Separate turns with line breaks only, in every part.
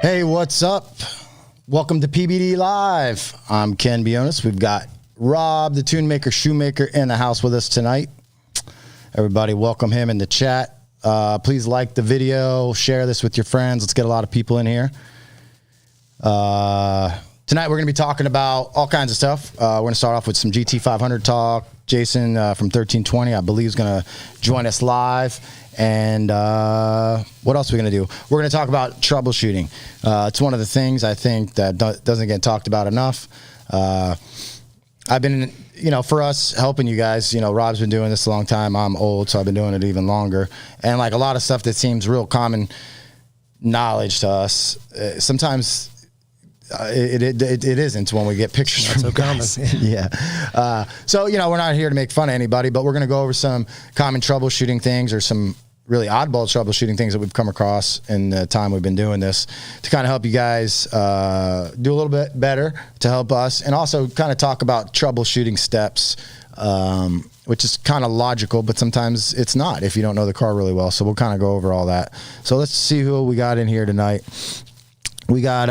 Hey, what's up? Welcome to PBD Live. I'm Ken Bionis. We've got Rob The Tunemaker Shoemaker in the house with us tonight. Everybody, welcome him in the chat. Please like the video, share this with your friends. Let's get a lot of people in here. Tonight we're going to be talking about all kinds of stuff. We're going to start off with some GT500 talk. Jason from 1320, I believe, is going to join us live. And what else are we going to do? We're going to talk about troubleshooting. It's one of the things I think that doesn't get talked about enough. I've been, for us helping you guys, Rob's been doing this a long time. I'm old, so I've been doing it even longer. And like a lot of stuff that seems real common knowledge to us, sometimes it isn't when we get pictures from you guys. Yeah. So, we're not here to make fun of anybody, but we're going to go over some common troubleshooting things or some really oddball troubleshooting things that we've come across in the time we've been doing this to kind of help you guys do a little bit better, to help us, and also kind of talk about troubleshooting steps, which is kind of logical, but sometimes it's not if you don't know the car really well. So we'll kind of go over all that. So let's see who we got in here tonight. We got,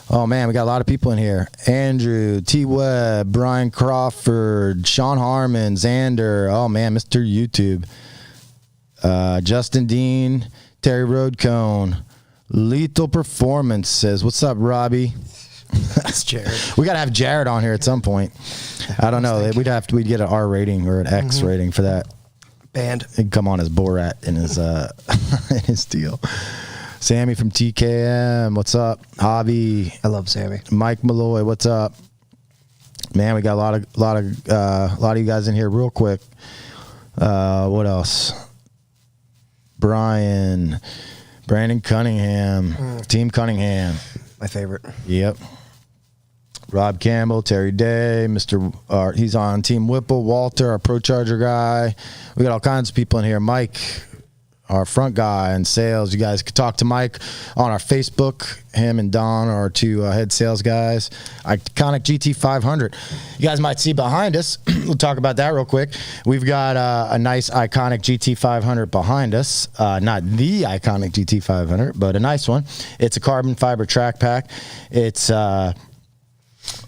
oh man, we got a lot of people in here. Andrew, T. Webb, Brian Crawford, Sean Harmon, Xander, oh man, Mr. YouTube. Justin Dean, Terry Roadcone, Lethal Performance says, "What's up, Robbie?"
That's Jared.
We gotta have Jared on here at some point. I don't know. We'd get an R rating or an X rating for that.
Band.
He'd come on as Borat in his in his deal. Sammy from TKM, what's up? Hobby,
I love Sammy.
Mike Malloy, what's up? Man, we got a lot of you guys in here real quick. What else? Brandon Cunningham, Team Cunningham.
My favorite.
Yep. Rob Campbell, Terry Day, he's on Team Whipple, Walter, our Pro Charger guy. We got all kinds of people in here. Mike, our front guy in sales. You guys could talk to Mike on our Facebook. Him and Don are our two head sales guys. Iconic GT500. You guys might see behind us. We'll talk about that real quick. We've got a nice iconic GT500 behind us. Not the iconic GT500, but a nice one. It's a carbon fiber track pack. It's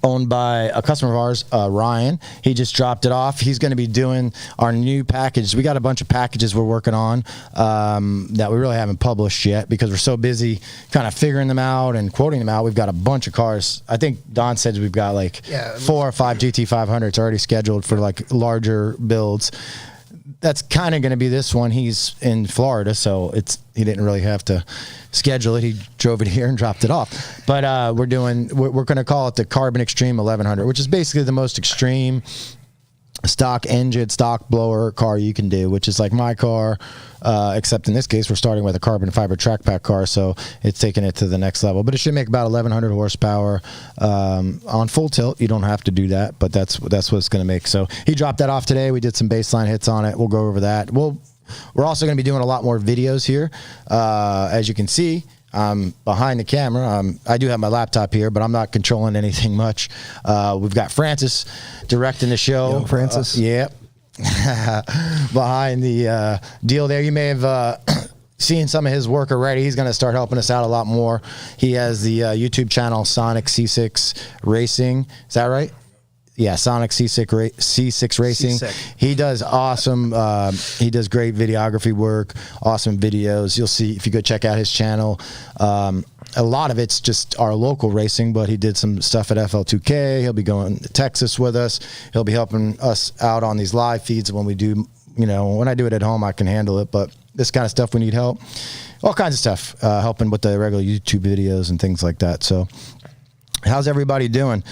owned by a customer of ours, Ryan. He just dropped it off. He's going to be doing our new package. We got a bunch of packages we're working on that we really haven't published yet because we're so busy kind of figuring them out and quoting them out. We've got a bunch of cars. I think Don said we've got like 4 or 5 GT500s already scheduled for like larger builds. That's kind of going to be this one. He's in Florida, so he didn't really have to schedule it. He drove it here and dropped it off. But we're going to call it the Carbon Extreme 1100, which is basically the most extreme stock engine, stock blower car you can do, which is like my car, except in this case we're starting with a carbon fiber track pack car, so it's taking it to the next level. But it should make about 1100 horsepower on full tilt. You don't have to do that, but that's what it's going to make. So he dropped that off today. We did some baseline hits on it. We'll go over that. We're also going to be doing a lot more videos here. As you can see, behind the camera. I do have my laptop here, but I'm not controlling anything much. We've got Francis directing the show.
Yo, Francis.
Yep. Behind the deal there. You may have seen some of his work already. He's going to start helping us out a lot more. He has the YouTube channel Sonic C6 Racing. Is that right? Yeah, Sonic C6 Racing. C6. He does awesome. He does great videography work, awesome videos. You'll see if you go check out his channel. A lot of it's just our local racing, but he did some stuff at FL2K. He'll be going to Texas with us. He'll be helping us out on these live feeds when we do, when I do it at home, I can handle it. But this kind of stuff, we need help. All kinds of stuff, helping with the regular YouTube videos and things like that. So how's everybody doing?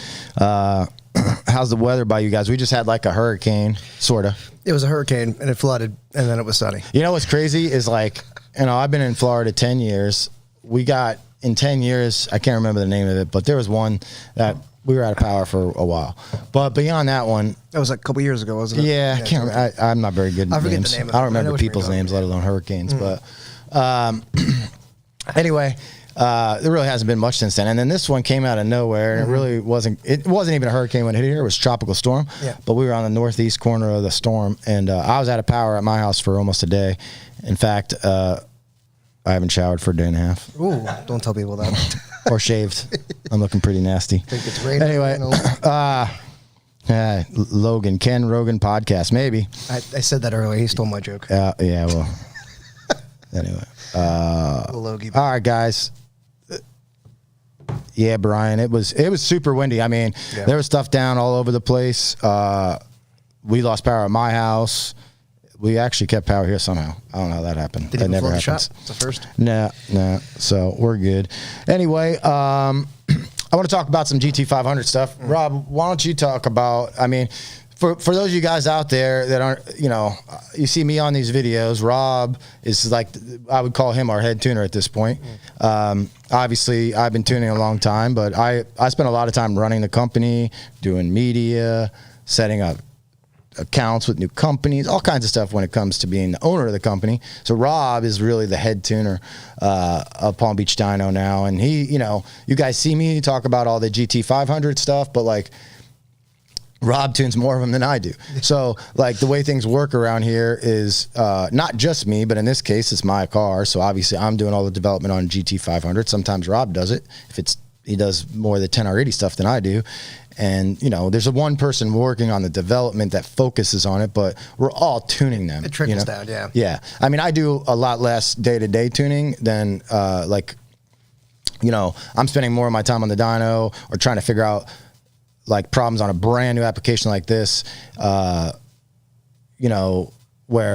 How's the weather by you guys? We just had like a hurricane, sort of.
It was a hurricane, and it flooded, and then it was sunny.
You know what's crazy is like, I've been in Florida 10 years. We got, in 10 years, I can't remember the name of it, but there was one that we were out of power for a while. But beyond that one.
That was like a couple years ago, wasn't it?
Yeah, I can't remember. I'm not very good at names.
The name of
I don't remember people's names, let alone hurricanes. But anyway. There really hasn't been much since then. And then this one came out of nowhere, and it wasn't even a hurricane when it hit here. It was a tropical storm. Yeah. But we were on the northeast corner of the storm, and I was out of power at my house for almost a day. In fact, I haven't showered for a day and a half.
Ooh, don't tell people that.
Or shaved. I'm looking pretty nasty.
Think it's raining.
Anyway, Logan, Ken Rogan podcast, maybe.
I said that earlier. He stole my joke.
Yeah, well. Anyway.
Logie.
All right, guys. Yeah, Brian, it was super windy. I mean, there was stuff down all over the place. We lost power at my house. We actually kept power here somehow. I don't know how that happened.
Did
that never happens.
Shot? It's the first.
No. So we're good. Anyway, I want to talk about some GT500 stuff. Rob, why don't you talk about? I mean, for those of you guys out there that aren't, you see me on these videos. Rob is like, I would call him our head tuner at this point. Obviously, I've been tuning a long time, but I spent a lot of time running the company, doing media, setting up accounts with new companies, all kinds of stuff when it comes to being the owner of the company. So Rob is really the head tuner of Palm Beach Dyno now. And he, you guys see me talk about all the GT500 stuff, but like Rob tunes more of them than I do. So like the way things work around here is not just me, but in this case, it's my car. So obviously I'm doing all the development on GT500. Sometimes Rob does it. He does more of the 10R80 stuff than I do. And, there's one person working on the development that focuses on it, but we're all tuning them.
It trickles down, yeah.
Yeah. I mean, I do a lot less day-to-day tuning than, I'm spending more of my time on the dyno or trying to figure out, like, problems on a brand new application like this, where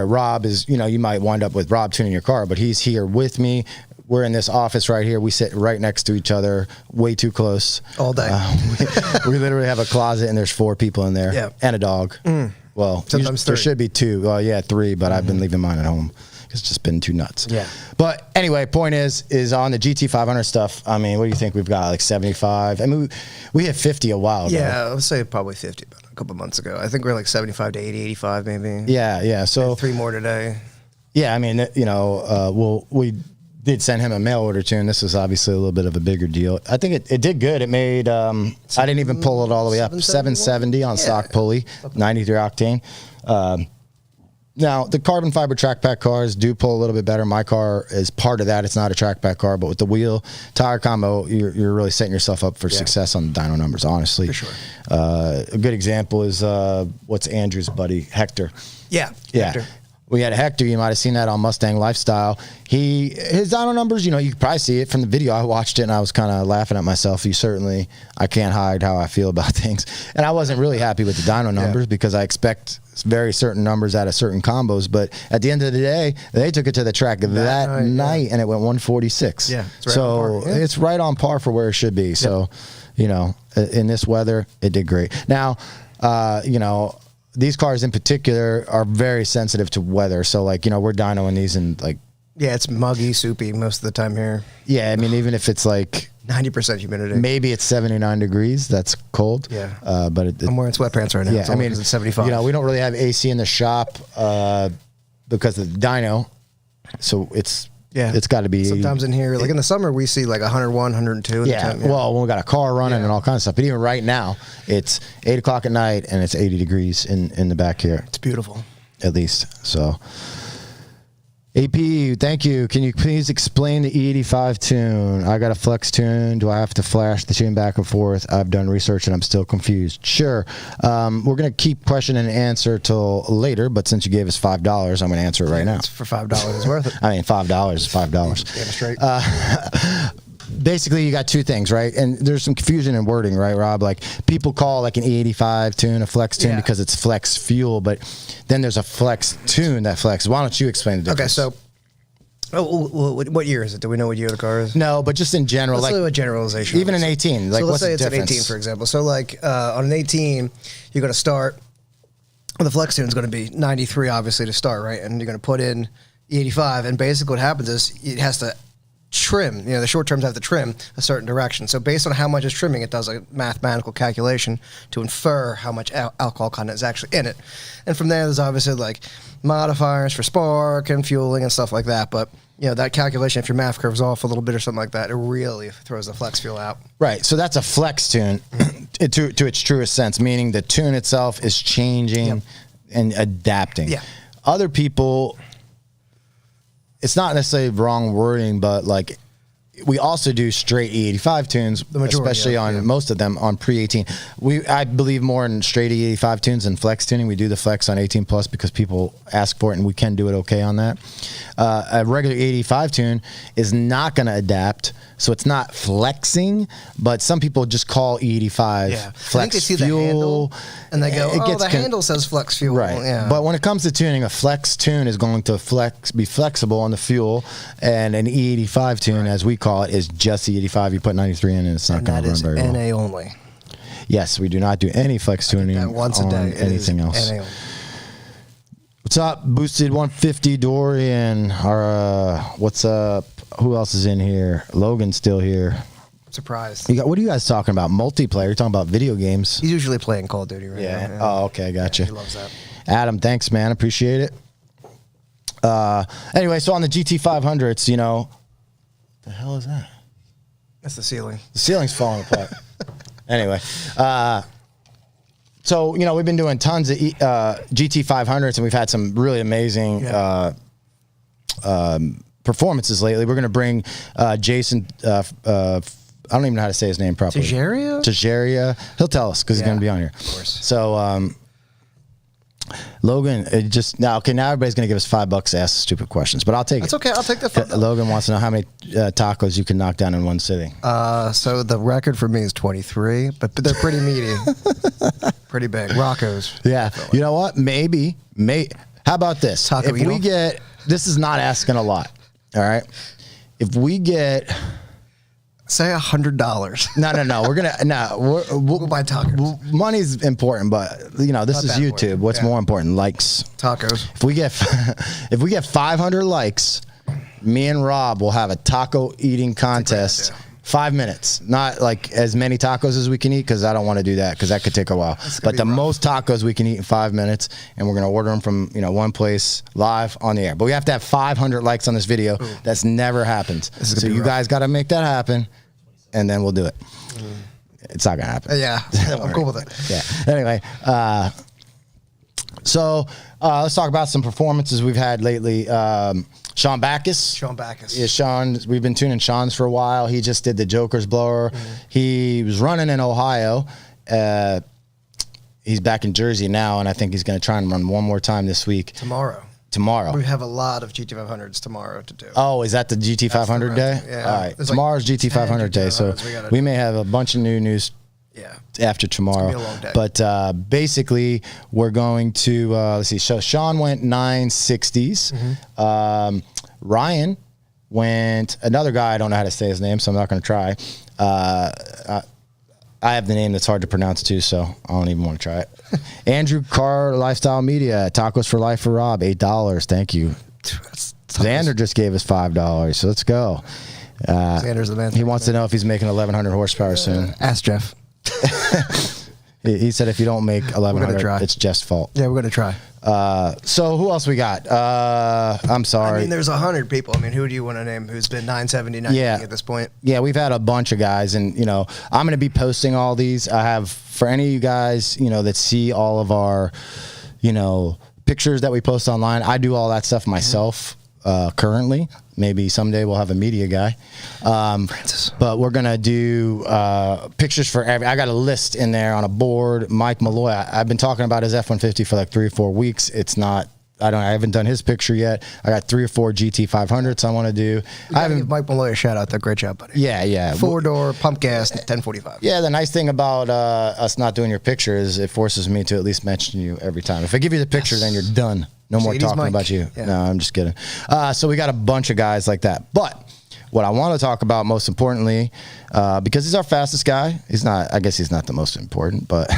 Rob is, you might wind up with Rob tuning your car, but he's here with me. We're in this office right here. We sit right next to each other, way too close.
All day.
We literally have a closet, and there's 4 people in there, and a dog. Well,
sometimes
there should be 2. Well, yeah, 3, but I've been leaving mine at home. It's just been too nuts.
Yeah.
But anyway, point is on the GT500 stuff. I mean, what do you think we've got? Like 75? I mean, we hit 50 a while ago.
Yeah, I would say probably 50 about a couple months ago. I think we're like 75 to 80, 85 maybe.
Yeah. So
and 3 more today.
Yeah, I mean, we did send him a mail order too, and this was obviously a little bit of a bigger deal. I think it did good. It made, I didn't even pull it all the way up, 770 on stock pulley, 93 octane. Now, the carbon fiber track pack cars do pull a little bit better. My car is part of that. It's not a track pack car, but with the wheel tire combo, you're really setting yourself up for success on the dyno numbers, honestly.
For sure.
A good example is, what's Andrew's buddy, Hector.
Yeah.
Hector. We had a Hector. You might have seen that on Mustang Lifestyle. His dyno numbers, you could probably see it from the video. I watched it and I was kind of laughing at myself. I can't hide how I feel about things. And I wasn't really happy with the dyno numbers because I expect very certain numbers out of certain combos. But at the end of the day, they took it to the track that night and it went 146.
Yeah.
It's right on par for where it should be. So, in this weather, it did great. Now, these cars in particular are very sensitive to weather. So, we're dynoing these and,
yeah, it's muggy, soupy most of the time here.
Yeah, I mean, even if it's
90% humidity.
Maybe it's 79 degrees. That's cold.
Yeah.
But
I'm wearing sweatpants right now.
Yeah, I mean,
it's 75.
We don't really have AC in the shop because of the dyno. So it's got to be.
Sometimes in here, in the summer, we see 101, 102.
Yeah. Well, when we got a car running and all kinds of stuff. But even right now, it's 8 o'clock at night and it's 80 degrees in the back here.
It's beautiful.
At least. So. AP, thank you. Can you please explain the E85 tune? I got a flex tune. Do I have to flash the tune back and forth? I've done research and I'm still confused. Sure. We're going to keep question and answer till later, but since you gave us $5, I'm going to answer it right now.
It's for $5, it's worth it.
I mean, $5 is $5.
Damn straight.
Basically, you got 2 things, right? And there's some confusion in wording, right, Rob? People call an E85 tune a flex tune because it's flex fuel, but then there's a flex tune that flexes. Why don't you explain the difference?
Okay, so what year is it? Do we know what year the car is?
No, but just in general.
Let's do a generalization.
Even an 18.
So let's
what's
say
the
it's
difference?
an 18, for example. So on an 18, you're going to start, the flex tune is going to be 93, obviously, to start, right? And you're going to put in E85, and basically what happens is it has to trim, the short terms have to trim a certain direction. So based on how much it's trimming, it does a mathematical calculation to infer how much alcohol content is actually in it. And from there, there's obviously modifiers for spark and fueling and stuff like that. But that calculation, if your math curve's off a little bit or something like that, it really throws the flex fuel out.
Right. So that's a flex tune to its truest sense, meaning the tune itself is changing and adapting.
Yeah.
Other people, it's not necessarily wrong wording, but like we also do straight E85 tunes, especially on most of them on pre-18. I believe more in straight E85 tunes than flex tuning. We do the flex on 18 plus because people ask for it, and we can do it okay on that. A regular 85 tune is not going to adapt, so it's not flexing. But some people just call E85 flex
I think they see
fuel,
the handle and they go, the handle says flex fuel.
Right.
Yeah.
But when it comes to tuning, a flex tune is going to be flexible on the fuel, and an E85 tune, as we call it, is just E85. You put 93 in, and it's not going to run very well.
That is NA only.
Yes, we do not do any flex tuning
once a day.
Anything else.
NA only.
What's up, Boosted 150 Dorian? What's up? Who else is in here? Logan's still here.
Surprised.
What are you guys talking about? Multiplayer? You're talking about video games?
He's usually playing Call of Duty right now.
Yeah. Oh, okay, gotcha.
He loves that.
Adam, thanks, man. Appreciate it. Anyway, so on the GT500s, you know, the hell is that?
That's the ceiling.
The ceiling's falling apart. Anyway, so, you know, we've been doing tons of GT500s, and we've had some really amazing performances lately. We're going to bring Jason, I don't even know how to say his name properly. Tejeria. He'll tell us because he's going to be on here. Of course. So, Logan, now everybody's going to give us $5 to ask stupid questions, but I'll take it.
That's okay. I'll take the $5.
Logan wants to know how many tacos you can knock down in one sitting.
So the record for me is 23, but they're pretty meaty. Pretty big. Rocco's.
Yeah.
Definitely.
You know what? Maybe. How about this?
Taco
if we get, this is not asking a lot. All right. If we get,
say $100.
No. We're gonna we'll
buy tacos.
Money's important, but you know this is YouTube. What's more important? Likes.
Tacos.
If we get 500 likes, me and Rob will have a taco eating contest. 5 minutes, not like as many tacos as we can eat, because I don't want to do that because that could take a while. But the most tacos we can eat in 5 minutes, and we're gonna order them from one place live on the air. But we have to have 500 likes on this video. Ooh. That's never happened. So you guys got to make that happen, and then we'll do it. It's not gonna happen.
Yeah, I'm cool with it.
Yeah. Anyway, so let's talk about some performances we've had lately. Sean Backus. Yeah, Sean. We've been tuning Sean's for a while. He just did the Joker's blower. He was running in Ohio. He's back in Jersey now, and I think he's going to try and run one more time this week.
Tomorrow. We have a lot of GT500s tomorrow to do.
Oh, is that the GT500 day?
Yeah.
All right. Tomorrow's GT500 day, so we may have a bunch of new news.
Yeah.
After tomorrow.
It's gonna be a long day.
But basically, we're going to, let's see. So Sean went 960s. Ryan went, another guy, I don't know how to say his name, so I'm not going to try. I have the name that's hard to pronounce too, so I don't even want to try it. Andrew Carr, Lifestyle Media, Tacos for Life for Rob, $8. Thank you. Xander just gave us $5, so let's go.
Xander's the man.
He wants to know if he's making 1,100 horsepower soon.
Ask Jeff.
He said if you don't make 1,100, it's Jeff's fault.
Yeah, we're going to try.
So who else we got? I'm sorry.
I mean, there's 100 people. I mean, who do you want to name who's been 970, 980 at this point?
Yeah, we've had a bunch of guys, and I'm going to be posting all these. I have, for any of you guys, that see all of our, pictures that we post online. I do all that stuff myself. Currently, maybe someday we'll have a media guy. But we're gonna do pictures for every. I got a list in there on a board. Mike Malloy. I've been talking about his F-150 for like 3 or 4 weeks. It's not. I haven't done his picture yet. I got 3 or 4 GT500s I want to do. I haven't give
Mike Malloy a shout out. Though, great job, buddy.
Yeah.
4-door pump gas 1045.
Yeah, the nice thing about us not doing your picture is it forces me to at least mention you every time. If I give you the picture, then you're done. No more talking about you. Yeah. No, I'm just kidding. So we got a bunch of guys like that. But what I want to talk about most importantly, because he's our fastest guy, I guess he's not the most important, but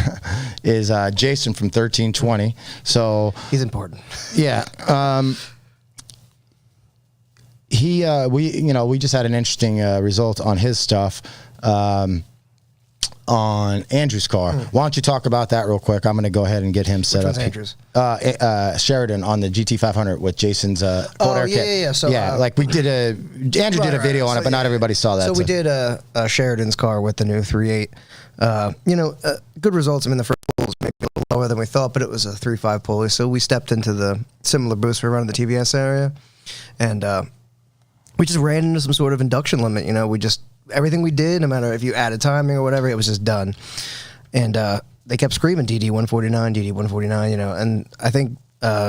is Jason from 1320. So
he's important.
Yeah. We just had an interesting result on his stuff. On Andrew's car. Why don't you talk about that real quick? I'm going to go ahead and get him set up.
Andrew's?
Sheridan on the GT500 with Jason's cold air kit.
Yeah. So,
like we did Andrew did a video on it, but not everybody saw that.
So we did a Sheridan's car with the new 3.8. Good results. I mean, the first pull was maybe a little lower than we thought, but it was a 3.5 pulley. So we stepped into the similar boost we run in the TBS area. And we just ran into some sort of induction limit. You know, everything we did, no matter if you added timing or whatever, it was just done. And they kept screaming DD 149, DD 149. You know, and I think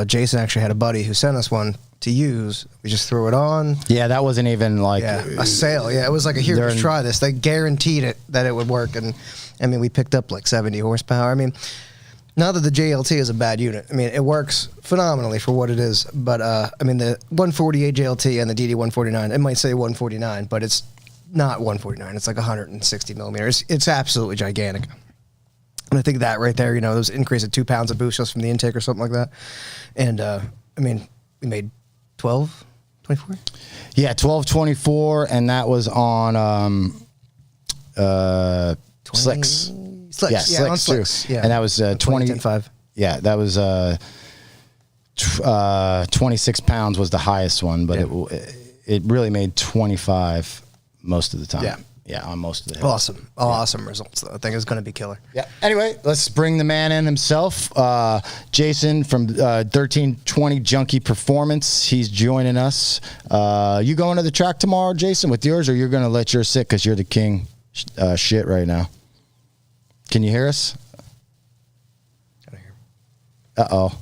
Jason actually had a buddy who sent us one to use. We just threw it on.
Yeah, that wasn't even like
a sale. Yeah, it was like here, just try this. They guaranteed it that it would work, and I mean, we picked up like 70 horsepower. I mean, not that the JLT is a bad unit. I mean, it works phenomenally for what it is. But I mean, the 148 JLT and the DD 149, it might say 149, but it's not 149. It's like 160 millimeters. It's absolutely gigantic. And I think that right there, you know, those increase of 2 pounds of boost just from the intake or something like that. And I mean, we made 12, 24?
Yeah, 1224, and that was on Slicks.
Slicks,
yeah,
Slicks on Slicks.
Too.
Yeah.
And that was
20.5.
Yeah, that was 26 pounds was the highest one, but it really made 25 most of the time. Yeah, on most of the hills.
Awesome results, though. I think it's going to be killer.
Yeah. Anyway, let's bring the man in himself, Jason from 1320 Junkie Performance. He's joining us. You going to the track tomorrow, Jason, with yours, or you're going to let yours sit because you're the king shit right now? Can you hear us?
Gotta hear.
Uh-oh.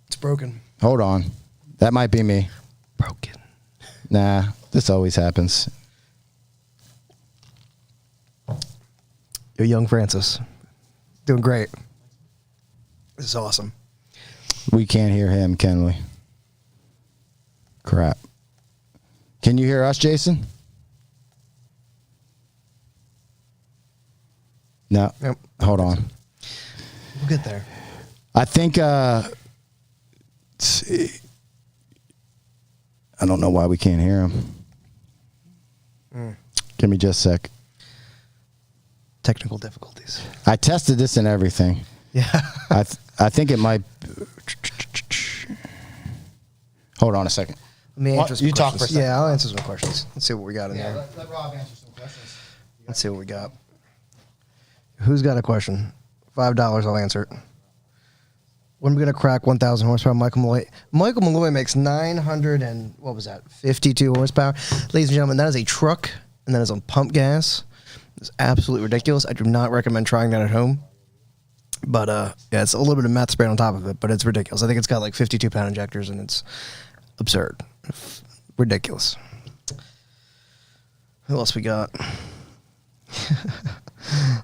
It's broken.
Hold on. That might be me.
Broken.
Nah, this always happens.
You're young Francis. Doing great. This is awesome.
We can't hear him, can we? Crap. Can you hear us, Jason? No.
Yep.
Hold on.
We'll get there.
I think I don't know why we can't hear him. Give me just a sec.
Technical difficulties.
I tested this and everything.
Yeah.
I think it might. Hold on a second.
Let me answer some
you talk
questions.
for a second.
Yeah, I'll answer some questions. Let's see what we got in there.
Let Rob answer some questions.
Let's see what we got. Who's got a question? $5, I'll answer it. When are we going to crack 1,000 horsepower? Michael Malloy. Michael Malloy makes 900 and, what was that, 52 horsepower. Ladies and gentlemen, that is a truck, and that is on pump gas. It's absolutely ridiculous. I do not recommend trying that at home. But, yeah, it's a little bit of meth sprayed on top of it, but it's ridiculous. I think it's got like 52-pound injectors, and it's absurd. Ridiculous. Who else we got?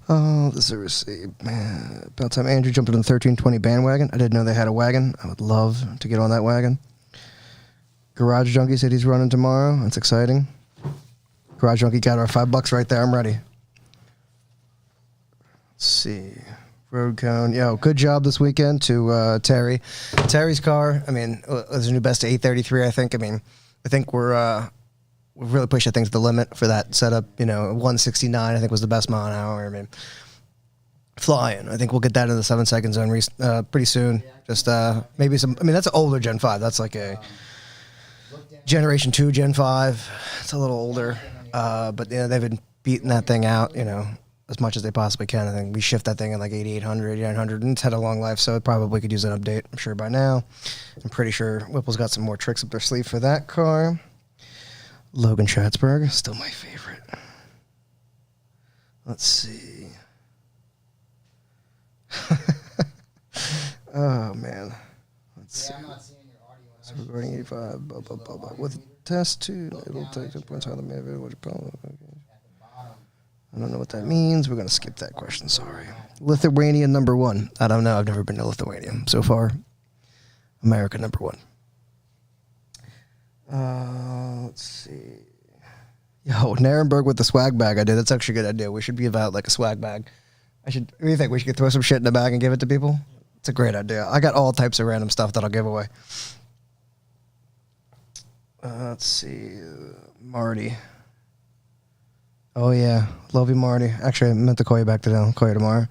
Oh, the service. Man, about time Andrew jumped on the 1320 bandwagon. I didn't know they had a wagon. I would love to get on that wagon. Garage Junkie said he's running tomorrow. That's exciting. Garage Junkie got our $5 right there. I'm ready. Let's see. Road cone. Yo, good job this weekend to Terry. Terry's car, I mean, it was a new best of 833, I think. I mean, I think we've really pushed that thing to the limit for that setup. You know, 169, I think, was the best mile an hour. I mean, flying. I think we'll get that in the 7-second zone pretty soon. Just maybe some, I mean, that's an older Gen 5. That's like a Generation 2, Gen 5. It's a little older. But, yeah, they've been beating that thing out, you know, as much as they possibly can. I think we shift that thing in like 8,800, 900, and it's had a long life, so it probably could use an update, I'm sure, by now. I'm pretty sure Whipple's got some more tricks up their sleeve for that car. Logan Schatzberg, still my favorite. Let's see. Oh, man. Let's see. I'm not seeing your audio. So recording 85, blah, blah, blah, blah. With test 2, it'll take 2 points out of the main video. What's your problem? Okay. I don't know what that means. We're going to skip that question. Sorry. Lithuania number 1. I don't know. I've never been to Lithuania so far. America number 1. Let's see. Yo, Narenberg with the swag bag idea. That's actually a good idea. We should give out like a swag bag. What do you think? We should throw some shit in the bag and give it to people? It's a great idea. I got all types of random stuff that I'll give away. Let's see. Marty. Oh, yeah. Love you, Marty. Actually, I meant to call you back today. I'll call you tomorrow.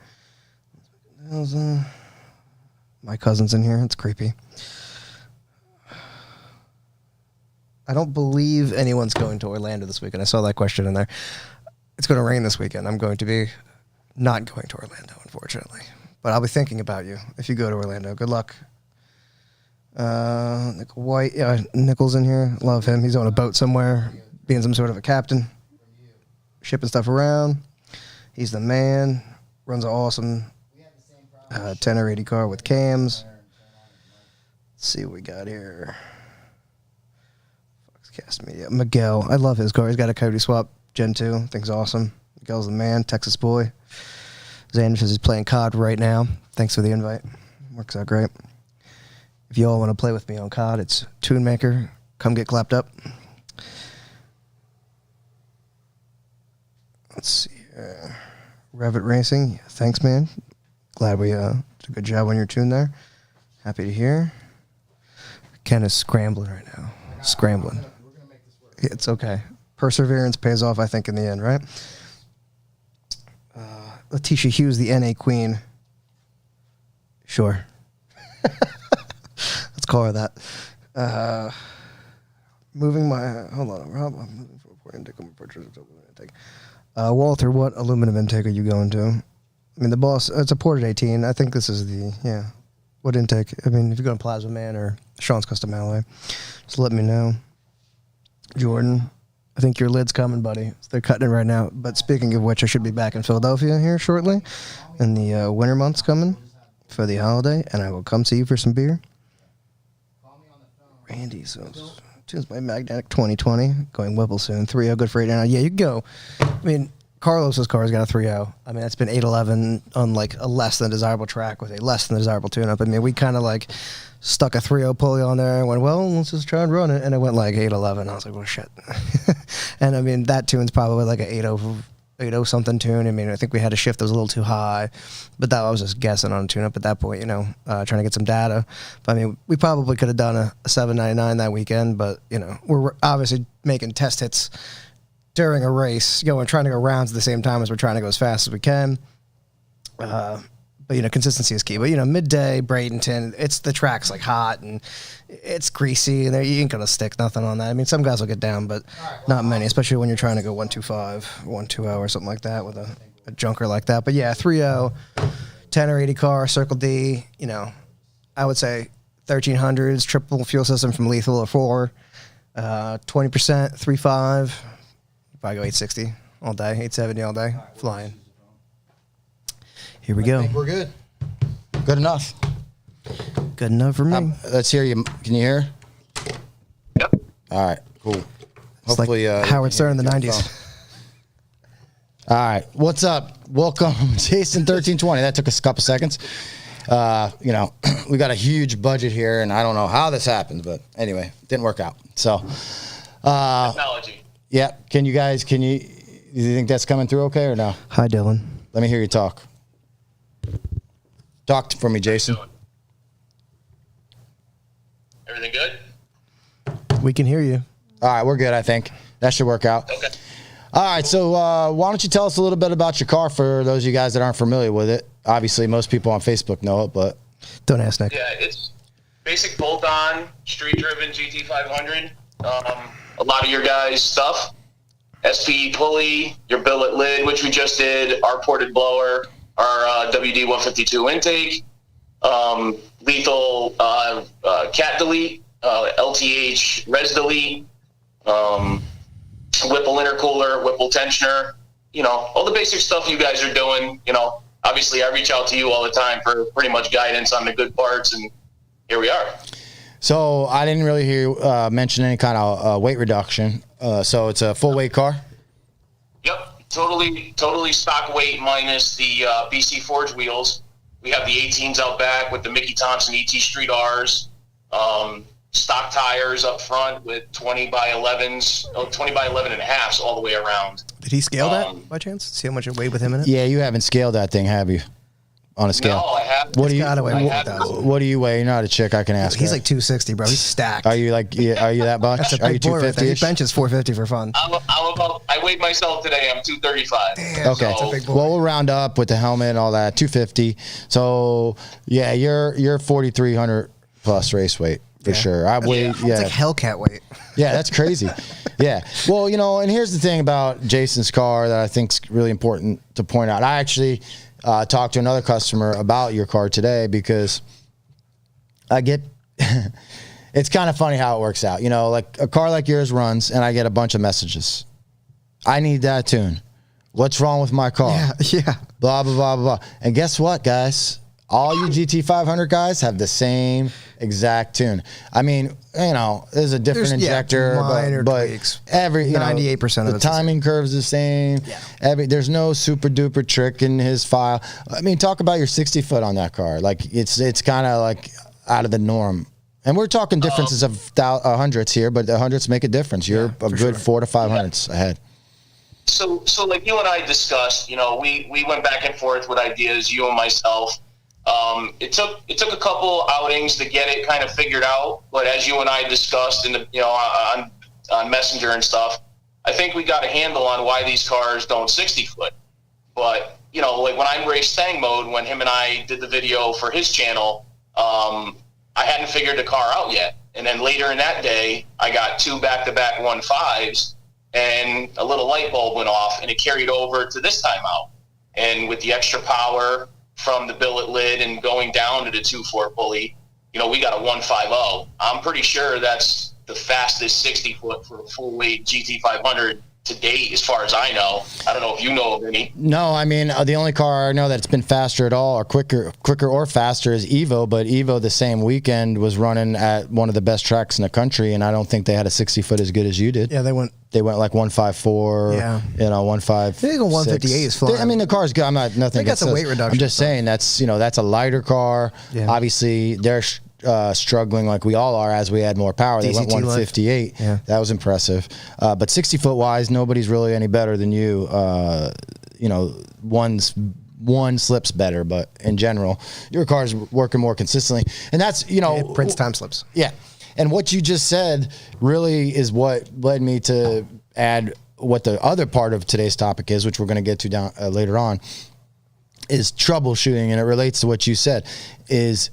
My cousin's in here. It's creepy. I don't believe anyone's going to Orlando this weekend. I saw that question in there. It's going to rain this weekend. I'm going to be not going to Orlando, unfortunately. But I'll be thinking about you if you go to Orlando. Good luck. Nickel White, yeah, Nickel's in here. Love him. He's on a boat somewhere, being some sort of a captain, shipping stuff around. He's the man. Runs an awesome 10 or 80 car with cams. Let's see what we got here. Foxcast Media. Miguel. I love his car. He's got a Cody Swap Gen 2. Thing's awesome. Miguel's the man. Texas boy. Xander says he's playing COD right now. Thanks for the invite. Works out great. If you all want to play with me on COD, it's Tunemaker. Come get clapped up. Let's see here. Revit Racing. Thanks, man. Glad we did a good job on your tune there. Happy to hear. Ken is scrambling right now. Scrambling. It's okay. Perseverance pays off, I think, in the end, right? Letitia Hughes, the NA queen. Sure. Let's call her that. Moving my... Hold on, Rob. I'm moving for a intake. I'm purchasing intake. Walter, what aluminum intake are you going to? I mean, the boss, it's a ported 18. I think this is the, yeah. What intake? I mean, if you're going Plasma Man or Sean's Custom Alloy, just let me know. Jordan, I think your lid's coming, buddy. They're cutting it right now. But speaking of which, I should be back in Philadelphia here shortly. And the winter month's coming for the holiday, and I will come see you for some beer. Randy, so tunes by Magnetic 2020, going Whipple soon. 3.0, good for 8 now. Yeah, you can go. I mean, Carlos's car's got a 3.0. I mean, that's been 811 on like a less than desirable track with a less than desirable tune-up. I mean, we kind of like stuck a 3.0 pulley on there and went, well, let's just try and run it. And it went like 811. I was like, well, shit. And I mean, that tune's probably like a 8.0 something tune. I mean, I think we had a shift that was a little too high, but that I was just guessing on a tune-up at that point, you know, trying to get some data. But I mean, we probably could have done a 799 that weekend, but you know, we're obviously making test hits during a race, trying to go rounds at the same time as we're trying to go as fast as we can. But, you know, consistency is key. But, you know, midday, Bradenton, the track's like hot and it's greasy and you ain't going to stick nothing on that. I mean, some guys will get down, but not many, especially when you're trying to go 125, 120 or something like that with a junker like that. But yeah, 3.0, 10 or 80 car, Circle D, you know, I would say 1300s, triple fuel system from Lethal or 4, 20%, 3.5. Probably go 860 all day, 870 all day, flying. Here we go.
I think we're good. Good enough.
Good enough for me.
Let's hear you. Can you hear?
Yep.
All right, cool.
It's
Hopefully,
like Howard Stern in the 90s.
All right, what's up? Welcome, Jason 1320. That took us a couple seconds. You know, we got a huge budget here, and I don't know how this happened, but anyway, it didn't work out. So,
technology.
Yeah. Do you think that's coming through okay or no?
Hi, Dylan.
Let me hear you talk. Talk for me, Jason.
Everything good?
We can hear you.
All right, we're good, I think. That should work out.
Okay.
All right, so why don't you tell us a little bit about your car for those of you guys that aren't familiar with it? Obviously, most people on Facebook know it, but...
Don't ask Nick.
Yeah, it's basic bolt-on, street-driven GT500. A lot of your guys' stuff. SPE pulley, your billet lid, which we just did, our ported blower, our WD-152 intake, lethal cat delete, LTH res delete, Whipple intercooler, Whipple tensioner, you know, all the basic stuff you guys are doing. You know, obviously I reach out to you all the time for pretty much guidance on the good parts, and here we are.
So I didn't really hear you mention any kind of weight reduction. So it's a full weight car?
Yep. Totally stock weight minus the BC Forge wheels. We have the 18s out back with the Mickey Thompson ET Street Rs. Stock tires up front with 20 by 11 and a halves all the way around.
Did he scale that by chance? See how much it weighed with him in it?
Yeah, you haven't scaled that thing, have you? On a scale?
No, I haven't.
What do you? What do you weigh? You're not a chick. I can ask.
He's
her.
like 260, bro. He's stacked.
Are you like? Are you that much?
That's a
Are you
big boy right there.
250?
He benches 450 for fun.
I weighed myself today. I'm 235.
Damn,
okay.
That's a big boy.
Well, we'll round up with the helmet and all that. 250. So yeah, you're 4,300 plus race weight for sure. I weigh.
It's like Hellcat weight.
Yeah, that's crazy. Yeah. Well, you know, and here's the thing about Jason's car that I think is really important to point out. I actually talked to another customer about your car today because I get it's kind of funny how it works out. You know, like a car like yours runs, and I get a bunch of messages. I need that tune. What's wrong with my car?
Yeah.
Blah, blah, blah, blah. And guess what, guys? All you GT500 guys have the same exact tune. I mean, you know, there's a different injector, but
tweaks.
every
98% of
the timing curve's the same.
Yeah.
There's no super duper trick in his file. I mean, talk about your 60 foot on that car. Like it's kind of like out of the norm. And we're talking differences of hundredths here, but the hundredths make a difference. You're a good 400 to 500ths ahead.
So like you and I discussed, you know, we went back and forth with ideas, you and myself. It took a couple outings to get it kind of figured out, but as you and I discussed in the, you know, on Messenger and stuff, I think we got a handle on why these cars don't 60 foot. But, you know, like when I raced Stang mode, when him and I did the video for his channel, I hadn't figured the car out yet. And then later in that day, I got 2 back-to-back 1.5s, and a little light bulb went off, and it carried over to this time out. And with the extra power from the billet lid and going down to the 2.4 pulley, you know, we got a 1.50. I'm pretty sure that's the fastest 60 foot for a full weight GT500 to date, as far as I know. I don't know if you know of any.
No, I mean, the only car I know that's been faster at all, or quicker or faster, is Evo. But Evo, the same weekend, was running at one of the best tracks in the country, and I don't think they had a 60 foot as good as you did.
Yeah, they went
like 154.
Yeah,
you know, 1.5.
I think a 158 is fine.
I mean, the car's good. I'm not nothing.
They got the weight reduction.
I'm just saying that's a lighter car.
Yeah.
Obviously, they're struggling like we all are as we add more power. They went 158.
Yeah.
That was impressive. But 60 foot wise, nobody's really any better than you. You know, one slips better, but in general, your car's working more consistently, and that's, you know,
Prince time slips.
Yeah. And what you just said really is what led me to add what the other part of today's topic is, which we're going to get to down later on, is troubleshooting. And it relates to what you said, is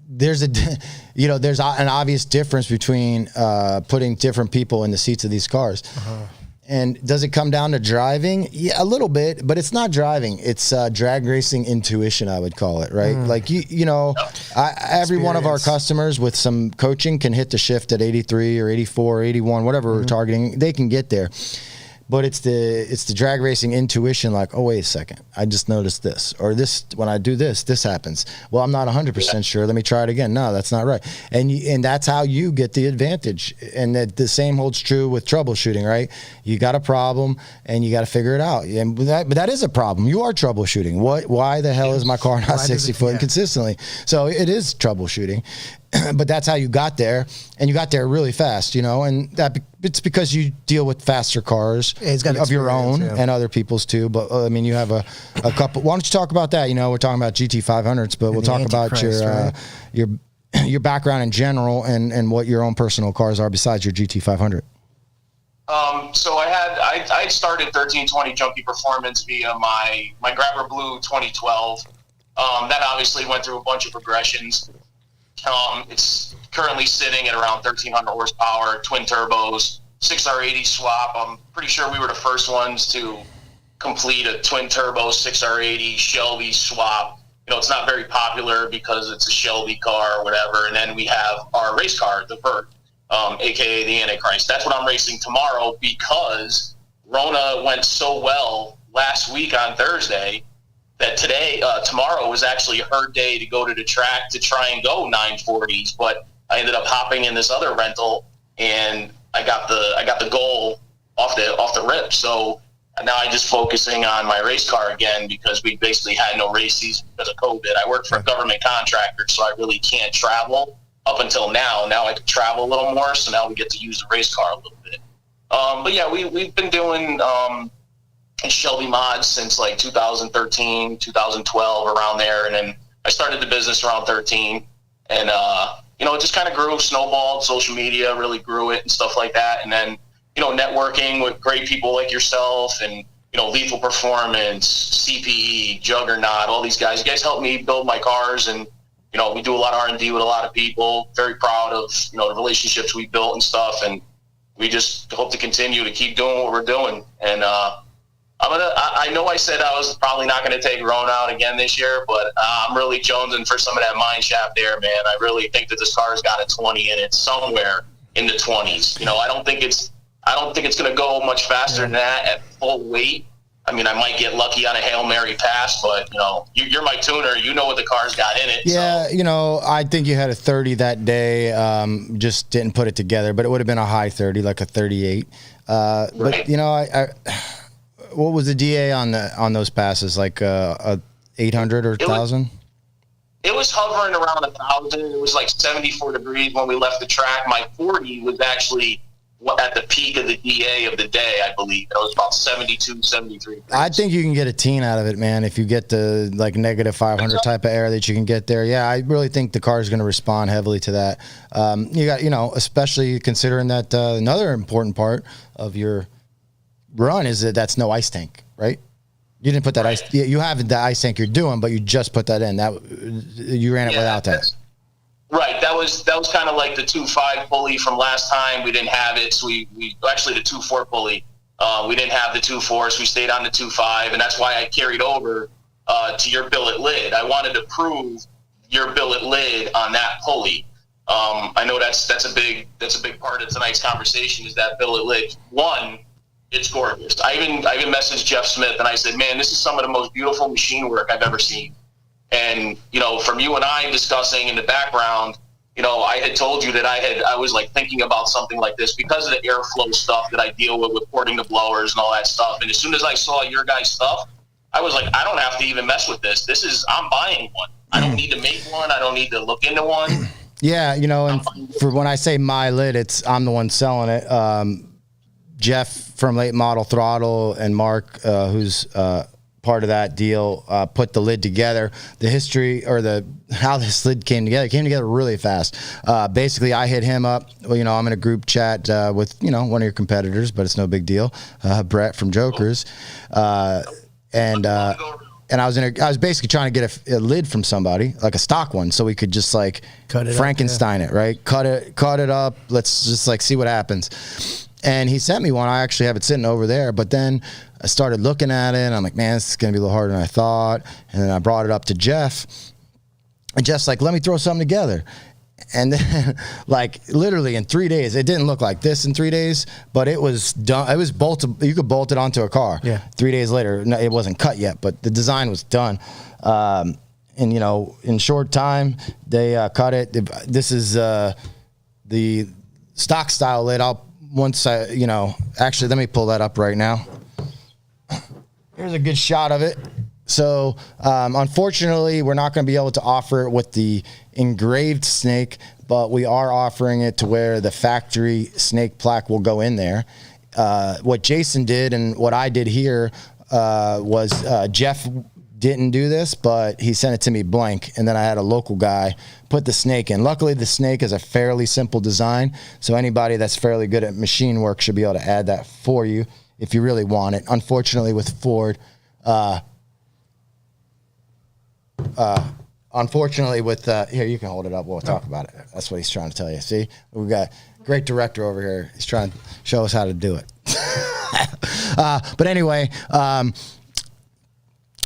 there's an obvious difference between putting different people in the seats of these cars. And does it come down to driving? Yeah, a little bit, but it's not driving. It's drag racing intuition, I would call it, right? Like, you know, every one of our customers with some coaching can hit the shift at 83 or 84 or 81, whatever we're targeting. They can get there. But it's the drag racing intuition, like, oh, wait a second, I just noticed this, or this, when I do this happens. Well, I'm not 100% sure. Let me try it again. No, that's not right. And that's how you get the advantage. And the same holds true with troubleshooting, right? You got a problem and you got to figure it out. But that is a problem. You are troubleshooting. Why the hell is my car not 60 foot consistently? So it is troubleshooting. But that's how you got there, and you got there really fast, you know, and it's because you deal with faster cars of your own and other people's too. But I mean, you have a couple. Why don't you talk about that? You know, we're talking about GT500s, but we'll talk about your background in general and what your own personal cars are besides your GT500.
So I started 1320 Junkie Performance via my Grabber Blue 2012. That obviously went through a bunch of progressions. It's currently sitting at around 1,300 horsepower, twin turbos, 6R80 swap. I'm pretty sure we were the first ones to complete a twin turbo 6R80 Shelby swap. You know, it's not very popular because it's a Shelby car or whatever. And then we have our race car, the Vert, aka the Antichrist. That's what I'm racing tomorrow, because Rona went so well last week on Thursday that tomorrow was actually her day to go to the track to try and go 940s, but I ended up hopping in this other rental, and I got the goal off the rip. So now I'm just focusing on my race car again, because we basically had no race season because of COVID. I work for a government contractor, so I really can't travel up until now. Now I can travel a little more, so now we get to use the race car a little bit. But yeah, we've been doing Shelby mods since like 2013, 2012, around there. And then I started the business around 13, and, you know, it just kind of grew, snowballed. Social media really grew it and stuff like that. And then, you know, networking with great people like yourself and, you know, Lethal Performance, CPE, Juggernaut, all these guys. You guys helped me build my cars, and, you know, we do a lot of R&D with a lot of people. Very proud of, you know, the relationships we built and stuff. And we just hope to continue to keep doing what we're doing. And, I know I said I was probably not gonna take Rona out again this year, but I'm really jonesing for some of that mine shaft there, man. I really think that this car's got a 20 in it, somewhere in the 20s. You know, I don't think it's gonna go much faster than that at full weight. I mean, I might get lucky on a Hail Mary pass, but, you know, you're my tuner. You know what the car's got in it.
Yeah,
so.
you know, I think you had a 30 that day. Just didn't put it together, but it would have been a high 30, like a 38.
Right.
But, you know, what was the DA on those passes? Like a 800 or 1,000?
It was hovering around 1,000. It was like 74 degrees when we left the track. My 40 was actually at the peak of the DA of the day, I believe. It was about 72, 73 degrees. I
think you can get a teen out of it, man, if you get the like negative 500 type of air that you can get there. Yeah, I really think the car is going to respond heavily to that. You got, you know, especially considering that another important part of your run is that's no ice tank, right? You didn't put that ice. You have the ice tank you're doing, but you just put that in. That you ran it without that.
Right. That was kind of like the 2.5 pulley from last time. We didn't have it, so we actually the 2.4 pulley. We didn't have the 2.4, so we stayed on the 2.5, and that's why I carried over to your billet lid. I wanted to prove your billet lid on that pulley. I know that's a big part of tonight's conversation is that billet lid. One, it's gorgeous. I even messaged Jeff Smith and I said, man, this is some of the most beautiful machine work I've ever seen. And, you know, from you and I discussing in the background, you know, I had told you that I was like thinking about something like this because of the airflow stuff that I deal with porting the blowers and all that stuff. And as soon as I saw your guys' stuff, I was like, I don't have to even mess with this. I'm buying one. I don't need to make one. I don't need to look into one.
Yeah, you know, and for when I say my lid, I'm the one selling it. Jeff from Late Model Throttle and Mark, who's part of that deal, put the lid together. The history or how this lid came together really fast. Basically, I hit him up. Well, you know, I'm in a group chat with, you know, one of your competitors, but it's no big deal. Brett from Jokers. And I was basically trying to get a lid from somebody, like a stock one, so we could just like Frankenstein it, right? Cut it up. Let's just like see what happens. And he sent me one. I actually have it sitting over there, but then I started looking at it and I'm like, man, this is going to be a little harder than I thought. And then I brought it up to Jeff and Jeff's like, let me throw something together. And then like literally in 3 days, it didn't look like this in 3 days, but it was done. It was bolted. You could bolt it onto a car. Yeah. 3 days later, no, it wasn't cut yet, but the design was done. And you know, in short time, they cut it. This is the stock style lid. Actually, let me pull that up right now. Here's a good shot of it. So, unfortunately, we're not going to be able to offer it with the engraved snake, but we are offering it to where the factory snake plaque will go in there. What Jason did and what I did here was Jeff didn't do this, but he sent it to me blank, and then I had a local guy put the snake in. Luckily, the snake is a fairly simple design, so anybody that's fairly good at machine work should be able to add that for you if you really want it. Unfortunately, with Ford, here, you can hold it up. We'll talk about it. That's what he's trying to tell you. See, we've got a great director over here. He's trying to show us how to do it. But anyway,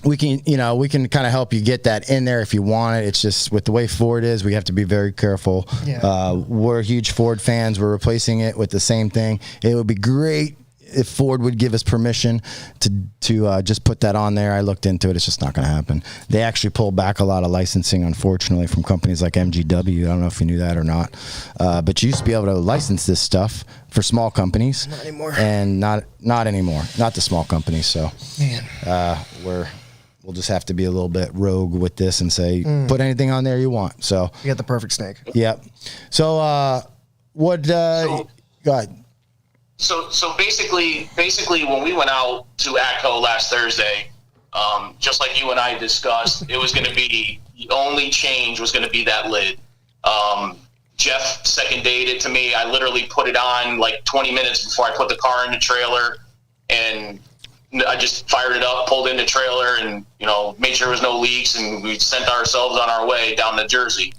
we can kind of help you get that in there if you want it. It's just with the way Ford is, we have to be very careful. Yeah. We're huge Ford fans. We're replacing it with the same thing. It would be great if Ford would give us permission to just put that on there. I looked into it. It's just not going to happen. They actually pulled back a lot of licensing, unfortunately, from companies like MGW. I don't know if you knew that or not. But you used to be able to license this stuff for small companies.
Not anymore.
And not anymore. Not the small companies. So we'll just have to be a little bit rogue with this and say, put anything on there you want. So
you got the perfect snake.
Yep. So go ahead.
So basically when we went out to ACCO last Thursday, just like you and I discussed, it was going to be the only change was going to be that lid. Jeff second dated it to me. I literally put it on like 20 minutes before I put the car in the trailer, and I just fired it up, pulled in the trailer, and made sure there was no leaks, and we sent ourselves on our way down to Jersey.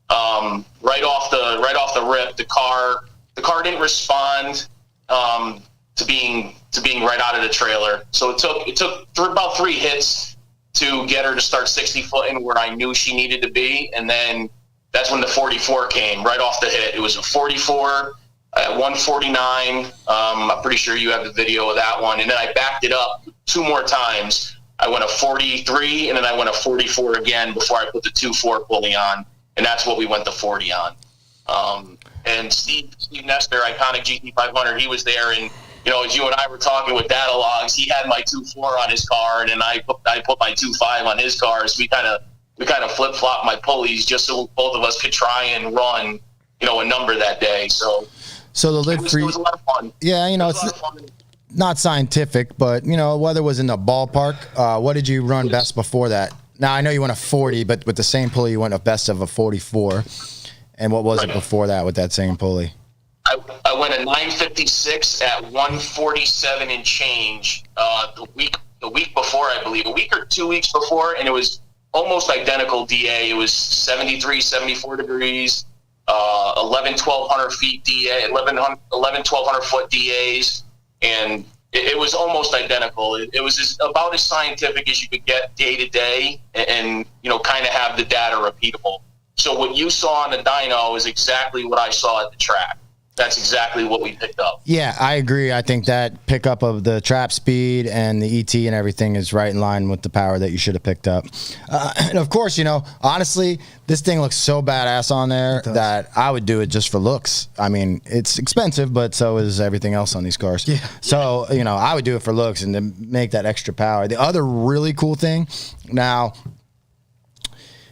Right off the rip, the car didn't respond to being to being right out of the trailer. So it took about 3 hits to get her to start 60 footing where I knew she needed to be. And then that's when the 44 came right off the hit. It was a 44 at 149. I'm pretty sure you have the video of that one. And then I backed it up 2 more times. I went a 43 and then I went a 44 again before I put the 2.4 pulley on. And that's what we went the 40 on. And Steve Nestor, iconic GT500, he was there. And, you know, as you and I were talking with data logs, he had my 2.4 on his car, and then I put my 2.5 on his car. So we kind of flip-flopped my pulleys just so both of us could try and run, you know, a number that day. So
the lid
it was a lot of fun.
Yeah, you know, it's not scientific, but, you know, weather was in the ballpark. What did you run best before that? Now, I know you went a 40, but with the same pulley, you went a best of a 44. And what was it before that with that same pulley?
I went a 956 at 147 and change the week before, I believe, a week or 2 weeks before, and it was almost identical DA. It was 73, 74 degrees, 1,100 feet DA, 1,100 foot DAs, and it was almost identical. It was about as scientific as you could get day to day, and you know, kind of have the data repeatable. So what you saw on the dyno is exactly what I saw at the track. That's exactly what we picked up.
Yeah, I agree. I think that pickup of the trap speed and the ET and everything is right in line with the power that you should have picked up. And of course, you know, honestly, this thing looks so badass on there that I would do it just for looks. I mean, it's expensive, but so is everything else on these cars. Yeah. So, you know, I would do it for looks and to make that extra power. The other really cool thing, now,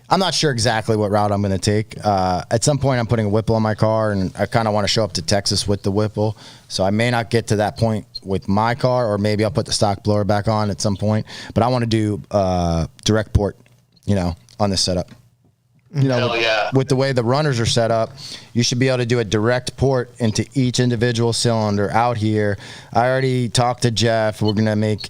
I'm not sure exactly what route I'm going to take. At some point, I'm putting a Whipple on my car, and I kind of want to show up to Texas with the Whipple. So I may not get to that point with my car, or maybe I'll put the stock blower back on at some point. But I want to do direct port, you know, on this setup. You know, with the way the runners are set up, you should be able to do a direct port into each individual cylinder out here. I already talked to Jeff. We're going to make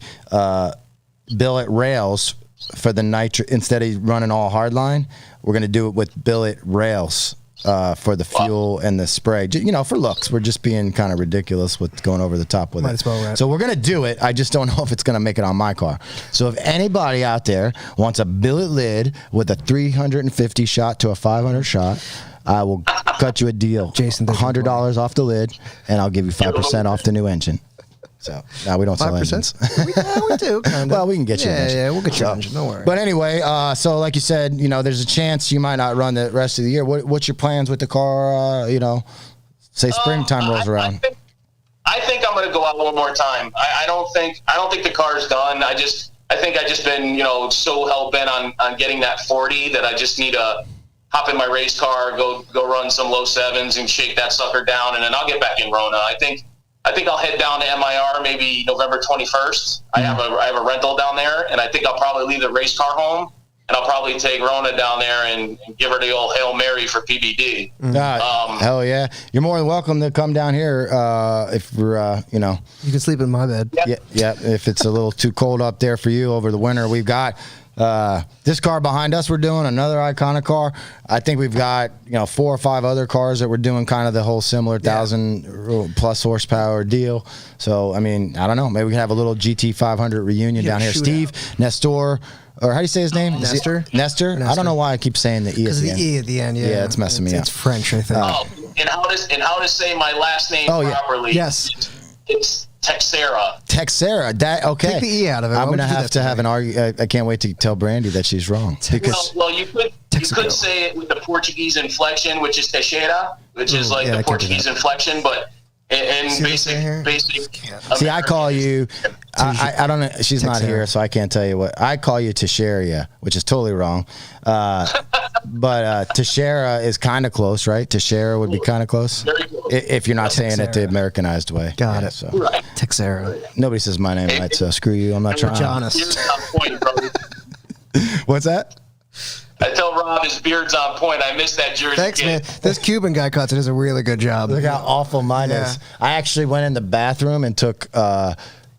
billet rails for the nitro. Instead of running all hardline, we're going to do it with billet rails for the fuel and the spray. You know, for looks, we're just being kind of ridiculous with going over the top with it. Well, right. So we're going to do it. I just don't know if it's going to make it on my car. So if anybody out there wants a billet lid with a 350 shot to a 500 shot, I will cut you a deal. Jason, $100 off the lid, and I'll give you 5% off the new engine. So, no, we don't sell engines.
we do, kind of.
Well, we can get you an engine.
Yeah, we'll get you an engine. Don't worry.
But anyway, so like you said, you know, there's a chance you might not run the rest of the year. What's your plans with the car, you know, say springtime rolls around?
I think I'm going to go out one more time. I don't think the car's done. I think I just been, you know, so hell-bent on getting that 40 that I just need to hop in my race car, go run some low sevens and shake that sucker down, and then I'll get back in Rona. I think I'll head down to MIR maybe November 21st. I have a rental down there, and I think I'll probably leave the race car home, and I'll probably take Rona down there and give her the old Hail Mary for PBD.
Hell yeah. You're more than welcome to come down here if we're, you know. You
can sleep in my bed.
Yeah, if it's a little too cold up there for you over the winter. We've got this car behind us we're doing, another iconic car. I think we've got, you know, 4 or 5 other cars that we're doing kind of the whole similar 1,000+ horsepower deal. So, I mean, I don't know. Maybe we can have a little GT500 reunion down here. Steve, Nestor, or how do you say his name?
Nestor.
Nestor? I don't know why I keep saying the E at the end.
Because the E at the end, yeah.
Yeah, it's messing me up.
It's French, I think.
And how to say my last name properly.
Yes.
It's Texera.
That okay.
Take the E out of it.
I'm going to have an argument. I can't wait to tell Brandy that she's wrong. Because
well, you could say it with the Portuguese inflection, which is Teixeira, which is like the Portuguese inflection, but in basic.
See, I call you. I don't know. She's not here, so I can't tell you what I call you. Teixeira, which is totally wrong. But Teixeira is kind of close, right? Teixeira would be kind of close.
Very close.
If you're not saying it the Americanized way.
Got it.
So.
Right.
Texera.
Nobody says my name right, so screw you. I'm not trying.
Honest.
What's that?
I tell Rob his beard's on point. I missed that jersey.
Thanks, man. This Cuban guy cuts it does a really good job.
Look how awful mine is. I actually went in the bathroom and took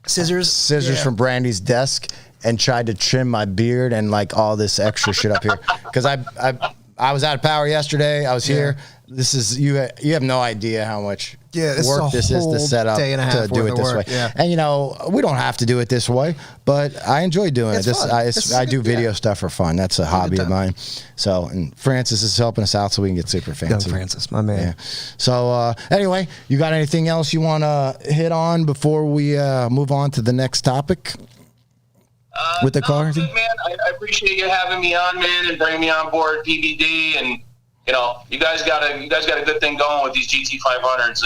scissors from Brandy's desk and tried to trim my beard and like all this extra shit up here because I was out of power yesterday. I was here. this is you have no idea how much work this is to set up to do it this way.
Yeah.
And we don't have to do it this way, but I enjoy doing it. I do video stuff for fun. That's a hobby of mine. So, and Francis is helping us out so we can get super fancy.
Young Francis, my man.
Yeah. So anyway, you got anything else you want to hit on before we move on to the next topic? With the car,
good, man. I appreciate you having me on, man, and bringing me on board PBD. And you guys got a good thing going with these GT500s.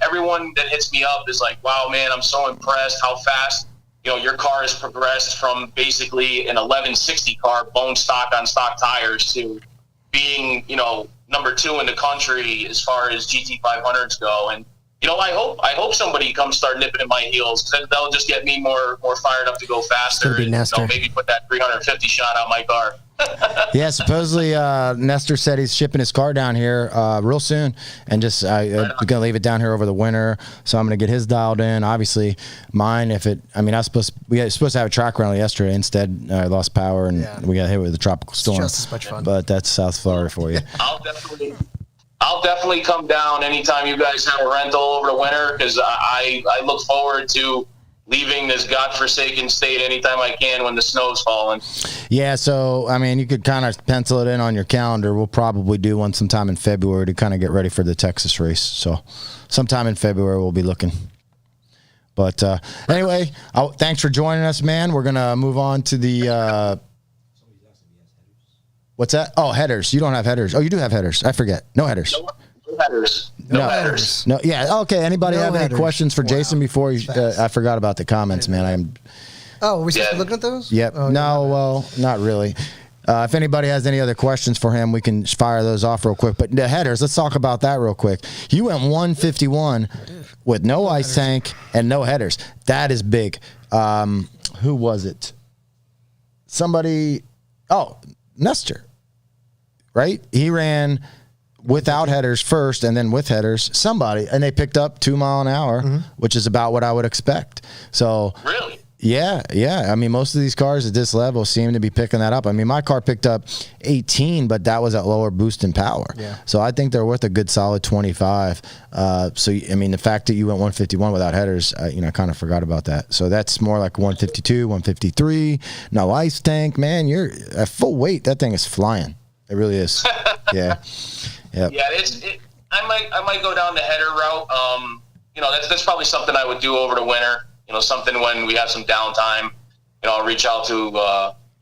Everyone that hits me up is like, "Wow, man, I'm so impressed how fast your car has progressed from basically an 1160 car, bone stock on stock tires, to being number 2 in the country as far as GT500s go." And I hope somebody comes start nipping at my heels, because that'll just get me more fired up to go faster.
Be
and maybe put that 350 shot on my car.
Yeah, supposedly Nestor said he's shipping his car down here real soon, and we're gonna leave it down here over the winter. So I'm gonna get his dialed in. Obviously, mine. We were supposed to have a track rental yesterday. Instead, I lost power and we got hit with a tropical storm.
It's just as much fun.
But that's South Florida for you.
I'll definitely come down anytime you guys have a rental over the winter, because I look forward to leaving this godforsaken state anytime I can when the snow's falling.
Yeah, so, you could kind of pencil it in on your calendar. We'll probably do one sometime in February to kind of get ready for the Texas race. So sometime in February we'll be looking. But anyway, thanks for joining us, man. We're going to move on to the what's that? Oh, headers. You don't have headers. Oh, you do have headers. I forget. No headers.
No headers. No headers.
No. Yeah. Okay. Anybody have any questions for Jason before you? I forgot about the comments, man.
Oh, are we supposed to be looking at those?
Yep.
Oh,
no. Well, not really. If anybody has any other questions for him, we can fire those off real quick. But the headers, let's talk about that real quick. You went 151 with no ice tank and no headers. That is big. Who was it? Somebody. Oh, Nestor. Right? He ran without headers first and then with headers. Somebody. And they picked up 2 mile an hour, which is about what I would expect. So.
Really?
Yeah. Most of these cars at this level seem to be picking that up. My car picked up 18, but that was at lower boost and power.
Yeah.
So I think they're worth a good solid 25. The fact that you went 151 without headers, I kind of forgot about that. So that's more like 152, 153. No ice tank, man. You're at full weight. That thing is flying. It really is. Yeah. Yep. Yeah.
I might go down the header route. That's probably something I would do over the winter. Something when we have some downtime. I'll reach out to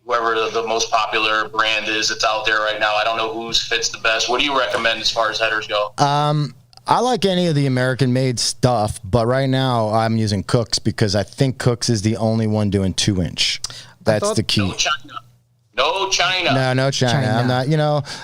whoever the most popular brand is that's out there right now. I don't know whose fits the best. What do you recommend as far as headers go?
I like any of the American-made stuff, but right now I'm using Cook's because I think Cook's is the only one doing 2-inch. That's the key.
No China.
No China. I'm not,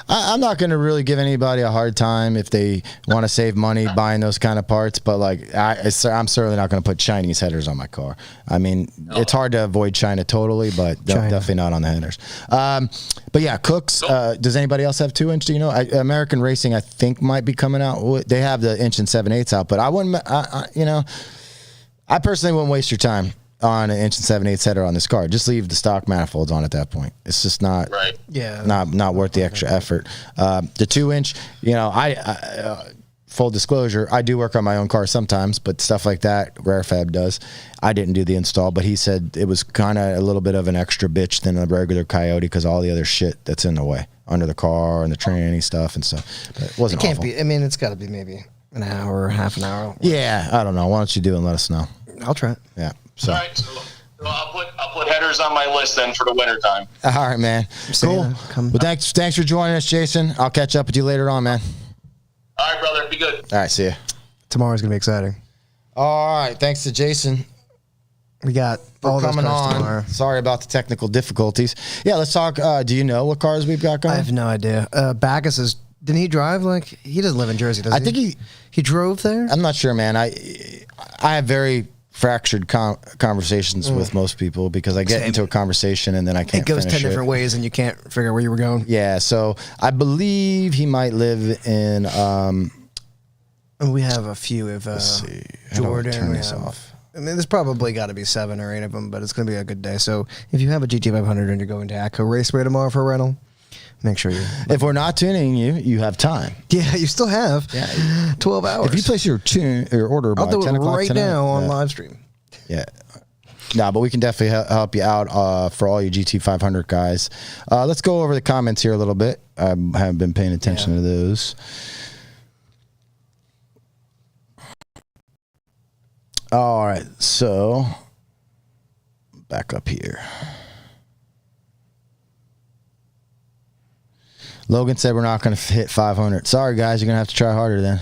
I'm not going to really give anybody a hard time if they want to save money buying those kind of parts. But I'm certainly not going to put Chinese headers on my car. It's hard to avoid China totally, but definitely not on the headers. But yeah, Cook's. Does anybody else have 2-inch? Do you know? American Racing, I think, might be coming out. They have the 1 7/8 out, but I wouldn't. I personally wouldn't waste your time on an 1 7/8 header on this car. Just leave the stock manifolds on at that point. It's just not not worth the extra effort. The 2-inch, full disclosure, I do work on my own car sometimes, but stuff like that, Rarefab does. I didn't do the install, but he said it was kind of a little bit of an extra bitch than a regular Coyote because all the other shit that's in the way under the car and the tranny stuff and stuff. But it wasn't awful.
It's got to be maybe an hour or half an hour.
Yeah, I don't know. Why don't you do it and let us know?
I'll try it.
Yeah. So.
All right, so I'll put headers on my list then for the winter time.
All right, man. Cool. Well, thanks for joining us, Jason. I'll catch up with you later on, man.
All right, brother. Be good.
All right, see ya.
Tomorrow's gonna be exciting.
All right, thanks to Jason.
We got all
coming on. Tomorrow. Sorry about the technical difficulties. Yeah, let's talk. Do you know what cars we've got going?
I have no idea. Backus is. Didn't he drive? He doesn't live in Jersey, does he?
I think
he drove there.
I'm not sure, man. I have very fractured conversations with most people because I get into a conversation and then I can't finish it.
It goes 10 different ways and you can't figure out where you were going.
Yeah, so I believe he might live in...
we have a few of Jordan.
Turn this off.
There's probably got to be 7 or 8 of them, but it's going to be a good day. So if you have a GT500 and you're going to ACO Raceway tomorrow for a rental, Make sure you.
If we're not tuning you, you have time.
Yeah, you still have 12 hours.
If you place your order by
I'll do
10
it
o'clock
right
tonight,
now on live stream.
Yeah. No, but we can definitely help you out for all you GT500 guys. Let's go over the comments here a little bit. I haven't been paying attention to those. All right, so back up here. Logan said we're not going to hit 500. Sorry, guys. You're going to have to try harder then.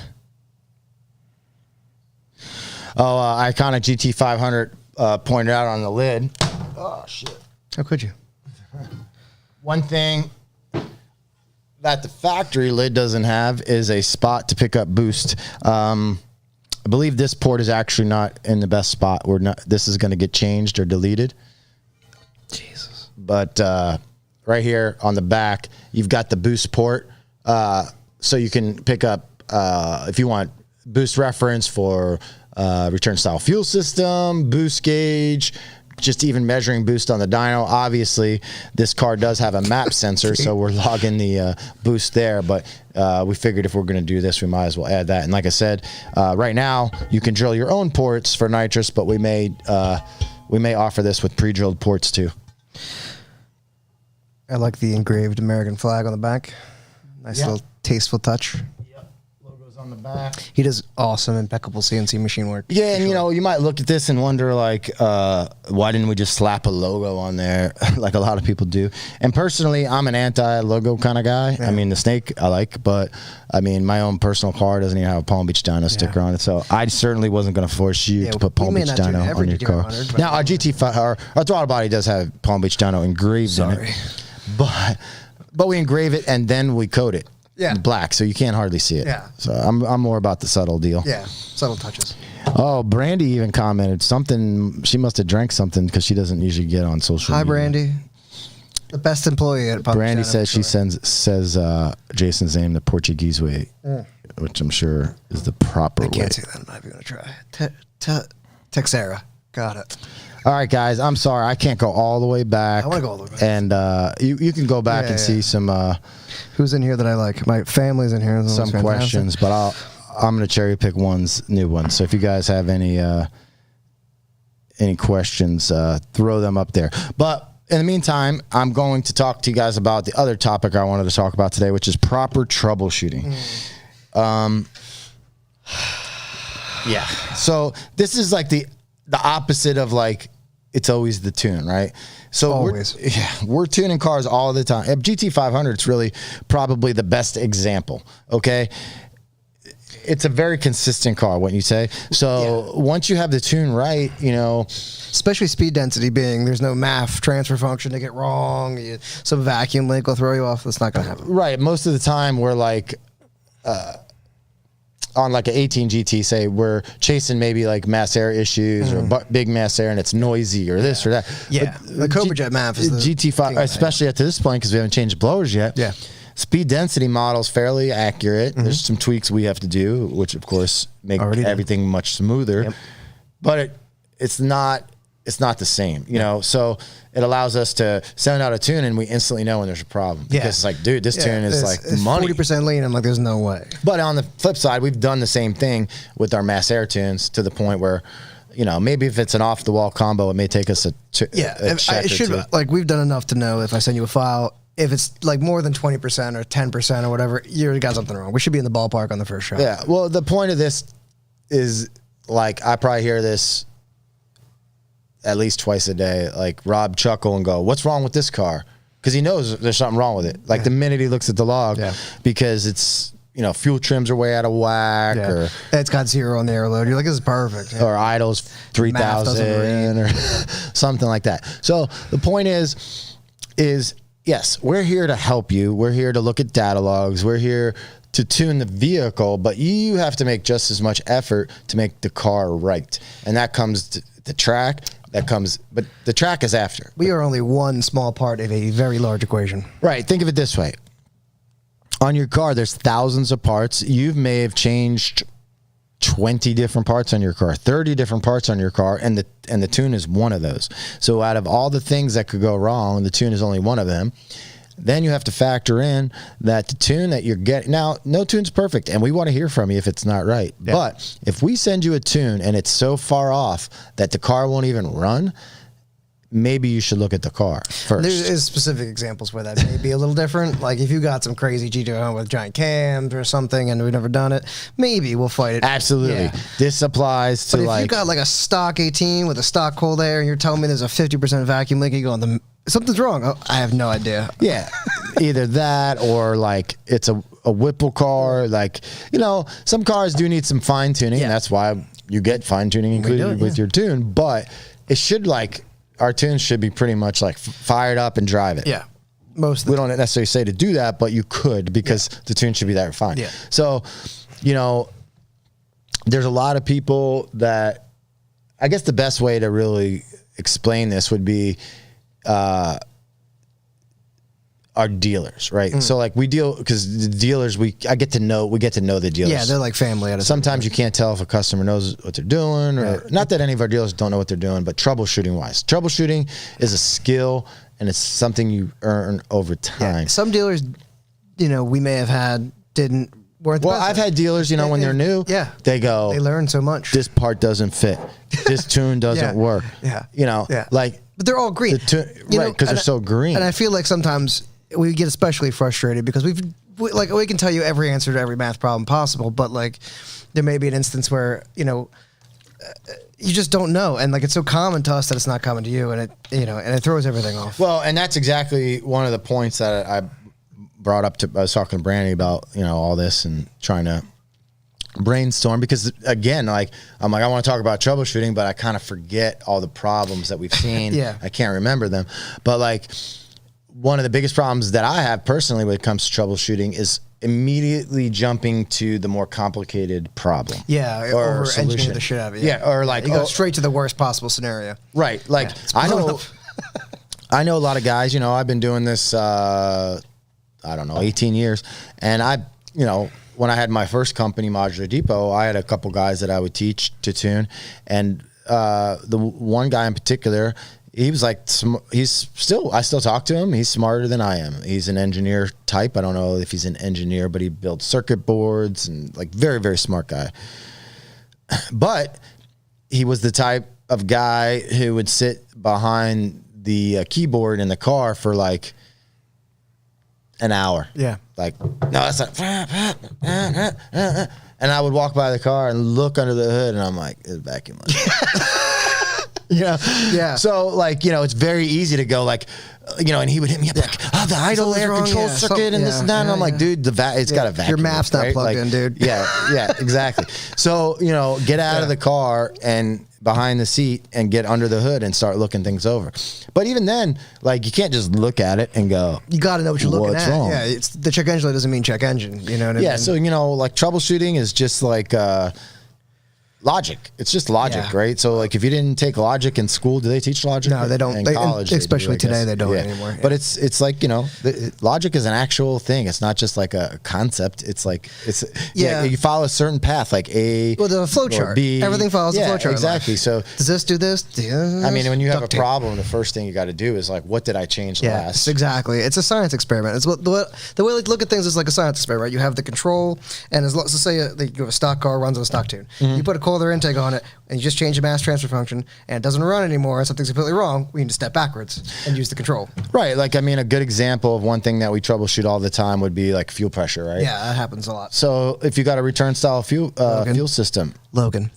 Oh, Iconic GT500 pointed out on the lid. Oh, shit.
How could you?
One thing that the factory lid doesn't have is a spot to pick up boost. I believe this port is actually not in the best spot. This is going to get changed or deleted.
Jesus.
But right here on the back, you've got the boost port, so you can pick up if you want boost reference for return style fuel system, boost gauge, just even measuring boost on the dyno. Obviously, this car does have a map sensor, so we're logging the boost there. But we figured if we're going to do this, we might as well add that. And like I said, right now you can drill your own ports for nitrous, but we may offer this with pre-drilled ports too.
I like the engraved American flag on the back. Nice little tasteful touch.
Yep, logos on the back.
He does awesome, impeccable CNC machine work.
Yeah, and you know, you might look at this and wonder, like, why didn't we just slap a logo on there like a lot of people do? And personally, I'm an anti-logo kind of guy. Yeah. I mean, the snake I like, but I mean, my own personal car doesn't even have a Palm Beach Dyno sticker on it, so I certainly wasn't going to force you to put Palm Beach Dyno on your car. Now, our GT5, our throttle body does have Palm Beach Dyno engraved in it. But we engrave it and then we coat it in black, so you can't hardly see it. Yeah. So I'm more about the subtle deal.
Yeah, subtle touches.
Oh, Brandy even commented something. She must have drank something because she doesn't usually get on social media.
Hi, Brandy. The best employee at Palm Beach.
Brandy says she says Jason's name the Portuguese way, which I'm sure is the proper way.
I can't say that. I'm not even going to try. Texera. Got it.
All right, guys. I'm sorry. I can't go all the way back.
I want to go all the way back.
And you can go back and see some...
who's in here that I like? My family's in here.
Some questions, but I'm going to cherry pick new ones. So if you guys have any questions, throw them up there. But in the meantime, I'm going to talk to you guys about the other topic I wanted to talk about today, which is proper troubleshooting. Yeah. So this is like the opposite of like it's always the tune, right? So we're tuning cars all the time. At GT500, it's really probably the best example. Okay. It's a very consistent car, wouldn't you say? So once you have the tune right, you know,
especially speed density being there's no MAF transfer function to get wrong. Some vacuum link will throw you off. That's not going to happen.
Right. Most of the time we're like, on like an 18 GT, say we're chasing maybe like mass air issues or big mass air and it's noisy or this or that.
Yeah, the Cobra Jet MAF is the
GT5, especially at this point because we haven't changed blowers yet. Yeah, speed density model's fairly accurate. There's some tweaks we have to do, which of course make everything much smoother. But it's not the same, you know. So it allows us to send out a tune and we instantly know when there's a problem because it's like, dude, this tune is like money.
40% lean. I'm like, there's no way.
But on the flip side, we've done the same thing with our mass air tunes to the point where, you know, maybe if it's an off the wall combo, it may take us a check
it should like we've done enough to know if I send you a file. If it's like more than 20% or 10% or whatever, you got something wrong. We should be in the ballpark on the first shot.
Yeah. Well, the point of this is like I probably hear this at least twice a day, like Rob chuckle and go, what's wrong with this car? Because he knows there's something wrong with it. Like the minute he looks at the log, because it's, you know, fuel trims are way out of whack or
it's got 0 on the air load. You're like, this is perfect.
Or idles 3,000 or something like that. So the point is yes, we're here to help you. We're here to look at data logs. We're here to tune the vehicle, but you have to make just as much effort to make the car right. And that comes to the track. But the track is after.
We are only one small part of a very large equation.
Right. Think of it this way. On your car, there's thousands of parts. You may have changed 20 different parts on your car, 30 different parts on your car, and the tune is one of those. So out of all the things that could go wrong, the tune is only one of them. then you have to factor in that the tune that you're getting. Now, no tune's perfect, and we want to hear from you if it's not right. Yeah. But if we send you a tune and it's so far off that the car won't even run, maybe you should look at the car first.
There is specific examples where that may be a little different. Like if you got some crazy GTO with giant cams or something and we've never done it, maybe we'll fight it.
Absolutely. Yeah. This applies to,
but if you got like a stock 18 with a stock cold air and you're telling me there's a 50% vacuum leak, you go, something's wrong. Oh, I have no idea.
Yeah. Either that or like it's a Whipple car. Like, you know, some cars do need some fine tuning. And that's why you get fine tuning included with your tune. But it should like, our tunes should be pretty much like fired up and drive it.
Yeah. Most of the
We don't necessarily say to do that, but you could because the tune should be that fine.
Yeah.
So, you know, there's a lot of people that, I guess the best way to really explain this would be our dealers, right? So like we deal, because the dealers, we get to know the dealers.
Yeah, they're like family.
Sometimes you can't tell if a customer knows what they're doing, or not that any of our dealers don't know what they're doing, but troubleshooting is a skill and it's something you earn over time.
Yeah. Some dealers, you know, we may have had weren't the
Well,
best.
I've had dealers, you know, when they're new, they go,
they learn so much.
This part doesn't fit. This tune doesn't work.
Yeah.
You know, like.
But they're all green.
Right, because they're so green.
And I feel like sometimes we get especially frustrated because we can tell you every answer to every math problem possible, but like there may be an instance where, you know, you just don't know, and like it's so common to us that it's not common to you, and it throws everything off.
Well, and that's exactly one of the points that I brought up I was talking to Brandy about, you know, all this and trying to brainstorm, because again, like I'm like, I want to talk about troubleshooting, but I kind of forget all the problems that we've seen. I can't remember them, but like one of the biggest problems that I have personally when it comes to troubleshooting is immediately jumping to the more complicated problem.
Yeah, or engineering the shit out of it.
Yeah, or like
you go straight to the worst possible scenario.
Right, like I know a lot of guys. You know, I've been doing this. I don't know, 18 years, and you know, when I had my first company, Modular Depot, I had a couple guys that I would teach to tune, and the one guy in particular, he was like, I still talk to him. He's smarter than I am. He's an engineer type. I don't know if he's an engineer, but he builds circuit boards and like very, very smart guy. But he was the type of guy who would sit behind the keyboard in the car for like an hour.
Yeah.
Like, no, that's not. And I would walk by the car and look under the hood, and I'm like, it's vacuum. Yeah. So, like, you know, it's very easy to go, like, you know, and he would hit me up like, the idle air control circuit and this and that. And I'm like, dude, it's got a vacuum.
Your map's not plugged
like,
in, dude.
Yeah, exactly. So, you know, get out of the car and behind the seat and get under the hood and start looking things over. But even then, like, you can't just look at it and go,
you got to know what you're looking at.
Wrong?
Yeah, it's the check engine light doesn't mean check engine. You know what I mean?
Yeah, so, you know, like troubleshooting is just like logic. It's just logic, right? So, like, if you didn't take logic in school, do they teach logic?
No, they don't.
In college,
especially
they do,
today, they don't anymore.
But it's like, you know, logic is an actual thing. It's not just like a concept. It's like you follow a certain path, like A.
Well, the flow chart. B. Everything follows the flow chart.
Exactly. So
does this do this?
I mean, when you have a problem, the first thing you got to do is like, what did I change last?
Exactly. It's a science experiment. It's the way I look at things is like a science experiment, right? You have the control, and let's say you have a stock car runs on a stock tune. Mm-hmm. You put a cold air intake on it, and you just change the mass transfer function, and it doesn't run anymore, and something's completely wrong. We need to step backwards and use the control.
Right. Like, I mean, a good example of one thing that we troubleshoot all the time would be like fuel pressure, right?
Yeah, that happens a lot.
So if you got a return style fuel system,
Logan.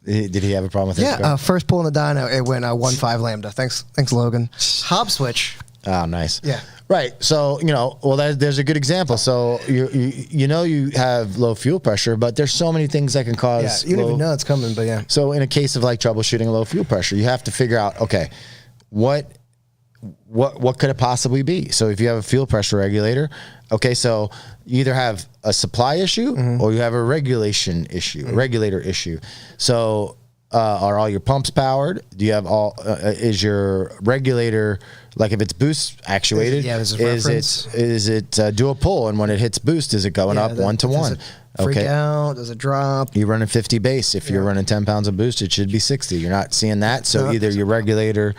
Did he have a problem with it?
Yeah, first pull in the dyno, it went 1.5 lambda. Thanks, Logan. Hob switch.
Oh, nice.
Yeah.
Right. So, you know, well, there's a good example. So, you know you have low fuel pressure, but there's so many things that can cause.
Yeah, you don't even know it's coming, but yeah.
So, in a case of like troubleshooting low fuel pressure, you have to figure out, okay, what could it possibly be? So, if you have a fuel pressure regulator, okay, so you either have a supply issue or you have a regulation issue, a regulator issue. So, are all your pumps powered? Do you have is your regulator, like if it's boost actuated, is it dual pull? And when it hits boost, is it going up 1 to 1?
Freak out? Does it drop?
You're running 50 base. If you're running 10 pounds of boost, it should be 60. You're not seeing that. So either your regulator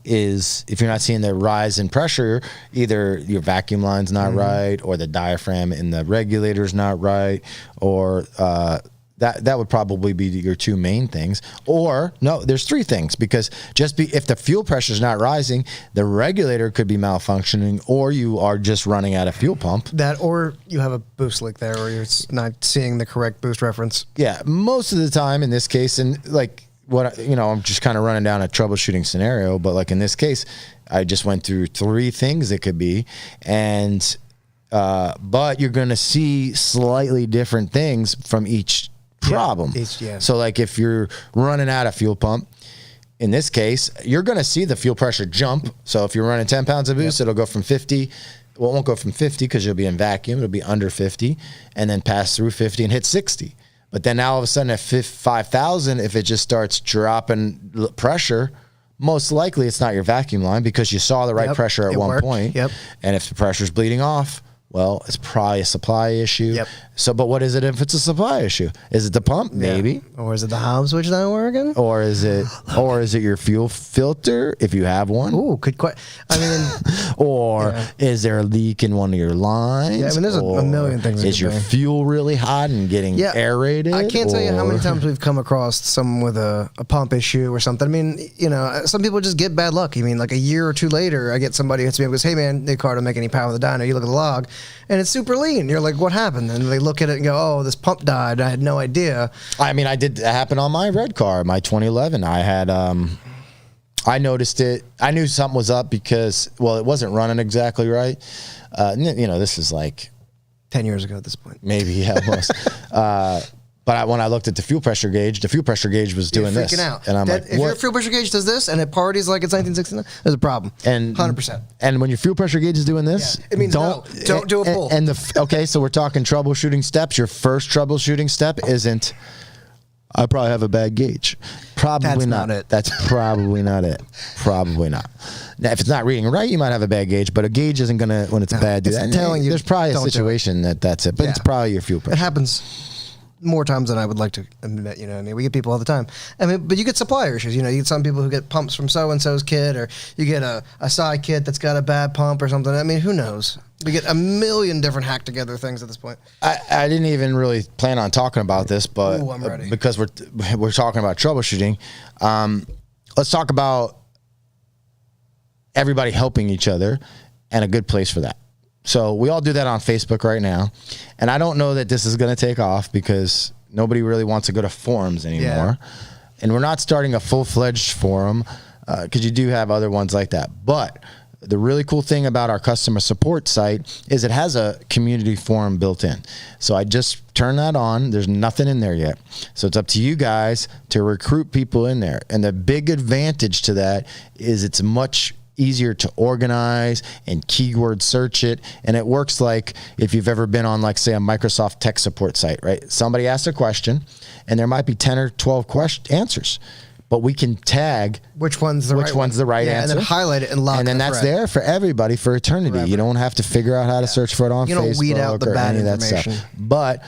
is if you're not seeing the rise in pressure, either your vacuum line's not right, or the diaphragm in the regulator's not right, or that would probably be your two main things. Or no, there's three things, because if the fuel pressure is not rising, the regulator could be malfunctioning, or you are just running out of fuel pump.
That, or you have a boost leak there, or you're not seeing the correct boost reference.
Yeah, most of the time in this case, and like I'm just kind of running down a troubleshooting scenario, but like in this case, I just went through three things it could be, and but you're going to see slightly different things from each problem. So like if you're running out of fuel pump, in this case, you're going to see the fuel pressure jump. So if you're running 10 pounds of boost, it'll go from 50. Well, it won't go from 50 because you'll be in vacuum. It'll be under 50 and then pass through 50 and hit 60. But then now all of a sudden at 5,000, if it just starts dropping pressure, most likely it's not your vacuum line, because you saw the right pressure at one point. And if the pressure's bleeding off, well, it's probably a supply issue. So, but what is it if it's a supply issue? Is it the pump? Maybe.
Or is it the hob switch not working?
Or is it your fuel filter, if you have one?
Ooh,
or is there a leak in one of your lines?
Yeah, I mean, there's a million things.
Is your fuel really hot and getting aerated?
I can't tell you how many times we've come across someone with a pump issue or something. I mean, some people just get bad luck. I mean, like a year or two later, I get somebody who hits me and goes, "Hey man, the car don't make any power with the dyno." You look at the log, and it's super lean. You're like, "What happened?" And they look at it and go, "Oh, this pump died. I had no idea."
I mean, that happened on my red car, my 2011. I had, I noticed it. I knew something was up because, well, it wasn't running exactly right. This is like
10 years ago at this point.
Maybe, almost. But when I looked at the fuel pressure gauge was doing this.
Out.
And I'm like,
if your fuel pressure gauge does this and it parties like it's 1969, there's a problem.
And
100%.
And when your fuel pressure gauge is doing this,
it means don't do a pull.
Okay, so we're talking troubleshooting steps. Your first troubleshooting step isn't, I probably have a bad gauge. Probably not it. That's probably not it. Probably not. Now, if it's not reading right, you might have a bad gauge, but a gauge isn't going to, when it's bad, do that.
I'm telling you,
there's probably a situation that's it, but it's probably your fuel pressure.
It happens more times than I would like to admit. I mean, we get people all the time. I mean, but you get supplier issues. You get some people who get pumps from so-and-so's kit, or you get a side kit that's got a bad pump or something. I mean, who knows? We get a million different hacked together things at this point.
I didn't even really plan on talking about this, but
I'm ready.
Because we're talking about troubleshooting, let's talk about everybody helping each other and a good place for that. So we all do that on Facebook right now, and I don't know that this is going to take off because nobody really wants to go to forums anymore, and we're not starting a full-fledged forum because you do have other ones like that. But the really cool thing about our customer support site is it has a community forum built in. So I just turned that on. There's nothing in there yet. So it's up to you guys to recruit people in there. And the big advantage to that is it's much easier to organize and keyword search it. And it works like if you've ever been on, like, say, a Microsoft tech support site, right? Somebody asks a question and there might be 10 or 12 answers, but we can tag
which one's the right
answer,
and then highlight it and lock it.
And then that's there for everybody for eternity. Forever. You don't have to figure out how to search for it on Facebook.
Weed out the
or
bad
any of that
information.
stuff. But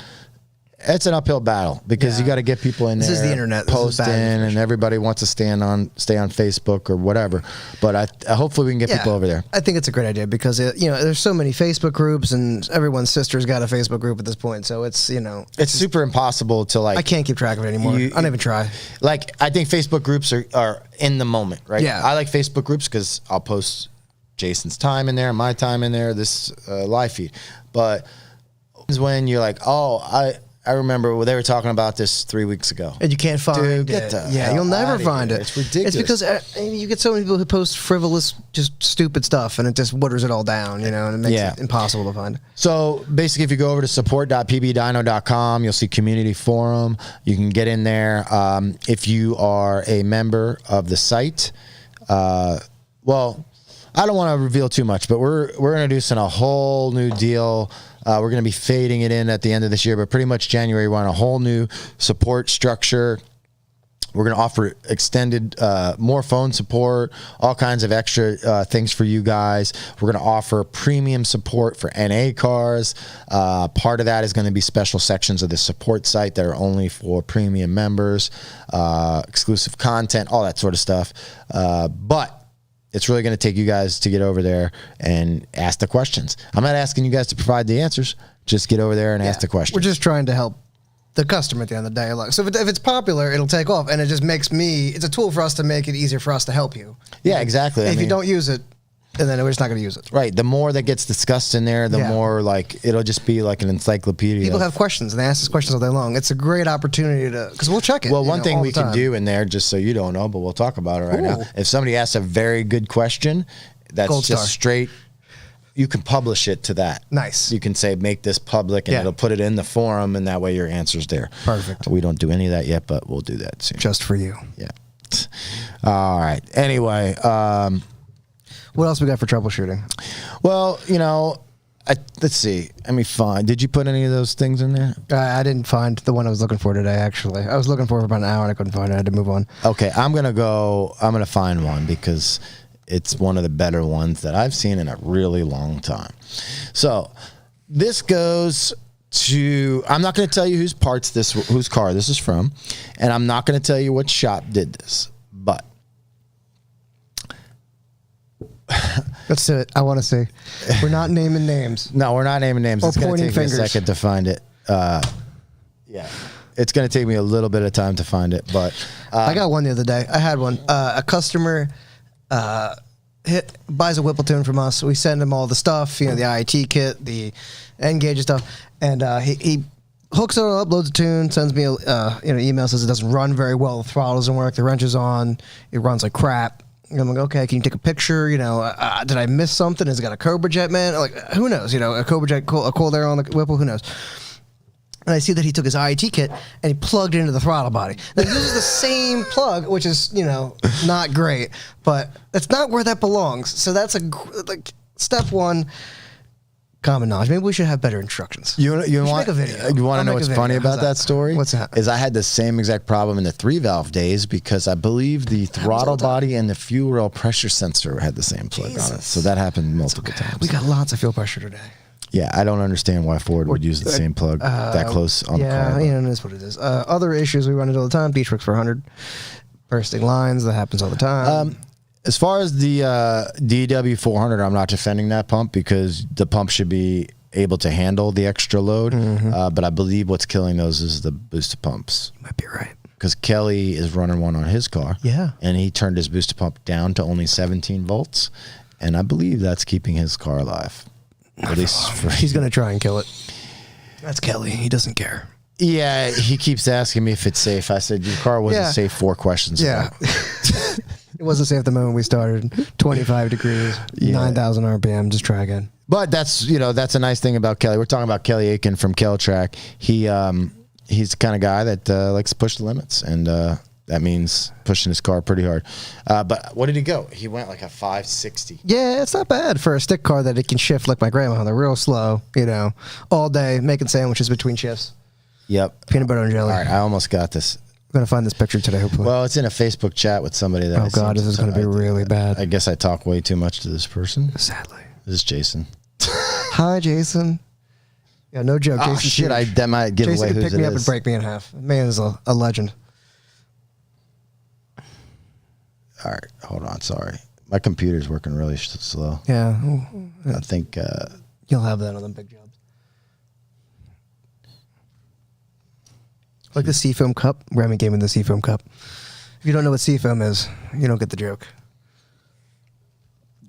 it's an uphill battle because you got to get people in there.
This is the internet.
Posting, and everybody wants to stay on Facebook or whatever. But hopefully we can get people over there.
I think it's a great idea because there's so many Facebook groups, and everyone's sister's got a Facebook group at this point. So it's
it's super impossible to I
can't keep track of it anymore. I don't even try.
I think Facebook groups are in the moment, right?
Yeah.
I like Facebook groups because I'll post Jason's time in there, my time in there, this live feed. But when you're like, I remember they were talking about this 3 weeks ago.
And you can't find
it.
You'll never find it.
It's ridiculous.
It's because you get so many people who post frivolous, just stupid stuff, and it just waters it all down, and it makes it impossible to find.
So basically, if you go over to support.pbdyno.com, you'll see community forum. You can get in there. If you are a member of the site, well, I don't want to reveal too much, but we're introducing a whole new deal. We're going to be fading it in at the end of this year, but pretty much January, we're on a whole new support structure. We're going to offer extended, more phone support, all kinds of extra things for you guys. We're going to offer premium support for NA cars. Part of that is going to be special sections of the support site that are only for premium members, exclusive content, all that sort of stuff. But it's really going to take you guys to get over there and ask the questions. I'm not asking you guys to provide the answers. Just get over there and ask the questions.
We're just trying to help the customer at the end of the day. So if it's popular, it'll take off, and it just makes it's a tool for us to make it easier for us to help you.
Yeah, exactly.
If you don't use it, and then we're just not going to use it.
Right. The more that gets discussed in there, the more like it'll just be like an encyclopedia.
People have questions and they ask us questions all day long. It's a great opportunity because we'll check it.
Well, one thing we can do in there, just so you don't know, but we'll talk about it right now. If somebody asks a very good question, that's
Gold
just
star.
straight. You can publish it to that.
Nice.
You can say make this public, and it'll put it in the forum, and that way your answer's there.
Perfect.
We don't do any of that yet, but we'll do that soon.
Just for you.
Yeah. All right. Anyway.
What else we got for troubleshooting?
Well, let's see. Let me find. Did you put any of those things in there?
I didn't find the one I was looking for today, actually. I was looking for it for about an hour and I couldn't find it. I had to move on.
Okay. I'm going to find one because it's one of the better ones that I've seen in a really long time. So this goes to, I'm not going to tell you whose car this is from, and I'm not going to tell you what shop did this, but
Let's do it. I want to see. We're not naming names.
No, we're not naming names.
Or
It's going to take
fingers.
me a second to find it. Yeah. It's going to take me a little bit of time to find it, but
I got one the other day. I had one. A customer buys a Whipple tune from us. We send him all the stuff, the IET kit, the N gauge and stuff, and he hooks it all up, loads a tune, sends me a email, says it doesn't run very well. The throttle doesn't work. The wrench is on. It runs like crap. And I'm like, okay, can you take a picture? Did I miss something? Has it got a Cobra Jet, man? Like, who knows? A Cobra Jet, a cold air on the Whipple, who knows? And I see that he took his IET kit and he plugged it into the throttle body. Now, this is the same plug, which is, not great, but it's not where that belongs. So that's step one, common knowledge. Maybe we should have better instructions.
You want
make a video.
You want to
I'll
know
make
what's
a
funny
video.
about that story?
What's that?
Is I had the same exact problem in the 3-valve days because I believe the throttle body and the fuel rail pressure sensor had the same plug on it.
Jesus.
So that happened multiple times.
We got lots of fuel pressure today.
Yeah, I don't understand why Ford would use the same plug that close on the car.
Yeah, that's what it is. Other issues we run into all the time, Beachworks 400, bursting lines, that happens all the time.
As far as the DW400, I'm not defending that pump because the pump should be able to handle the extra load. But I believe what's killing those is the booster pumps.
Might be right.
Because Kelly is running one on his car.
Yeah.
And he turned his booster pump down to only 17 volts. And I believe that's keeping his car alive. At least
he's going to try and kill it. That's Kelly. He doesn't care.
Yeah, he keeps asking me if it's safe. I said, your car wasn't safe 4 questions ago.
It wasn't safe the moment we started. 25 degrees, 9,000 RPM. Just try again.
But that's a nice thing about Kelly. We're talking about Kelly Aiken from Keltrack. He's the kind of guy that likes to push the limits, and that means pushing his car pretty hard. But what did he go? He went like a 560.
Yeah, it's not bad for a stick car that it can shift like my grandma. They're real slow, all day, making sandwiches between shifts.
Yep.
Peanut butter and jelly.
All right, I almost got this.
I'm going to find this picture today, hopefully.
Well, it's in a Facebook chat with somebody that
oh, God, this is going to be really bad.
I guess I talk way too much to this person.
Sadly.
This is Jason.
Hi, Jason. Yeah, no joke.
Oh, shit, that might give
Jason
away
could
who
pick me up and break me in half. Man is a legend.
All right, hold on. Sorry. My computer's working really slow.
Yeah.
I think...
You'll have that on them big jobs. Like the Seafoam Cup. Remy gave me the Seafoam Cup. If you don't know what Seafoam is, you don't get the joke.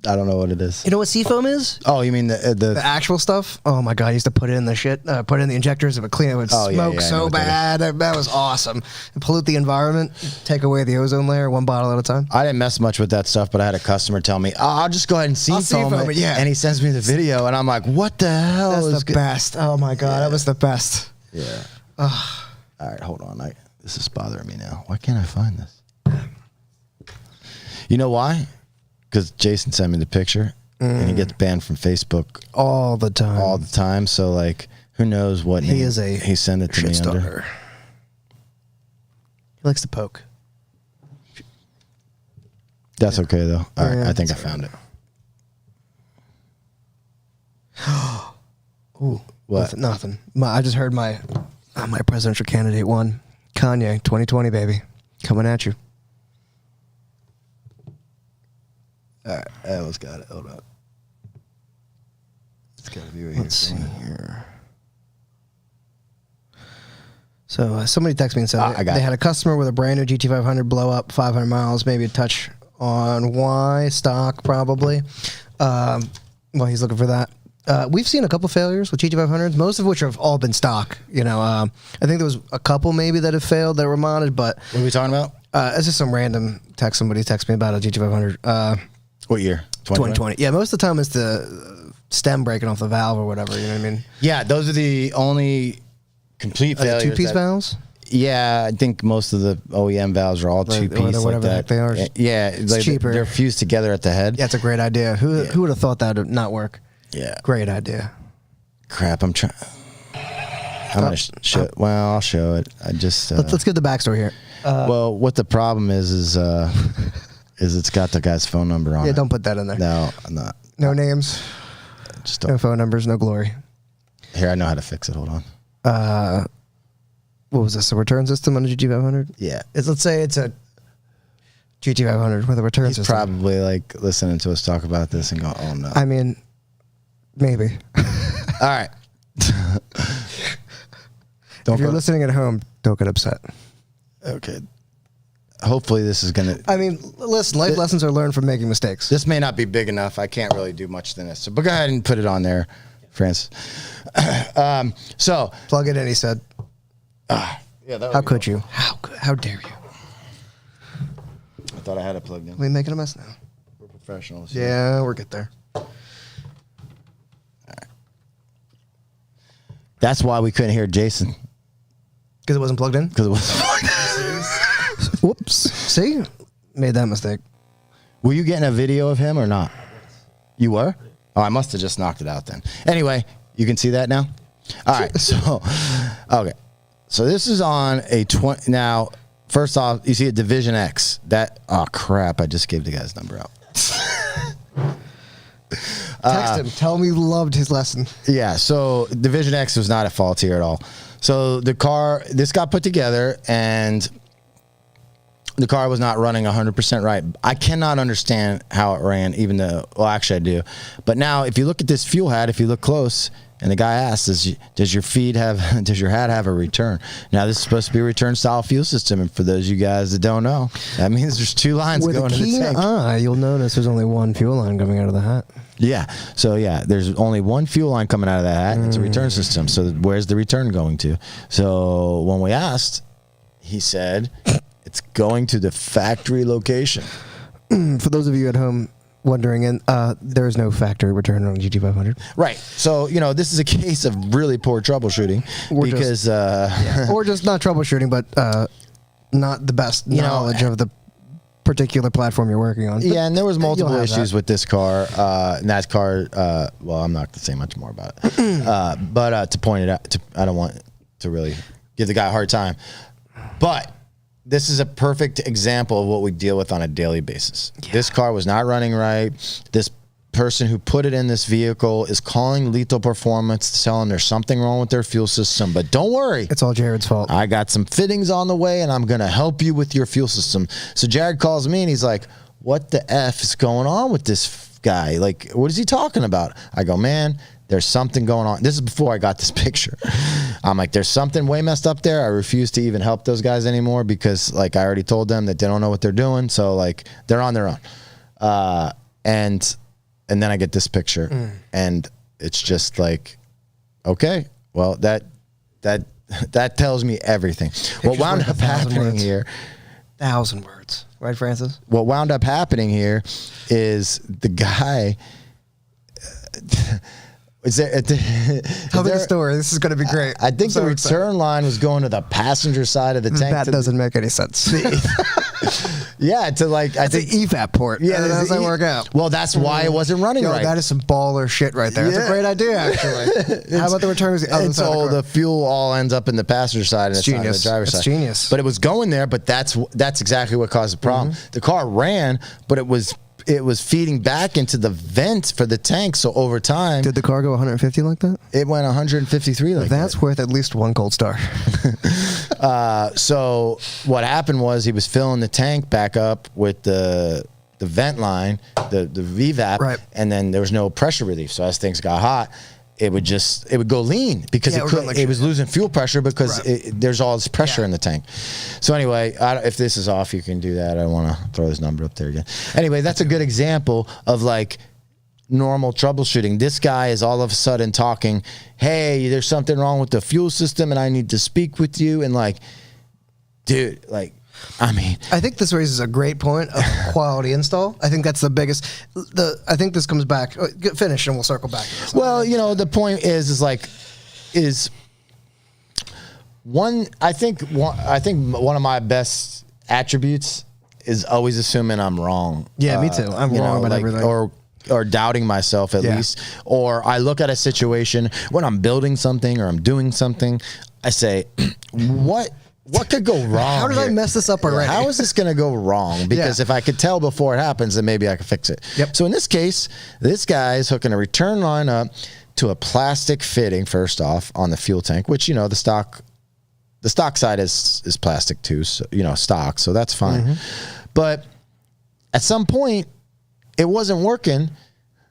I don't know what it is.
You know what Seafoam is?
Oh, you mean the
actual stuff? Oh my God, I used to put it in the shit, put it in the injectors. It would clean it. It would smoke so bad. That was awesome. And pollute the environment, take away the ozone layer, one bottle at a time.
I didn't mess much with that stuff, but I had a customer tell me, I'll just go ahead and Seafoam it.
Yeah.
And he sends me the video, and I'm like, what the hell?
That's the best. Oh my God, that was the best.
Yeah. All right, hold on. This is bothering me now. Why can't I find this? You know why? Because Jason sent me the picture, and he gets banned from Facebook
all the time.
All the time. So, who knows what
he
name
is a
he sent it to me under.
He likes to poke.
That's okay though. All right, I think I found it.
Ooh,
what?
Nothing. I just heard my presidential candidate won. Kanye, 2020, baby, coming at you.
All right, I almost got it. Hold on. It's got to be right
Let's
here.
see here. So somebody texted me and said
I got
they
it.
had a customer with a brand new GT500 blow up 500 miles, maybe a touch on Y stock probably. Well, he's looking for that. We've seen a couple failures with GT500s, most of which have all been stock. You know, I think there was a couple maybe that have failed that were modded, but
What are we talking about?
it's just some random text. Somebody texted me about a GT500.
What year?
2020. Yeah, most of the time it's the stem breaking off the valve or whatever. You know what I mean?
Yeah, those are the only complete
Are they
failures.
two-piece
that-
valves?
Yeah, I think most of the OEM valves are all
Like,
two-piece
or
like
whatever the
that.
heck they are.
Yeah,
It's cheaper.
They're fused together at the head.
Yeah, it's a great idea. Who would have thought that would not work?
Yeah.
Great idea.
Crap, I'm trying. I'm gonna show. Well, I'll show it. I just.
Let's get the backstory here.
Well, what the problem is it's got the guy's phone number on
Yeah,
it.
don't put that in there.
No, I'm not.
No names,
Just
no
don't.
phone numbers, no glory.
Here, I know how to fix it. Hold on.
What was this? A return system on a GT500?
Yeah.
Let's say it's a GT500 with a return
He's
system.
probably like listening to us talk about this and go, "Oh no."
I mean, maybe.
All right.
If
Don't
you're
go.
listening at home, don't get upset.
Okay. Hopefully, this is gonna.
I mean, listen, life lessons are learned from making mistakes.
This may not be big enough. I can't really do much than this. So, but go ahead and put it on there, Francis. So,
Plug it in, he said.
yeah, that
How could you? How dare you?
I thought I had it plugged in.
We making a mess now.
We're professionals.
Yeah, we're good there.
That's why we couldn't hear Jason
Because it wasn't plugged in?
because it was.
Whoops. See? Made that mistake.
Were you getting a video of him or not? You were? Oh, I must have just knocked it out then. Anyway, you can see that now? All right. So, okay. So this is on a 20. Now, first off, you see a Division X. Oh, crap. I just gave the guy's number out.
Text him. Tell him you loved his lesson.
Yeah. So Division X was not at fault here at all. So this got put together and the car was not running 100% right. I cannot understand how it ran, even though, well, actually I do. But now, if you look at this fuel hat, if you look close, and the guy asks, does your hat have a return? Now, this is supposed to be a return style fuel system. And for those of you guys that don't know, that means there's two lines
With a
going in the
keen
tank.
eye, you'll notice there's only one fuel line coming out of the hat.
Yeah. So, yeah, there's only one fuel line coming out of that hat. It's a return system. So, where's the return going to? So, when we asked, he said, it's going to the factory location.
For those of you at home wondering, there is no factory return on a GT500.
Right. So, this is a case of really poor troubleshooting
Or
because,
Or just not troubleshooting, but not the best knowledge of the particular platform you're working on. But
yeah, and there was multiple
you'll have
issues
that.
with this car. And that car, well, I'm not going to say much more about it. But to point it out, I don't want to really give the guy a hard time. But this is a perfect example of what we deal with on a daily basis. Yeah. This car was not running right. This person who put it in this vehicle is calling Lethal Performance to tell them there's something wrong with their fuel system. But don't worry.
It's all Jared's fault.
I got some fittings on the way, and I'm going to help you with your fuel system. So Jared calls me, and he's like, what the F is going on with this guy? Like, what is he talking about? I go, man, there's something going on. This is before I got this picture. I'm like, there's something way messed up there. I refuse to even help those guys anymore because, like, I already told them that they don't know what they're doing. So, like, they're on their own. And then I get this picture, and it's just like, okay, well, that tells me everything. What wound
worth
up
1,000
happening
words.
here?
1,000 words. Right, Francis?
What wound up happening here is the guy. Is there?
Tell me the story. This is going to be great.
I think
I'm so
the
excited.
return line was going to the passenger side of the tank.
That doesn't make any sense.
Yeah, to like I
It's an
think.
EFAP port.
Yeah,
How does
there's
that
the
work out?
Well, that's why it wasn't running
Yo,
right.
that is some baller shit right there. That's
Yeah.
a great idea, actually. How about the return?
And so the fuel all ends up in the passenger side and
It's
it's not on the
genius.
driver's
It's
side.
genius.
But it was going there, but that's exactly what caused the problem. The car ran, but it was feeding back into the vent for the tank. So over time,
Did the car go 150 like that?
it went 153 like
That's worth at least one cold star.
that. So what happened was he was filling the tank back up with the the vent line, the VVAP,
Right.
and then there was no pressure relief. So as things got hot, it would go lean because it was losing fuel pressure because there's all this pressure in the tank. So anyway, if this is off, you can do that. I don't want to throw this number up there again. Anyway, that's a good example of like normal troubleshooting. This guy is all of a sudden talking, hey, there's something wrong with the fuel system and I need to speak with you. And like, dude, like, I mean,
I think this raises a great point of quality install. I think that's the biggest. I think this comes back. Finish and we'll circle back.
Well, you know, the point is one. I think one of my best attributes is always assuming I'm wrong.
Yeah, me too. I'm wrong about everything.
Or doubting myself at least. Or I look at a situation when I'm building something or I'm doing something. I say, what could go wrong?
How did I mess this up already?
How is this going to go wrong? Because if I could tell before it happens, then maybe I could fix it.
Yep.
So in this case, this guy is hooking a return line up to a plastic fitting, first off, on the fuel tank, which, you know, the stock side is plastic too, so, you know, stock, so that's fine. Mm-hmm. But at some point, it wasn't working,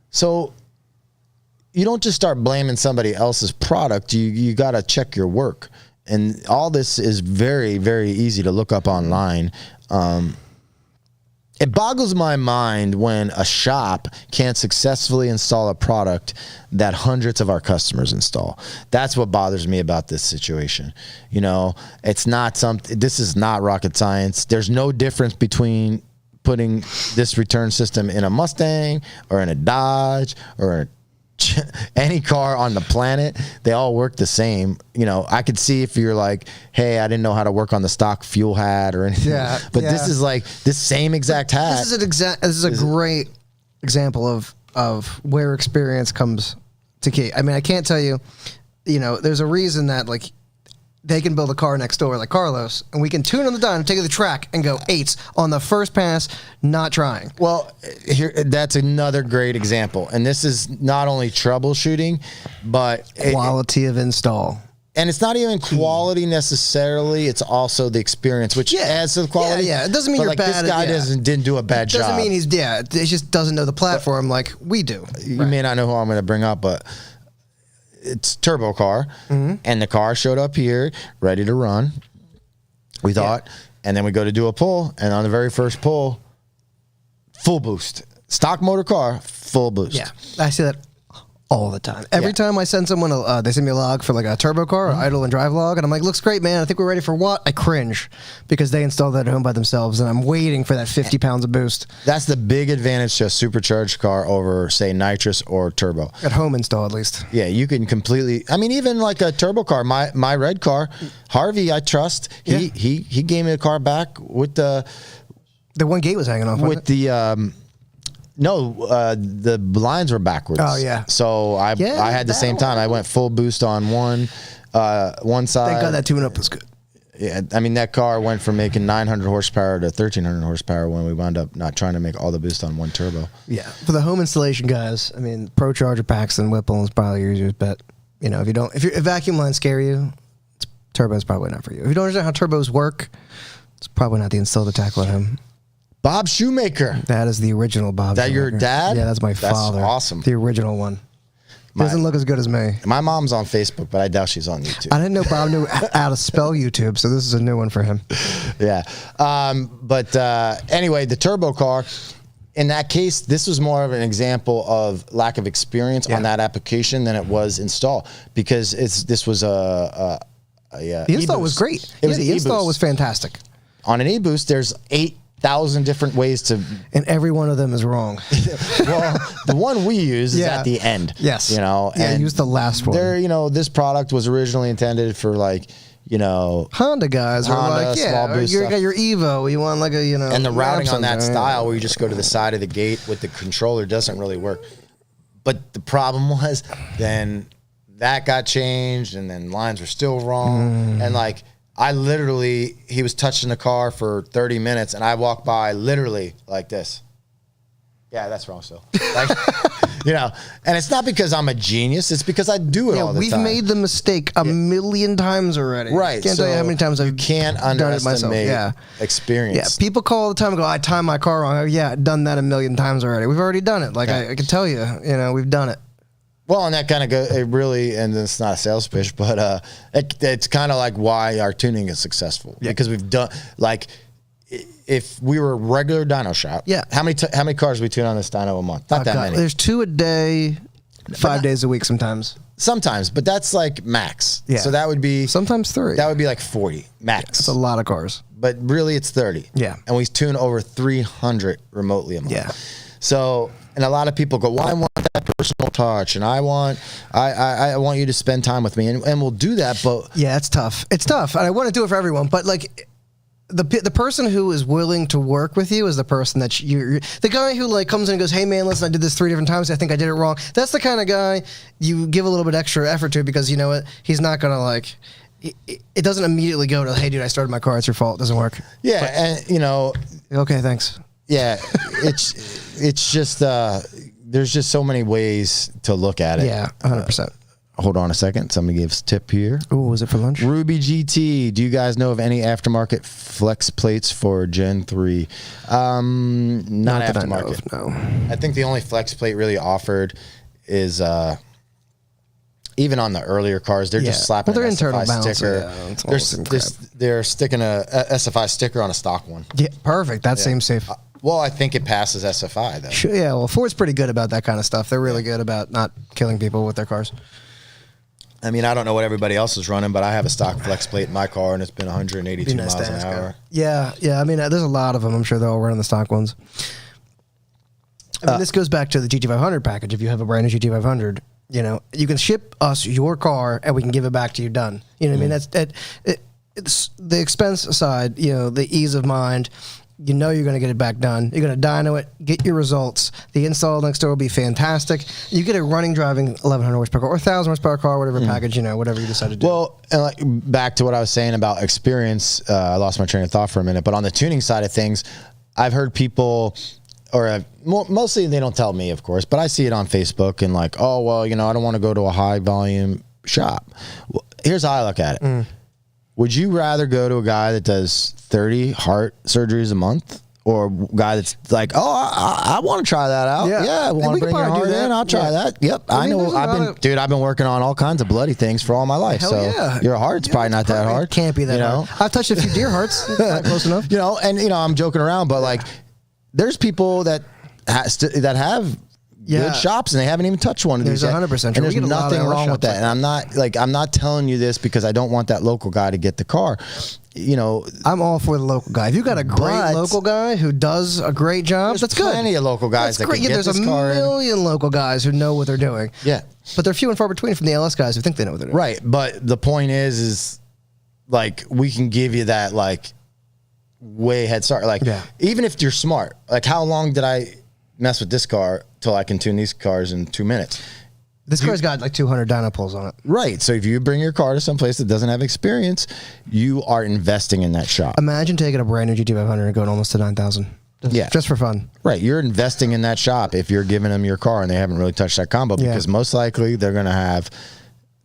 so you don't just start blaming somebody else's product. You got to check your work. And all this is very, very easy to look up online. It boggles my mind when a shop can't successfully install a product that hundreds of our customers install. That's what bothers me about this situation. You know, this is not rocket science. There's no difference between putting this return system in a Mustang or in a Dodge or any car on the planet. They all work the same. You know, I could see if you're like, hey, I didn't know how to work on the stock fuel hat or anything. But this is like this same exact hat.
This is a great example of where experience comes to key. I mean, I can't tell you, you know, there's a reason that like they can build a car next door like Carlos, and we can tune on the dyno, take it to the track, and go 8s on the first pass, not trying.
Well, that's another great example. And this is not only troubleshooting, but
quality of install.
And it's not even quality necessarily; it's also the experience, which adds to the quality.
Yeah, it doesn't mean you're
like
bad.
This guy didn't do a bad job.
Doesn't mean he's it just doesn't know the platform like we do.
You may not know who I'm going to bring up, but it's turbo car, and the car showed up here ready to run. We thought, and then we go to do a pull, and on the very first pull, full boost, stock motor car, full boost.
Yeah, I see that all the time. Every time I send someone, they send me a log for like a turbo car, or idle and drive log, and I'm like, looks great, man. I think we're ready for what? I cringe because they installed that at home by themselves, and I'm waiting for that 50 pounds of boost.
That's the big advantage to a supercharged car over, say, nitrous or turbo.
At home install, at least.
Yeah, you can completely. I mean, even like a turbo car, my red car, Harvey, I trust. He gave me the car back with the
one gate was hanging off
with the. No, the lines were backwards.
Oh yeah.
So I had the same time. I went full boost on one side.
Thank God that tune-up was good.
Yeah, I mean that car went from making 900 horsepower to 1300 horsepower when we wound up not trying to make all the boost on one turbo.
Yeah, for the home installation guys, I mean, Pro Charger packs and Whipple is probably your easiest bet. You know, if vacuum lines scare you, turbo is probably not for you. If you don't understand how turbos work, it's probably not the install to tackle at home.
Bob Shoemaker.
That is the original Bob.
That your dad?
Yeah, that's my father.
That's awesome.
The original one. Doesn't look as good as me.
My mom's on Facebook, but I doubt she's on YouTube.
I didn't know Bob knew how to spell YouTube, so this is a new one for him.
Yeah. But anyway, the turbo car, in that case, this was more of an example of lack of experience on that application than it was install, because this was the
install was great. The install was fantastic.
On an e-boost, there's 8,000 different ways to,
and every one of them is wrong.
Well, the one we use is at the end.
Yes,
you know, and
use the last one.
There, you know, this product was originally intended for like, you know,
Honda guys are like,
small boost
you got your Evo, you want like a, you know,
and the routing on that style where you just go to the side of the gate with the controller doesn't really work. But the problem was then that got changed, and then lines were still wrong, and like. He was touching the car for 30 minutes, and I walked by literally like this. Yeah, that's wrong still. Like, you know, and it's not because I'm a genius. It's because I do it all the time.
We've made the mistake a million times already.
Right.
Can't tell you how many times I've
can't
done it myself.
underestimate experience.
Yeah, people call all the time and go, I timed my car wrong. Yeah, done that a million times already. We've already done it. Like, I can tell you, we've done it.
Well, and that kind of it really, and it's not a sales pitch, but it's kind of like why our tuning is successful. Yeah. Because we've done, like, if we were a regular dyno shop, how many cars we tune on this dyno a month? Not that many.
There's 2 a day, 5 days a week sometimes.
Sometimes, but that's like max. Yeah. So that would be
sometimes 3.
That would be like 40 max.
That's a lot of cars.
But really, it's 30.
Yeah.
And we tune over 300 remotely a month.
Yeah.
So, and a lot of people go, well, I want that personal touch, and I want you to spend time with me, and we'll do that. But
yeah, it's tough. It's tough, and I want to do it for everyone. But like, the person who is willing to work with you is the person that you're the guy who like comes in and goes, hey man, listen, I did this 3 different times. I think I did it wrong. That's the kind of guy you give a little bit extra effort to, because you know what? He's not going to like, it doesn't immediately go to, hey dude, I started my car. It's your fault. It doesn't work.
Yeah. But, and
okay, thanks.
Yeah. it's just, there's just so many ways to look at it.
Yeah. 100%.
Hold on a second. Somebody gives a tip here.
Oh, was it for lunch?
Ruby GT. Do you guys know of any aftermarket flex plates for Gen 3? Not aftermarket.
No.
I think the only flex plate really offered is even on the earlier cars, they're just slapping an SFI sticker. They're sticking a SFI sticker on a stock one.
Yeah, perfect. That seems safe.
Well, I think it passes SFI though.
Sure, yeah, well, Ford's pretty good about that kind of stuff. They're really good about not killing people with their cars.
I mean, I don't know what everybody else is running, but I have a stock flex plate in my car, and it's been 182 miles an hour.
Yeah. I mean, there's a lot of them. I'm sure they're all running the stock ones. I mean, this goes back to the GT500 package. If you have a brand new GT500, you can ship us your car, and we can give it back to you done. You know what I mean? It's the expense side, the ease of mind. You're going to get it back done. You're going to dyno it, get your results. The install next door will be fantastic. You get a running, driving 1,100 horsepower car or 1,000 horsepower car, whatever package, whatever you decide to do.
Well, and like back to what I was saying about experience, I lost my train of thought for a minute, but on the tuning side of things, I've heard people, or mostly they don't tell me, of course, but I see it on Facebook and like, oh, well, I don't want to go to a high volume shop. Well, here's how I look at it. Would you rather go to a guy that does 30 heart surgeries a month, or a guy that's like, oh, I want to try that out? Yeah, I want to bring your heart in. I'll try that. Yep, I know. I've been working on all kinds of bloody things for all my life. Your heart's probably not that hard.
Can't be that hard. I've touched a few deer hearts. Not close enough.
I'm joking around, but like, there's people that have good shops, and they haven't even touched one of these yet.
100%
and there's nothing wrong with that. And I'm not telling you this because I don't want that local guy to get the car.
I'm all for the local guy. If you got a great local guy who does a great job, that's good.
There's plenty of local guys that can get this car. There's a
million local guys who know what they're doing.
Yeah,
but they're few and far between from the LS guys who think they know what they're doing.
Right, but the point is like, we can give you that like way head start. Like, even if you're smart, like, how long did I mess with this car till I can tune these cars in 2 minutes?
This car's got like 200 dyno pulls on it.
Right. So if you bring your car to some place that doesn't have experience, you are investing in that shop.
Imagine taking a brand new GT500 and going almost to 9,000. Just for fun.
Right. You're investing in that shop if you're giving them your car and they haven't really touched that combo, because most likely they're going to have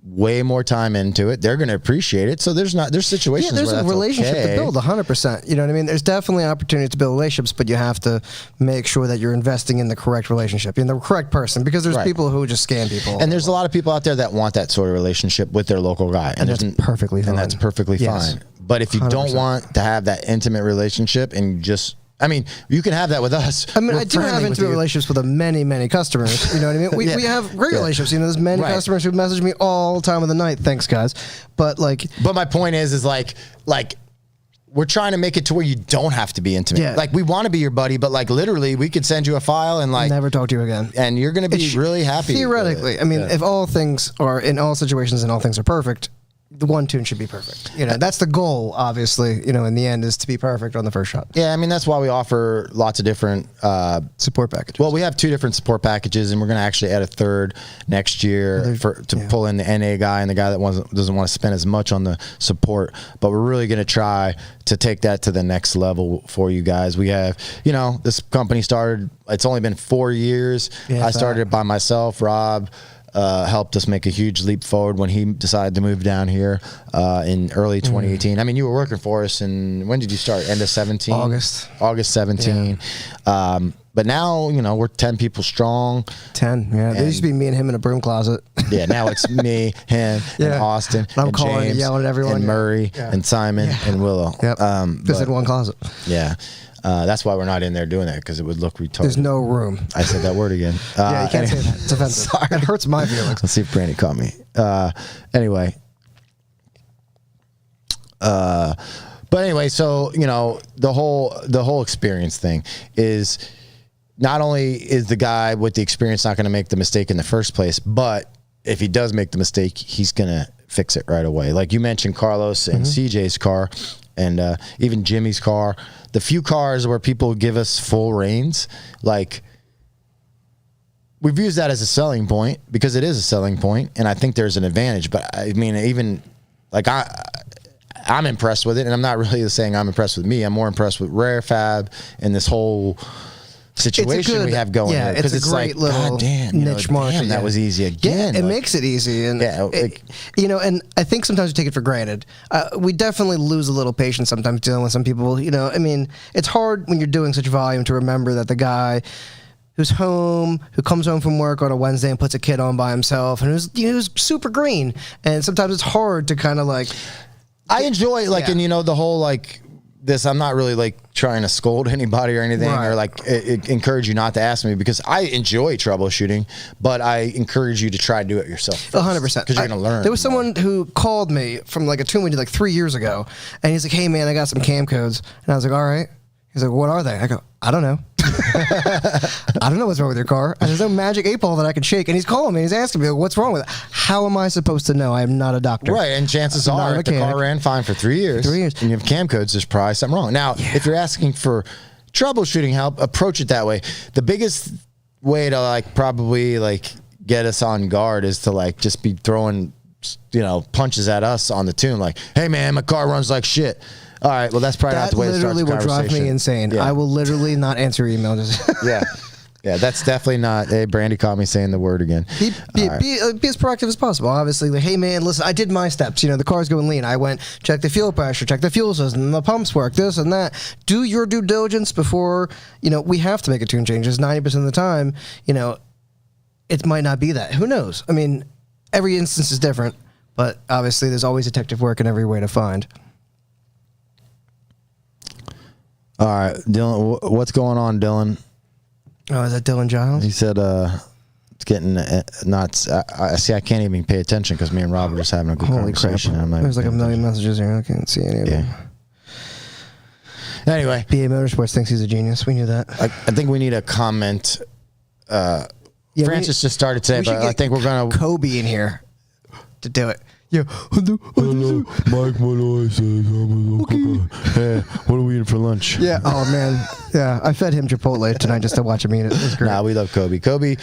way more time into it. They're going to appreciate it. So there's situations where
there's a relationship to build 100%. You know what I mean? There's definitely an opportunity to build relationships, but you have to make sure that you're investing in the correct relationship, in the correct person, because there's people who just scam people.
And there's a lot of people out there that want that sort of relationship with their local guy.
And that's perfectly fine.
And that's perfectly fine. But if you 100%. Don't want to have that intimate relationship and you can have that with us.
I do have intimate relationships with many, many customers. You know what I mean? We have great relationships. There's many customers who message me all time of the night. Thanks, guys. But
my point is like we're trying to make it to where you don't have to be intimate. Yeah. Like, we want to be your buddy, but like, literally, we could send you a file and like
never talk to you again,
and you're going to be really happy.
Theoretically, if all things are in all situations and all things are perfect, the one tune should be perfect. You know, that's the goal, obviously, you know, in the end is to be perfect on the first shot.
Yeah, I mean, that's why we offer lots of different
support packages.
Well, we have 2 different support packages, and we're going to actually add a third next year to pull in the NA guy and the guy that doesn't want to spend as much on the support. But we're really going to try to take that to the next level for you guys. We have, you know, this company started, it's only been 4 years. I started it by myself. Rob helped us make a huge leap forward when he decided to move down here in early 2018. I mean, you were working for us, and when did you start? End of 17? August 17. Yeah. But now, you know, we're 10 people strong.
10, yeah. There used to be me and him in a broom closet.
Yeah, now it's me, him, and Austin,
I'm
and
calling
James,
and yelling at everyone.
and Murray, and Simon, and Willow.
Yep. Just in one closet.
Yeah. That's why we're not in there doing that, because it would look retarded.
There's no room.
I said that word again.
Yeah, you can't say that. It's offensive. Sorry. It hurts my feelings.
Let's see if Brandy caught me. Anyway. But anyway, so, you know, the whole experience thing is not only is the guy with the experience not going to make the mistake in the first place, but if he does make the mistake, he's going to fix it right away. Like you mentioned Carlos and CJ's car, and even Jimmy's car. The few cars where people give us full reins, like, we've used that as a selling point, because it is a selling point, and I think there's an advantage. But I mean, even like I'm impressed with it, and I'm not really saying I'm impressed with me. I'm more impressed with Rare Fab and this whole situation we have going here, because it's
great
like,
little
God damn,
niche market.
Damn, that was easy again.
Yeah, it makes it easy, and you know, and I think sometimes we take it for granted. We definitely lose a little patience sometimes dealing with some people. You know, I mean, it's hard when you're doing such volume to remember that the guy who's home, who comes home from work on a Wednesday and puts a kid on by himself, and who's super green, and sometimes it's hard to kind of like.
I enjoy and you know, the whole like. This, I'm not really like trying to scold anybody or anything, or like encourage you not to ask me, because I enjoy troubleshooting, but I encourage you to try to do it yourself.
100%.
Because you're going to learn.
There was someone who called me from like a tune we did like 3 years ago, and he's like, "Hey man, I got some cam codes," and I was like, "All right." He's like, "What are they?" I go, "I don't know." I don't know what's wrong with your car. There's no magic 8-ball that I can shake. And he's calling me. He's asking me, what's wrong with it? How am I supposed to know? I am not a doctor.
Right. And chances are, if the car ran fine for 3 years, and you have cam codes, there's probably something wrong. Now, if you're asking for troubleshooting help, approach it that way. The biggest way to like probably like get us on guard is to like just be throwing, you know, punches at us on the tune. Like, hey man, my car runs like shit. All right, well, that's probably not the way to start the conversation. That literally will drive me
insane. Yeah. I will literally not answer emails.
Yeah, that's definitely not. Hey, Brandy caught me saying the word again.
Be as proactive as possible. Obviously, like, hey man, listen, I did my steps. You know, the car's going lean. I went check the fuel pressure, check the fuel system, the pumps work, this and that. Do your due diligence before. You know, we have to make a tune changes 90% of the time. You know, it might not be that. Who knows? I mean, every instance is different, but obviously, there's always detective work in every way to find.
All right, Dylan, what's going on, Dylan?
Oh, is that Dylan Giles?
He said it's getting nuts. I see. I can't even pay attention because me and Rob are just having a good conversation.
There's like a million messages here. I can't see any of them.
Anyway,
BA Motorsports thinks he's a genius. We knew that.
I think we need a comment. Francis just started today, but I think we're going to...
Kobe in here to do it. Yeah.
Hello, Mike Malloy says, hey, what are we eating for lunch?
Yeah. Oh, man. Yeah. I fed him Chipotle tonight just to watch him eat it. It was great.
Nah, we love Kobe. Kobe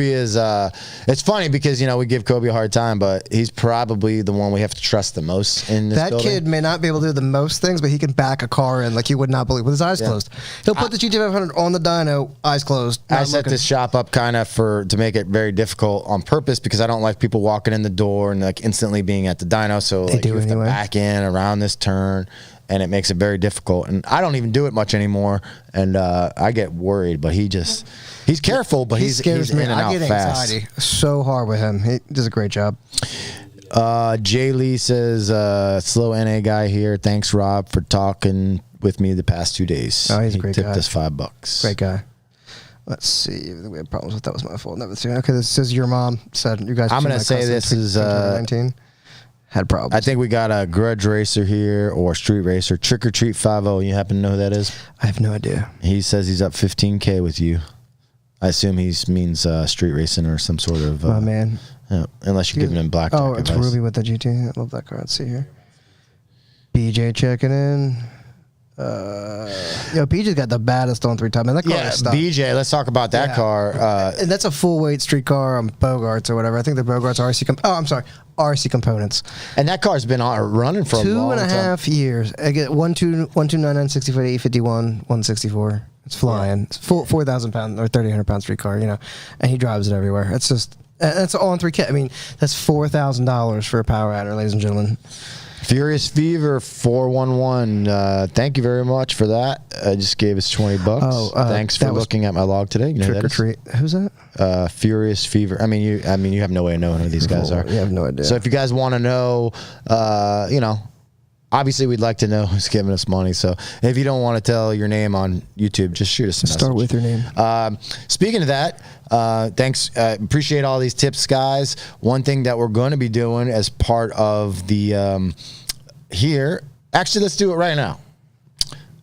is, it's funny because, you know, we give Kobe a hard time, but he's probably the one we have to trust the most in this building.
That kid may not be able to do the most things, but he can back a car in like you would not believe with his eyes closed. He'll put the GT500 on the dyno, eyes closed.
I set this shop up kind of to make it very difficult on purpose because I don't like people walking in the door and like instantly being at the dyno. So like, you have to back in around this turn, and it makes it very difficult. And I don't even do it much anymore, and I get worried. But he's careful, but he's in and out fast. I get anxiety
so hard with him. He does a great job.
Jay Lee says, slow NA guy here. Thanks, Rob, for talking with me the past 2 days.
Oh, he's a great guy.
He tipped us $5.
Great guy. Let's see. We had problems with that. Was my fault. Never seen. Okay, this says your mom said you guys.
I'm gonna say this is
2019. Had problems.
I think we got a grudge racer here or street racer. Trick or Treat 50. You happen to know who that is?
I have no idea.
He says he's up 15K with you. I assume he means street racing or some sort of.
My man.
Yeah, unless you're giving him black.
Oh, it's Ruby with the GT. I love that car. Let's see here. BJ checking in. BJ's got the baddest on 3 time. And that car is stuck.
BJ. Let's talk about that car.
And that's a full weight street car on Bogarts or whatever. I think the Bogarts RC components.
And that car's been running for a long time.
2.5 years. I get 1299 64 851 164. It's flying. It's 4,000 pound or 3,800 pound street car. And he drives it everywhere. It's just that's all on 3 kit. I mean, that's $4,000 for a power adder, ladies and gentlemen.
Furious Fever 411. Thank you very much for that. Just gave us $20. Thanks for looking at my log today. You know
Trick or Treat. Who's that?
Furious Fever. I mean, you have no way of knowing who these guys are.
You have no idea.
So if you guys want to know, obviously we'd like to know who's giving us money. So if you don't want to tell your name on YouTube, just shoot us a message.
Start with your name.
Speaking of that, thanks. Appreciate all these tips, guys. One thing that we're going to be doing as part of the here. Actually, let's do it right now.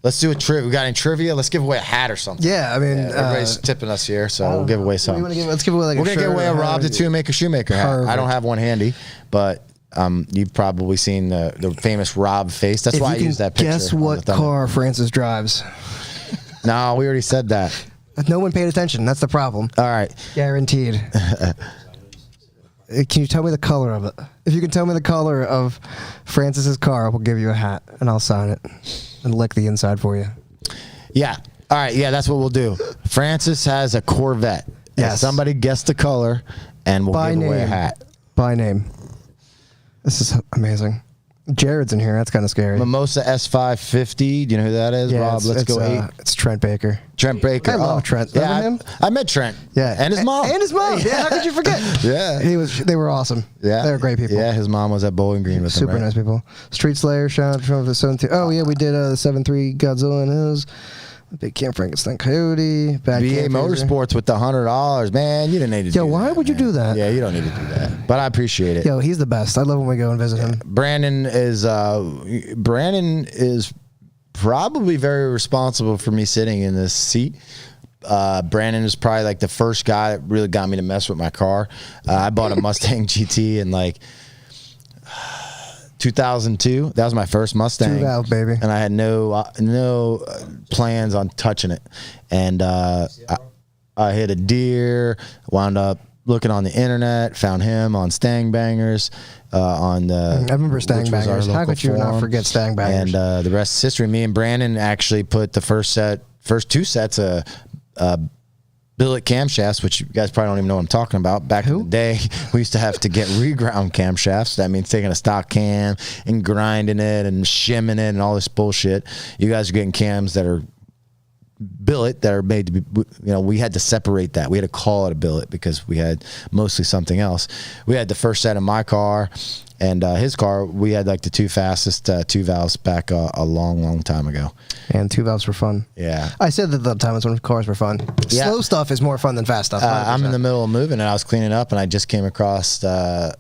Let's do a trivia. We got any trivia? Let's give away a hat or something.
Yeah, I mean,
everybody's tipping us here, so we'll give away something.
Let's give away
We're gonna give away a Rob the Tunemaker Shoemaker hat.
Perfect.
I don't have one handy, but you've probably seen the famous Rob face. That's why I used that picture.
Guess what car Francis drives?
No, we already said that.
No one paid attention. That's the problem.
All right.
Guaranteed. Can you tell me the color of it? If you can tell me the color of Francis's car, we'll give you a hat, and I'll sign it and lick the inside for you.
Yeah. All right. Yeah, that's what we'll do. Francis has a Corvette.
Yes.
Somebody guess the color, and we'll give away a hat.
By name. This is amazing. Jared's in here. That's kind of scary.
Mimosa S550. Do you know who that is, Rob? Let's go 8.
It's Trent Baker.
Trent Baker.
I love Trent. Remember him?
I met Trent.
Yeah.
And his mom.
And his mom. Yeah. How could you forget?
Yeah.
They were awesome. Yeah. They were great people.
Yeah. His mom was at Bowling Green with
Super
him. Right?
nice people. Street Slayer. Shout out from the 7-3. Oh, yeah. We did the 7-3 Godzilla and Hills. Big Camp Frankenstein Coyote. Bad
BA Motorsports with the $100. Man, you didn't need to do that.
Yo, why would you do that?
Yeah, you don't need to do that. But I appreciate it.
Yo, he's the best. I love when we go and visit him.
Brandon is probably very responsible for me sitting in this seat. Brandon is probably like the first guy that really got me to mess with my car. I bought a Mustang GT in like 2002. That was my first Mustang.
2-valve, baby.
And I had no plans on touching it. And I hit a deer, wound up looking on the internet, found him on Stang Bangers. I remember Stang Bangers. How could you not forget Stang Bangers? And the rest is history. Me and Brandon actually put the first 2 sets of billet camshafts, which you guys probably don't even know what I'm talking about. Back in the day, we used to have to get reground camshafts. That means taking a stock cam and grinding it and shimming it and all this bullshit. You guys are getting cams that are billet that are made to be, we had to separate that. We had to call it a billet because we had mostly something else. We had the first set in my car and his car. We had like the 2 fastest 2 valves back a long time ago. And 2 valves were fun. Yeah. I said that the time was when cars were fun. Yeah. Slow stuff is more fun than fast stuff. I'm in the middle of moving and I was cleaning up and I just came across, I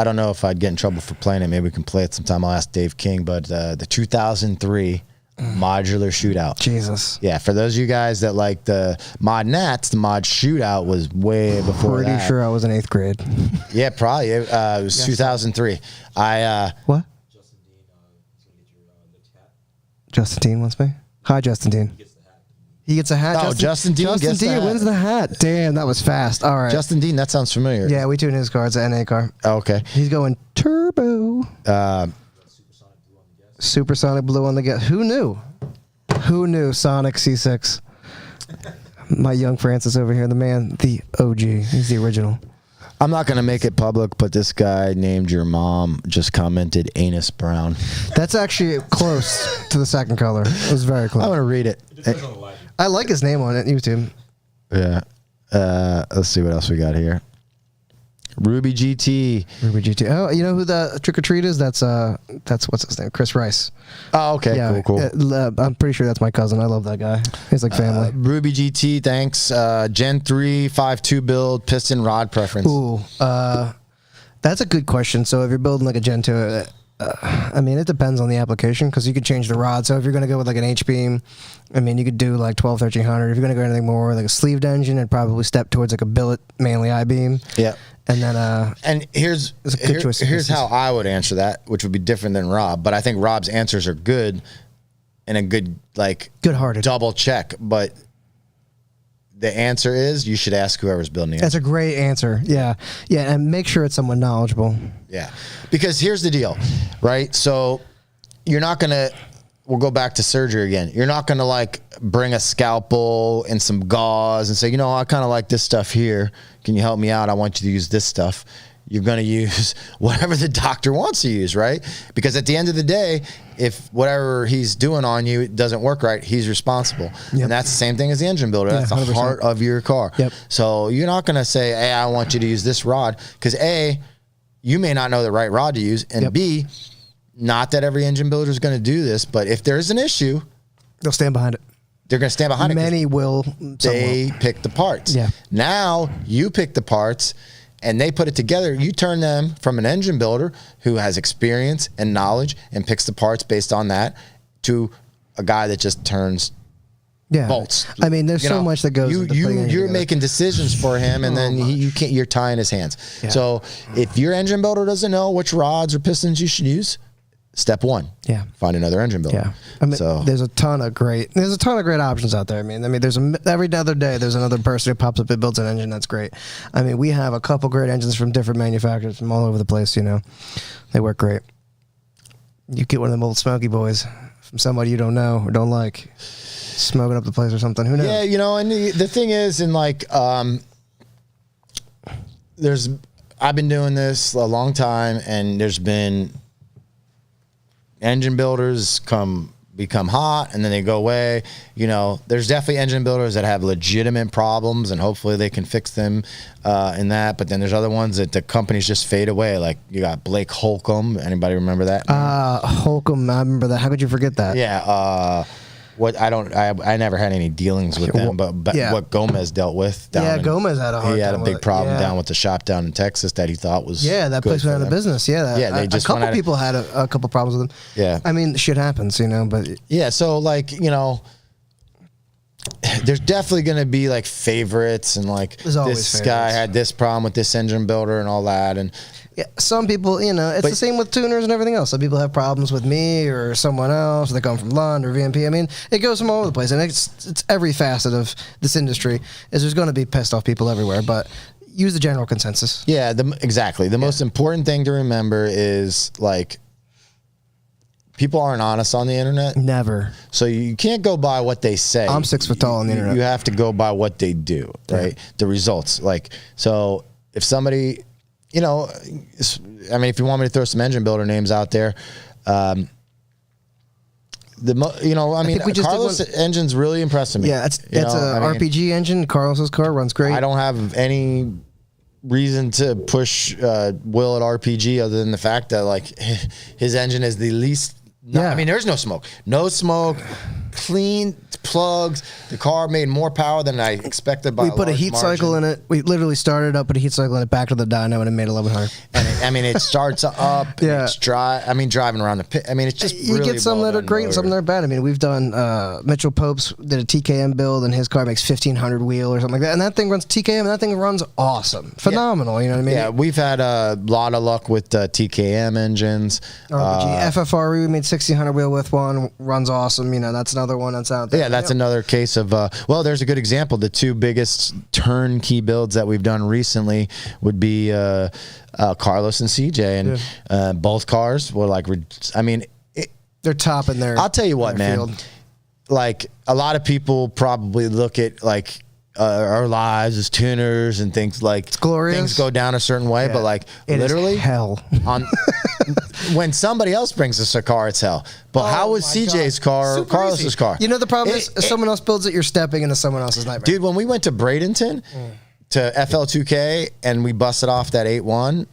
don't know if I'd get in trouble for playing it. Maybe we can play it sometime. I'll ask Dave King, but the 2003 modular shootout. Jesus. Yeah, for those of you guys that like the mod Nats, the mod shootout was way before that. Pretty sure I was in 8th grade. Yeah, probably. It was 2003. What? Justin Dean wants me. Hi, Justin Dean. He gets a hat. Oh, Justin Dean wins the hat. Damn, that was fast. All right. Justin Dean, that sounds familiar. Yeah, we tuned his car. It's an NA car. Oh, okay. He's going turbo. Supersonic blue on the get. Who knew? Who knew? Sonic C6. My young Francis over here, the man, the OG. He's the original. I'm not going to make it public, but this guy named your mom just commented anus brown. That's actually close to the second color. It was very close. I'm going to read it. I like his name on it, YouTube. Yeah. Let's see what else we got here. Ruby GT. Ruby GT. Oh, you know who the Trick or Treat is? That's what's his name? Chris Rice. Oh, okay. Yeah, cool. I'm pretty sure that's my cousin. I love that guy. He's like family. Ruby GT, thanks. Gen 3 5.2 build, piston rod preference. Ooh, that's a good question. So if you're building like a Gen 2,
I mean, it depends on the application because you could change the rod. So if you're going to go with like an H-beam, I mean, you could do like 12, 1300. If you're going to go anything more like a sleeved engine, it'd probably step towards like a billet, mainly I-beam.
Yeah.
And then,
and here's how I would answer that, which would be different than Rob. But I think Rob's answers are good and a good, like,
good-hearted
double check. But the answer is you should ask whoever's building the engine.
That's a great answer. Yeah. Yeah. And make sure it's someone knowledgeable.
Yeah. Because here's the deal, right? So you're not going to, we'll go back to surgery again. You're not going to like bring a scalpel and some gauze and say, you know, I kind of like this stuff here. Can you help me out? I want you to use this stuff. You're going to use whatever the doctor wants to use, right? Because at the end of the day, if whatever he's doing on you doesn't work right, he's responsible. Yep. And that's the same thing as the engine builder. That's 100%. The heart of your car.
Yep.
So you're not going to say, hey, I want you to use this rod. Because A, you may not know the right rod to use. And B, not that every engine builder is going to do this, but if there's an issue,
they'll stand behind it.
They're going to stand behind it.
Many will.
They pick the parts.
Yeah.
Now you pick the parts and they put it together. You turn them from an engine builder who has experience and knowledge and picks the parts based on that to a guy that just turns bolts.
I mean, there's so much that goes into
you're making decisions for him, and then you're tying his hands. Yeah. So if your engine builder doesn't know which rods or pistons you should use, step one, find another engine builder.
Yeah, I mean, there's a ton of great options out there. I mean, there's every other day there's another person who pops up and builds an engine that's great. I mean, we have a couple great engines from different manufacturers from all over the place. You know, they work great. You get one of them old smoky boys from somebody you don't know or don't like, smoking up the place or something. Who knows?
Yeah, you know, and the thing is, and like, I've been doing this a long time, and there's been engine builders become hot and then they go away. You know, there's definitely engine builders that have legitimate problems and hopefully they can fix them in that. But then there's other ones that the companies just fade away. Like you got Blake Holcomb. Anybody remember that?
Holcomb, I remember that. How could you forget that?
Yeah. I never had any dealings with them, but what Gomez dealt with.
Gomez had a hard time.
He had a big problem down with the shop down in Texas that he thought was
that place went out of business.
They just
a couple people had a couple problems with them.
Yeah,
I mean, shit happens, you know. But
so like, you know, there's definitely going to be like favorites and like this guy had this problem with this engine builder and all that. And
some people, you know, it's the same with tuners and everything else. Some people have problems with me or someone else. They come from Lund or VMP. I mean, it goes from all over the place, and it's every facet of this industry. There's going to be pissed off people everywhere, but use the general consensus.
Yeah, exactly. The most important thing to remember is like, people aren't honest on the internet.
Never.
So you can't go by what they say.
I'm 6 foot tall on the internet.
You have to go by what they do, right? Yeah. The results. Like, so if somebody, you know, I mean, if you want me to throw some engine builder names out there, Carlos engine's really impressing me.
Yeah, that's an RPG engine. Carlos's car runs great.
I don't have any reason to push Will at RPG other than the fact that like his engine is the least. I mean, there's no smoke, clean plugs. The car made more power than I expected.
We put a heat cycle in it. We literally started up, put a heat cycle in it, back to the dyno, and it made 1100.
And it starts up. And it's dry. I mean, driving around the pit. I mean, it's just
you
really
get some that are great and some that are bad. I mean, we've done Mitchell Pope's did a TKM build, and his car makes 1500 wheel or something like that, and that thing runs TKM, and that thing runs awesome, phenomenal. You know what I mean?
Yeah, we've had a lot of luck with TKM engines.
RPG, FFRE, we made 1600 wheel with one, runs awesome. You know, that's another one that's out there.
Yeah, that's another case of, there's a good example. The two biggest turnkey builds that we've done recently would be Carlos and CJ, and both cars were like, I mean,
they're top in their.
I'll tell you what, man. Field. Like a lot of people probably look at like our lives as tuners and things like
it's glorious.
Things go down a certain way, but like
it
literally
is hell.
When somebody else brings us a car, it's hell. But how was CJ's car or Carlos's car?
You know, the problem is if someone else builds it, you're stepping into someone else's nightmare.
Dude, when we went to Bradenton to FL2K and we busted off that 8.1,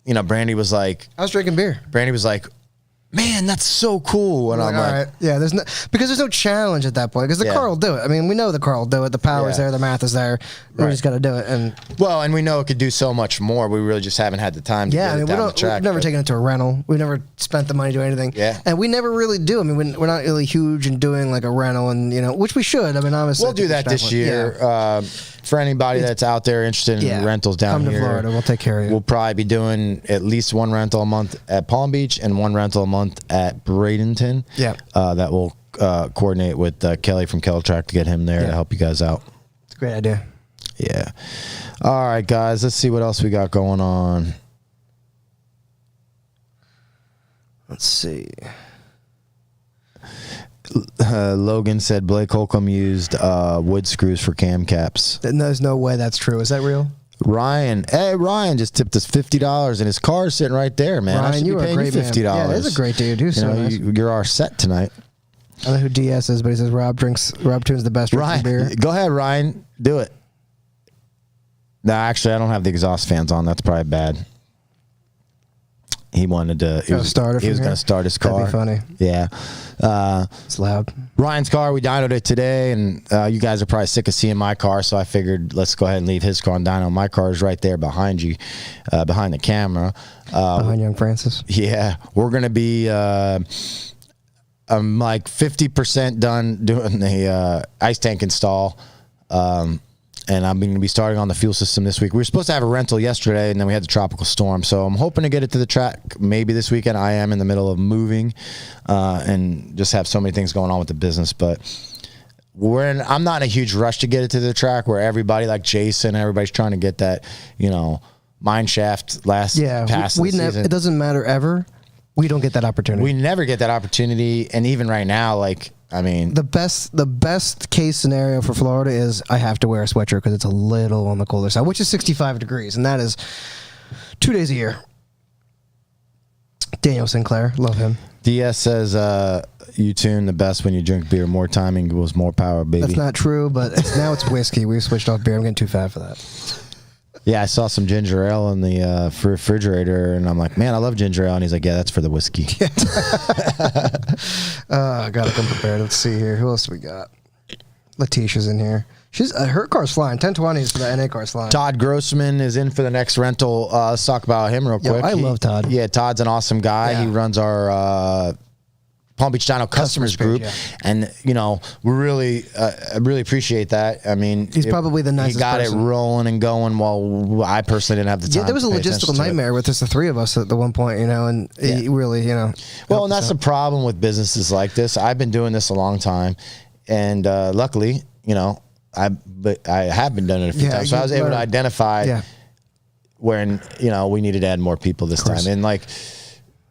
you know, Brandy was like,
I was drinking beer.
Brandy was like, man, that's so cool. And I'm like,
all right, yeah, because there's no challenge at that point because the car will do it. I mean, we know the car will do it. The power's there, the math is there. We just got to do it. And
we know it could do so much more. We really just haven't had the time to get it down the track.
We've never taken it to a rental. We've never spent the money doing anything.
Yeah,
and we never really do. I mean, we're not really huge in doing like a rental, and which we should. I mean, obviously,
we'll do that this year. Yeah. For anybody that's out there interested in rentals down here,
come to Florida. We'll take care of you.
We'll probably be doing at least one rental a month at Palm Beach and one rental a month at Bradenton.
Yeah,
that will coordinate with Kelly from Track to get him there to help you guys out.
It's a great idea.
Yeah. All right, guys. Let's see what else we got going on.
Let's see.
Logan said Blake Holcomb used wood screws for cam caps.
There's no way that's true. Is that real?
Ryan just tipped us $50 and his car's sitting right there, man.
Ryan,
I should
you
be paying you $50.
Yeah, he's a great dude. He's so nice.
You're our set tonight.
I don't know who DS is, but he says Rob Tune's the best
Ryan,
beer.
Go ahead, Ryan. Do it. No, actually, I don't have the exhaust fans on. That's probably bad. He wanted to. He was going to start his car.
That'd be funny.
Yeah.
It's loud.
Ryan's car, we dynoed it today, and you guys are probably sick of seeing my car, so I figured let's go ahead and leave his car on dyno. My car is right there behind you, behind the camera.
Behind young Francis.
Yeah. We're going to be I'm like 50% done doing the ice tank install. And I'm going to be starting on the fuel system this week. We were supposed to have a rental yesterday, and then we had the tropical storm. So I'm hoping to get it to the track maybe this weekend. I am in the middle of moving and just have so many things going on with the business. But I'm not in a huge rush to get it to the track where everybody like Jason, everybody's trying to get that, mine shaft pass this season.
It doesn't matter ever. We don't get that opportunity.
We never get that opportunity. And even right now, the
best case scenario for Florida is I have to wear a sweatshirt because it's a little on the colder side, which is 65 degrees, and that is 2 days a year. Daniel Sinclair, love him.
DS says you tune the best when you drink beer. More timing equals more power, baby.
That's not true, but now it's whiskey. We've switched off beer. I'm getting too fat for that.
Yeah, I saw some ginger ale in the refrigerator, and I'm like, man, I love ginger ale. And he's like, yeah, that's for the whiskey.
I got to come prepared. Let's see here. Who else do we got? Letitia's in here. She's her car's flying. 1020s for the NA car's flying.
Todd Grossman is in for the next rental. Let's talk about him real quick.
I love Todd.
Yeah, Todd's an awesome guy. Yeah. He runs our Palm Beach Dyno customers group, and we really appreciate that. I mean,
he's probably the nicest.
He got
person.
It rolling and going while I personally didn't have the time.
Yeah, there was a logistical nightmare with just the three of us at the one point, and he really,
Well, and that's the problem with businesses like this. I've been doing this a long time, and luckily, I have been doing it a few times, so I was able to identify when we needed to add more people this time, and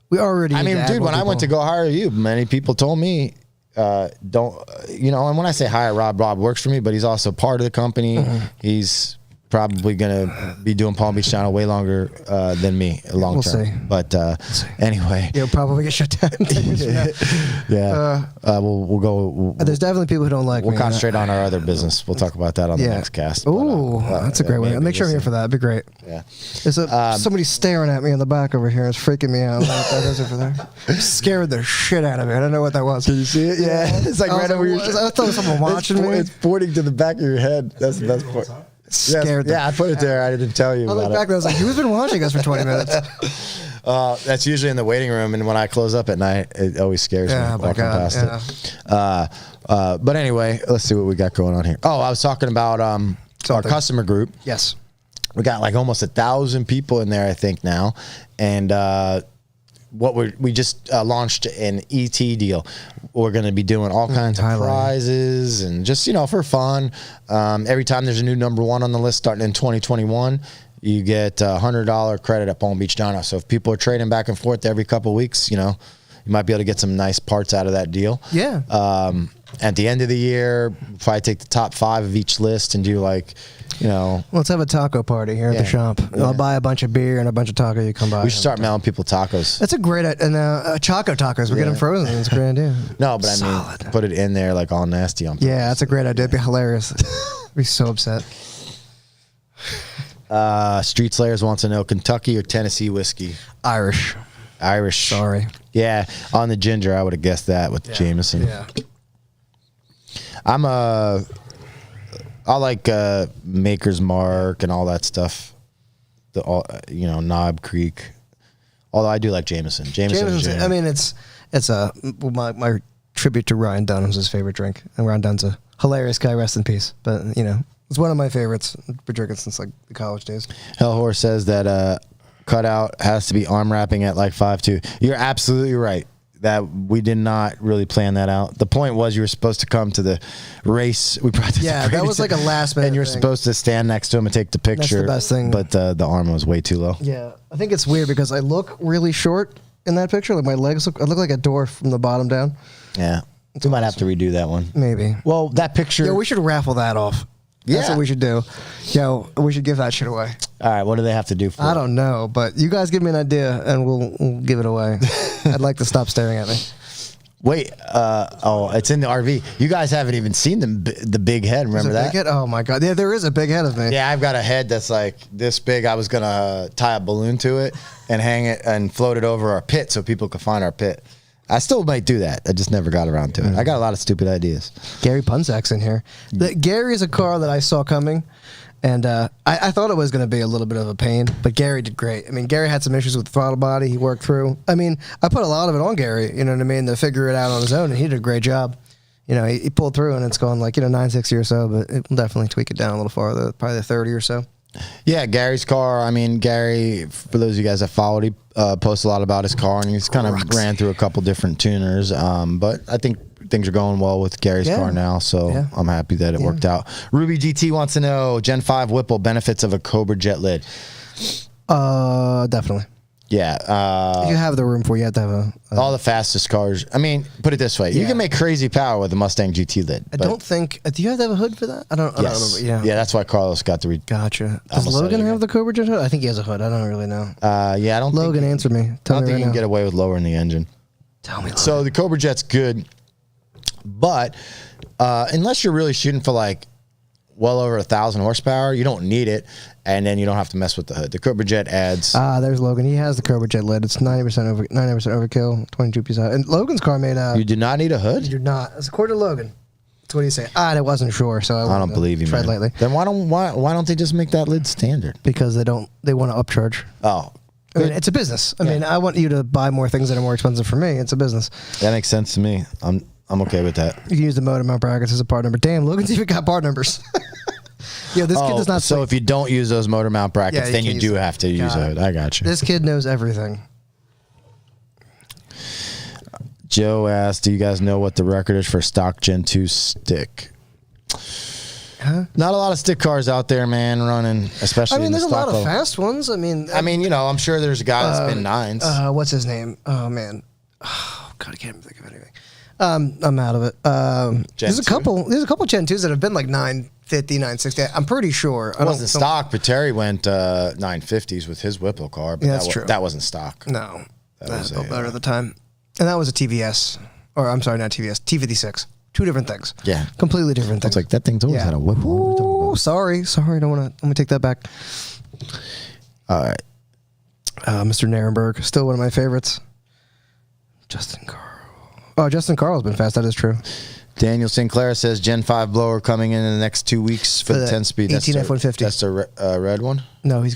we already.
I mean, dude, when I went to go hire you, many people told me, don't, and when I say hire Rob works for me, but he's also part of the company. Mm-hmm. He's probably going to be doing Palm Beach Dyno way longer than me long term.
See.
But anyway.
You'll probably get shut down.
We'll go.
There's definitely people who don't like
We'll concentrate on our other business. We'll talk about that on the next cast.
Ooh, that's a great way. Make sure I'm here for that. That'd be great.
Yeah.
There's somebody staring at me in the back over here. It's freaking me out. That is over there. Scared the shit out of me. I don't know what that was.
Can you see it? Yeah. It's like right over your
I thought it was someone watching me.
It's pointing to the back of your head. That's the best part.
Scared.
Yeah, I put it there. I didn't tell you about it. I looked back
and I was like, who's been watching us for 20 minutes?
That's usually in the waiting room, and when I close up at night, it always scares me walking past it. But anyway, let's see what we got going on here. Oh, I was talking about our customer group.
Yes.
We got like almost 1,000 people in there, I think, now. And we just launched an ET deal. We're going to be doing all kinds of prizes and just, for fun. Every time there's a new number one on the list starting in 2021, you get a $100 credit at Palm Beach Dyno. So if people are trading back and forth every couple of weeks, you might be able to get some nice parts out of that deal.
Yeah.
At the end of the year, probably take the top 5 of each list and do
let's have a taco party here at the shop. Yeah. I'll buy a bunch of beer and a bunch of taco. You come by.
We should start mailing people tacos.
That's a great idea. And Choco tacos. We get them frozen. That's a great idea.
No, but I mean, put it in there like all nasty on purpose.
Yeah, that's a great idea. It'd be hilarious. I'd be so upset.
Street Slayers wants to know Kentucky or Tennessee whiskey.
Irish.
Irish.
Sorry.
Yeah, on the ginger, I would have guessed that with Jameson.
Yeah.
I like Maker's Mark and all that stuff. Knob Creek. Although I do like Jameson. Jameson's
I mean, it's my tribute to Ryan Dunham's his favorite drink, and Ryan Dunham's a hilarious guy. Rest in peace. But it's one of my favorites. I've been drinking since like the college days.
Hellhorse says that cutout has to be arm wrapping at like 5'2". You're absolutely right. That we did not really plan that out. The point was you were supposed to come to the race. We practiced.
Yeah, that was like a last minute.
And you're
thing.
supposed to stand next to him and take the picture.
That's the best thing.
But the arm was way too low.
Yeah, I think it's weird because I look really short in that picture. Like my legs I look like a dwarf from the bottom down.
Yeah, we might have to redo that one.
Maybe.
Well, that picture.
Yeah, we should raffle that off. That's what we should do. Yo, we should give that shit away.
All right, what do they have to do for
I don't know, but you guys give me an idea and we'll give it away. I'd like to stop staring at me.
Wait, it's in the RV. You guys haven't even seen the big head. Remember that?
Big head? Oh my God. Yeah, there is a big head of me.
Yeah, I've got a head that's like this big. I was going to tie a balloon to it and hang it and float it over our pit so people could find our pit. I still might do that. I just never got around to it. I got a lot of stupid ideas.
Gary Punzak's in here. Gary is a car that I saw coming. And I thought it was going to be a little bit of a pain, but Gary did great. I mean, Gary had some issues with the throttle body. He worked through. I mean, I put a lot of it on Gary, you know what I mean, to figure it out on his own, and he did a great job. He pulled through, and it's going like, 960 or so, but it will definitely tweak it down a little farther, probably the 30 or so.
Yeah, Gary's car. I mean, Gary, for those of you guys that followed, he posts a lot about his car, and he's kind of ran through a couple different tuners. But I think things are going well with Gary's car now, so I'm happy that it worked out. Ruby GT wants to know Gen 5 Whipple benefits of a Cobra Jet lid.
Definitely.
Yeah.
If you have the room for it, you have to have
all the fastest cars. I mean, put it this way. You can make crazy power with a Mustang GT lid.
I don't think... do you have to have a hood for that? I don't remember.
Yeah, that's why Carlos got the...
Gotcha. Does Logan have the Cobra Jet hood? I think he has a hood. I don't really know.
Yeah, I don't
Logan, answer me.
I don't think you can get away with lowering the engine.
Tell me, Logan.
So the Cobra Jet's good, but unless you're really shooting for like well over 1,000 horsepower, you don't need it, and then you don't have to mess with the hood. The Cobra Jet adds.
There's Logan. He has the Cobra Jet lid. It's 90% overkill, 22 piece out. And Logan's car made
You do not need a hood.
You're not. It's according to Logan. That's what he's saying. I wasn't sure, so
I don't believe you, man.
Lately.
Then why don't they just make that lid standard?
Because they want to upcharge.
Oh.
I mean, it's a business. I mean, I want you to buy more things that are more expensive for me. It's a business.
That makes sense to me. I'm okay with that.
You can use the motor mount brackets as a part number. Damn, Logan's even got part numbers. Yo, this kid does not.
So if you don't use those motor mount brackets, then you do have to use a hood. I got you.
This kid knows everything.
Joe asked, "Do you guys know what the record is for stock Gen 2 stick?"
Huh?
Not a lot of stick cars out there, man, running, especially.
I mean, there's a lot
level.
of fast ones. I mean,
I'm sure there's a guy that's been nines.
What's his name? Oh man, oh god, I can't even think of anything. I'm out of it. There's a couple Gen 2s that have been like 950, 960. I'm pretty sure.
It wasn't stock, but Terry went 950s with his Whipple car. But
that's true.
That wasn't stock.
No, that was better at the time, and that was a TVS, or I'm sorry, not TVS, T56. Two different things.
Yeah,
completely different things.
It's like that thing's always had a Whipple.
Ooh, sorry. Don't want to. Let me take that back.
All right,
Mr. Narenberg, still one of my favorites. Justin Carl. Oh, Justin Carl's been fast. That is true.
Daniel Sinclair says Gen 5 blower coming in the next 2 weeks for the 10-speed.
18 F-150.
That's the red one?
No, he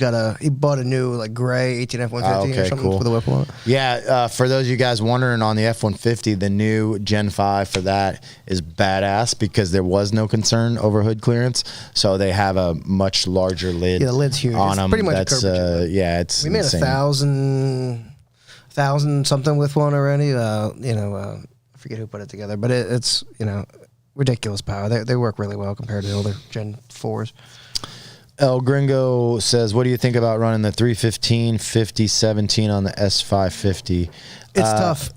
bought a new like gray 18 F-150 or something with a Whipple on it.
Yeah, for those of you guys wondering on the F-150, the new Gen 5 for that is badass because there was no concern over hood clearance, so they have a much larger lid.
Yeah, the lid's huge.
On
it's
them.
pretty much
That's,
a curvature.
yeah, it's
we made
insane.
1,000 something with one already. I forget who put it together, but it's ridiculous power. They work really well compared to the older Gen 4s.
El Gringo says, what do you think about running the 315 5017 on the S550?
It's tough.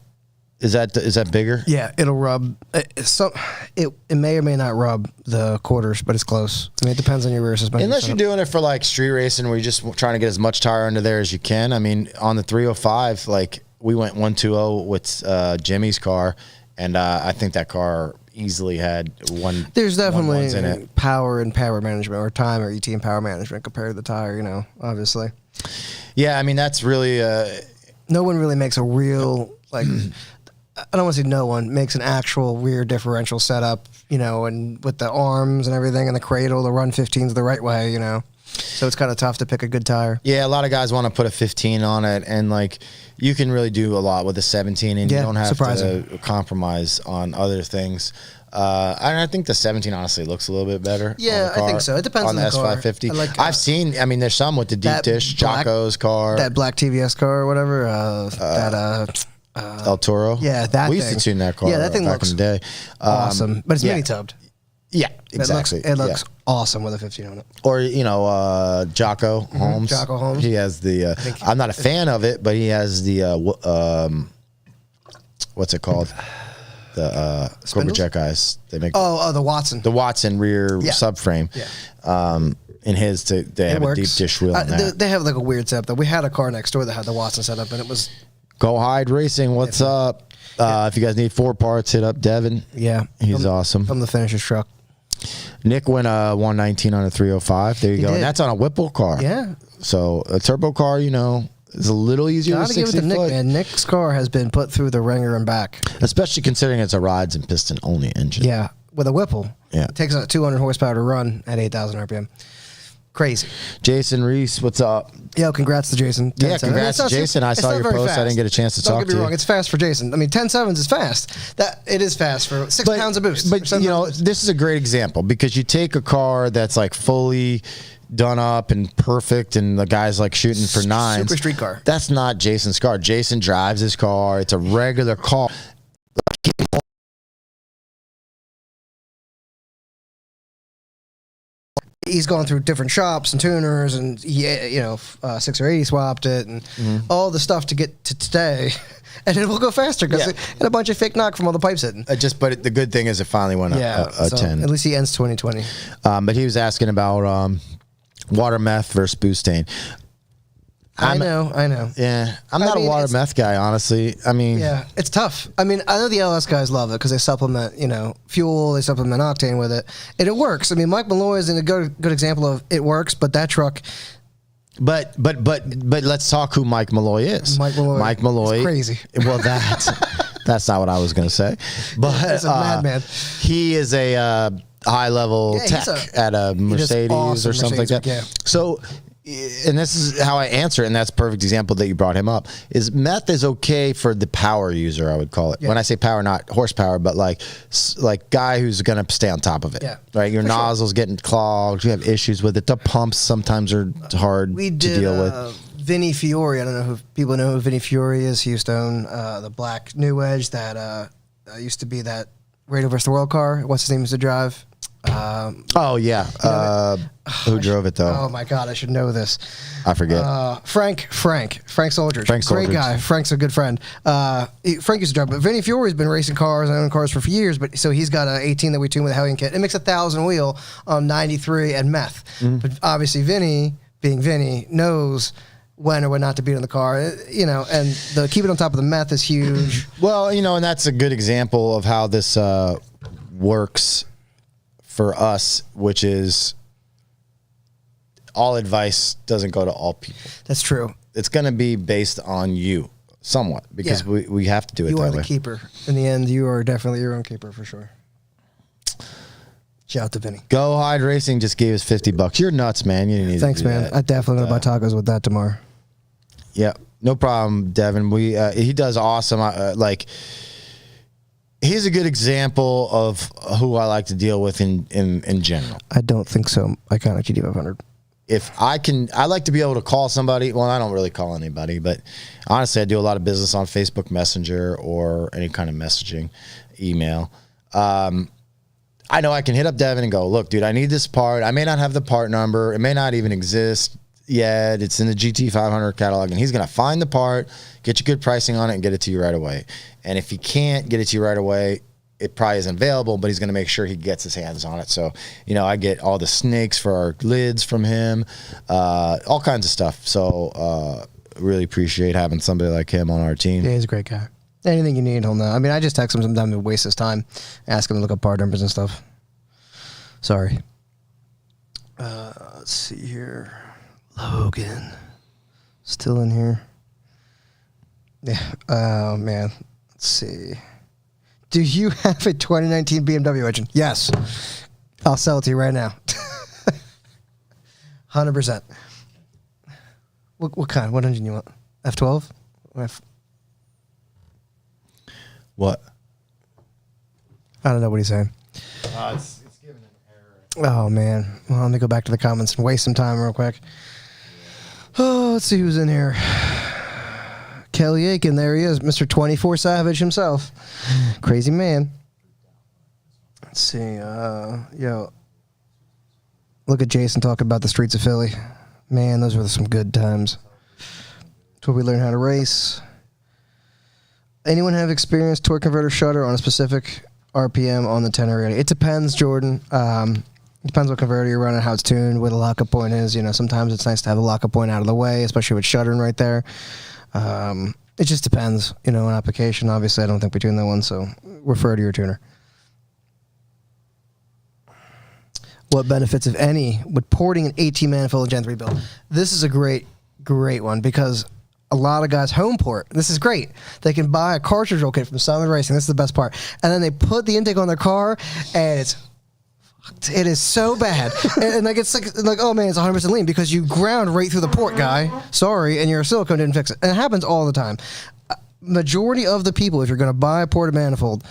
Is that bigger?
Yeah, it'll rub. It may or may not rub the quarters, but it's close. I mean, it depends on your rear suspension.
Unless you're doing it for like street racing where you're just trying to get as much tire under there as you can. I mean, on the 305, like we went 120 with Jimmy's car, and I think that car easily had one.
There's definitely
in it.
power and power management, or time or ET and power management compared to the tire. Obviously.
Yeah, I mean that's really
No one really makes a real, like, I don't want to say no one makes an actual rear differential setup, and with the arms and everything and the cradle, the run 15s the right way, So it's kind of tough to pick a good tire.
Yeah, a lot of guys want to put a 15 on it, and like you can really do a lot with a 17, and you don't have to compromise on other things. And I think the 17 honestly looks a little bit better.
Yeah, I think so. It depends on the
S550.
car. Like,
I've seen. I mean, there's some with the deep dish, Jocko's car,
that black TVS car or whatever.
El Toro.
Yeah, that.
We used to tune that car. Yeah, that thing
looks
back in the day.
Awesome, but it's mini tubbed.
Yeah, exactly.
It looks awesome with a 15 on it.
Or Jocko Holmes.
Jocko Holmes.
He has the. I'm not a fan of it, but he has the. What's it called? The Cobra Jet guys. They make.
The Watson.
The Watson rear subframe.
Yeah.
In his, they have a deep dish wheel.
They have like a weird setup though. We had a car next door that had the Watson setup, and it was.
Go Hide Racing. What's up? If you guys need 4 parts, hit up Devin.
Yeah,
he's awesome.
From the finisher's truck.
Nick went a 119 on a 305. There you go. And that's on a Whipple car.
Yeah.
So a turbo car, is a little easier.
Gotta give it to Nick, man. Nick's car has been put through the ringer and back.
Especially considering it's a rods and piston only engine.
Yeah, with a Whipple.
Yeah.
It takes 200 horsepower to run at 8,000 RPM. Crazy.
Jason Reese, what's up?
Yo, congrats to Jason.
Yeah, congrats to Jason. I saw your post. I didn't get a chance to talk to you.
Don't get me wrong. It's fast for Jason. I mean, 10.7s is fast. It is fast for 6 pounds of boost.
But, this is a great example because you take a car that's like fully done up and perfect and the guy's like shooting for 9s.
Super street car.
That's not Jason's car. Jason drives his car. It's a regular car.
He's gone through different shops and tuners, and he, 6 or 80 swapped it, and all the stuff to get to today, and it will go faster because and a bunch of fake knock from all the pipes hitting.
But the good thing is it finally went a 10.
At least he ends 2020.
But he was asking about water meth versus butane.
I know.
Yeah, I'm not a water meth guy, honestly. I mean,
yeah, it's tough. I mean, I know the LS guys love it because they supplement, fuel, they supplement octane with it, and it works. I mean, Mike Malloy is a good example of it works, but that truck.
But let's talk who Mike Malloy is.
Mike Malloy is crazy.
Well, that's not what I was going to say. But
he's a madman.
He is a high level tech at a Mercedes or something like that.
Yeah.
So. And this is how I answer it, and that's a perfect example that you brought him up, is meth is okay for the power user, I would call it. Yeah. When I say power, not horsepower, but like guy who's going to stay on top of it.
Yeah.
Right? Your nozzle's getting clogged. You have issues with it. The pumps sometimes are hard to deal with.
Vinny Fiore, I don't know if people know who Vinny Fiore is. He used to own the black New Edge that used to be that Radio vs. the World car. What's his name used to drive?
Who drove it though?
Oh my God, I should know this.
I forget.
Frank Soldier. Great guy. Frank's a good friend. Frank used to drive, but Vinny Fiore's been racing cars and owning cars for years. But so he's got an 18 that we tune with a Hellion kit. It makes 1,000 wheel on 93 and meth. But obviously Vinny, being Vinny, knows when or when not to beat on the car, and the keep it on top of the meth is huge.
Well, and that's a good example of how this works for us, which is all advice doesn't go to all people.
That's true.
It's going to be based on you somewhat because we have to do it that way.
You are the keeper. In the end, you are definitely your own keeper for sure. Shout out to Vinny.
Go Hide Racing just gave us $50. You're nuts, man. You didn't need
Thanks,
to do
man.
that.
I definitely gonna buy tacos with that tomorrow.
Yeah, no problem, Devin. He does awesome. He's a good example of who I like to deal with in general.
I don't think so. Iconic GT500.
If I like to be able to call somebody. Well, I don't really call anybody, but honestly, I do a lot of business on Facebook Messenger or any kind of messaging, email. I know I can hit up Devin and go, look, dude, I need this part. I may not have the part number. It may not even exist yet. It's in the GT500 catalog, and he's going to find the part, get you good pricing on it, and get it to you right away. And if he can't get it to you right away, it probably isn't available, but he's going to make sure he gets his hands on it. So, I get all the snakes for our lids from him, all kinds of stuff. So, really appreciate having somebody like him on our team.
Yeah, he's a great guy. Anything you need, he'll know. I mean, I just text him sometimes to waste his time, ask him to look up part numbers and stuff. Sorry. Let's see here. Logan. Still in here. Yeah. Oh, man. Let's see. Do you have a 2019 BMW engine? Yes. I'll sell it to you right now. 100%. What kind? What engine you want? F12?
What?
I don't know what he's saying.
It's giving an error.
Oh, man. Well, let me go back to the comments and waste some time real quick. Oh, let's see who's in here. Kelly Aiken, there he is, Mr. 24 Savage himself. Crazy man. Let's see. Yo, look at Jason talking about the streets of Philly. Man, those were some good times. It's where we learned how to race. Anyone have experience torque converter shutter on a specific RPM on the 1080? It depends, Jordan. It depends what converter you're running, how it's tuned, where the lockup point is. You know, sometimes it's nice to have the lockup point out of the way, especially with shuttering right there. It just depends, you know, on application. Obviously, I don't think we tune that one, so refer to your tuner. What benefits, if any, would porting an 18-manifold Gen 3 build? This is a great one because a lot of guys home port. This is great. They can buy a cartridge roll kit from Summit Racing. This is the best part. And then they put the intake on their car, and it is so bad. and like it's like, oh man, it's 100% lean because you ground right through the port, guy. Sorry, and your silicone didn't fix it. And it happens all the time. Majority of the people, if you're going to buy a ported manifold,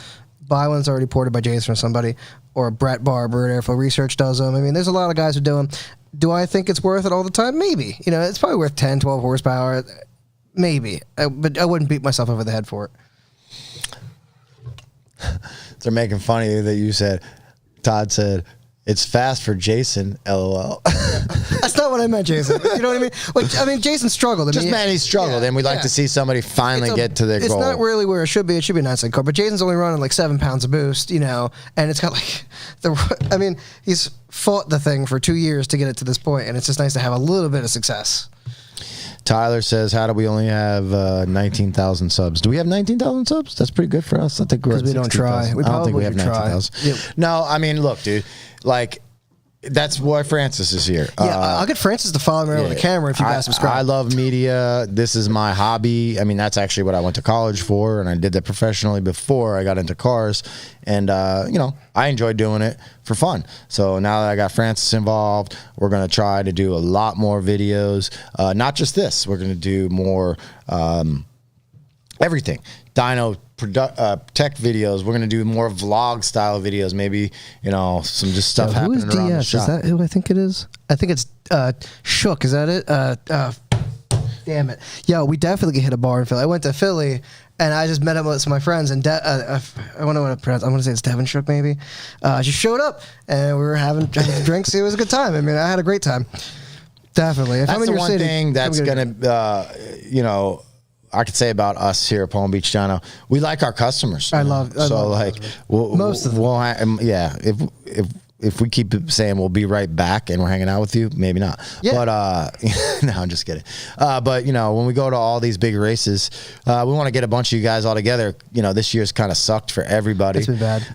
buy one that's already ported by Jason or somebody, or Brett Barber at Airflow Research does them. I mean, there's a lot of guys who do them. Do I think it's worth it all the time? Maybe. You know, it's probably worth 10, 12 horsepower. Maybe. But I wouldn't beat myself over the head for it.
They're making fun of you that you said, Todd said, it's fast for Jason, LOL.
That's not what I meant, Jason. You know what I mean? Like, I mean, Jason struggled.
Just man, he struggled, and we'd like to see somebody finally get to their goal.
It's not really where it should be. It should be a 9-second car, but Jason's only running like 7 pounds of boost, you know, and it's got like I mean, he's fought the thing for 2 years to get it to this point, and it's just nice to have a little bit of success.
Tyler says, how do we only have 19,000 subs? Do we have 19,000 subs? That's pretty good for us. I think we're at 60,000.
Because we don't try.
I don't think we have 19,000. Yep. No, I mean, look, dude, like, that's why Francis is here.
Yeah, I'll get Francis to follow me around the camera if you guys subscribe.
I love media. This is my hobby. I mean, that's actually what I went to college for, and I did that professionally before I got into cars. And, you know, I enjoy doing it for fun. So now that I got Francis involved, we're going to try to do a lot more videos. Not just this. We're going to do more everything. Dyno tech videos. We're going to do more vlog style videos. Maybe, you know, some just stuff happening around the shop.
Is that who I think it is? I think it's Shook. Is that it? Damn it. Yo, we definitely hit a bar in Philly. I went to Philly and I just met up with some of my friends and I want to pronounce. I want to say it's Devin Shook maybe. She showed up and we were having drinks. It was a good time. I mean, I had a great time. Definitely. If
that's
I'm in
the
your
one
city,
thing that's going to, you know, I could say about us here at Palm Beach Dyno, we like our customers.
I love
most of them. Yeah, if we keep saying we'll be right back and we're hanging out with you, maybe not. Yeah. But no, I'm just kidding. But you know, when we go to all these big races, we want to get a bunch of you guys all together. You know, this year's kind of sucked for everybody.
It's been bad.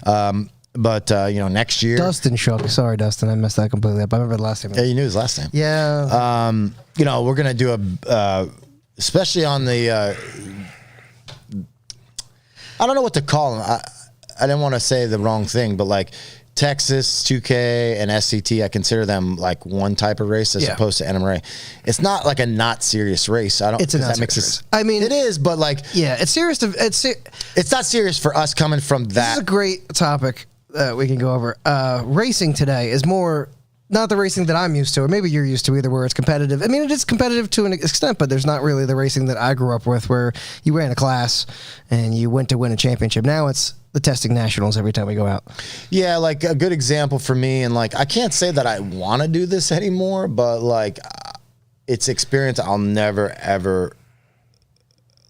But you know, next year,
Dustin Shook. Sorry, Dustin, I messed that completely up. I remember the last time.
Yeah, you knew his last name.
Yeah.
You know, we're gonna do especially on the, I don't know what to call them. I didn't want to say the wrong thing, but like Texas, 2K, and SCT, I consider them like one type of race as opposed to NMRA. It's not like a not serious race. I don't.
It's a not serious race. I mean,
it is, but like,
yeah, it's serious.
It's not serious for us coming from that.
This is a great topic that we can go over. Racing today is more. Not the racing that I'm used to, or maybe you're used to either, where it's competitive. I mean, it is competitive to an extent, but there's not really the racing that I grew up with, where you ran a class and you went to win a championship. Now it's the testing nationals every time we go out. Yeah,
like a good example for me, and like I can't say that I want to do this anymore, but like it's experience I'll never ever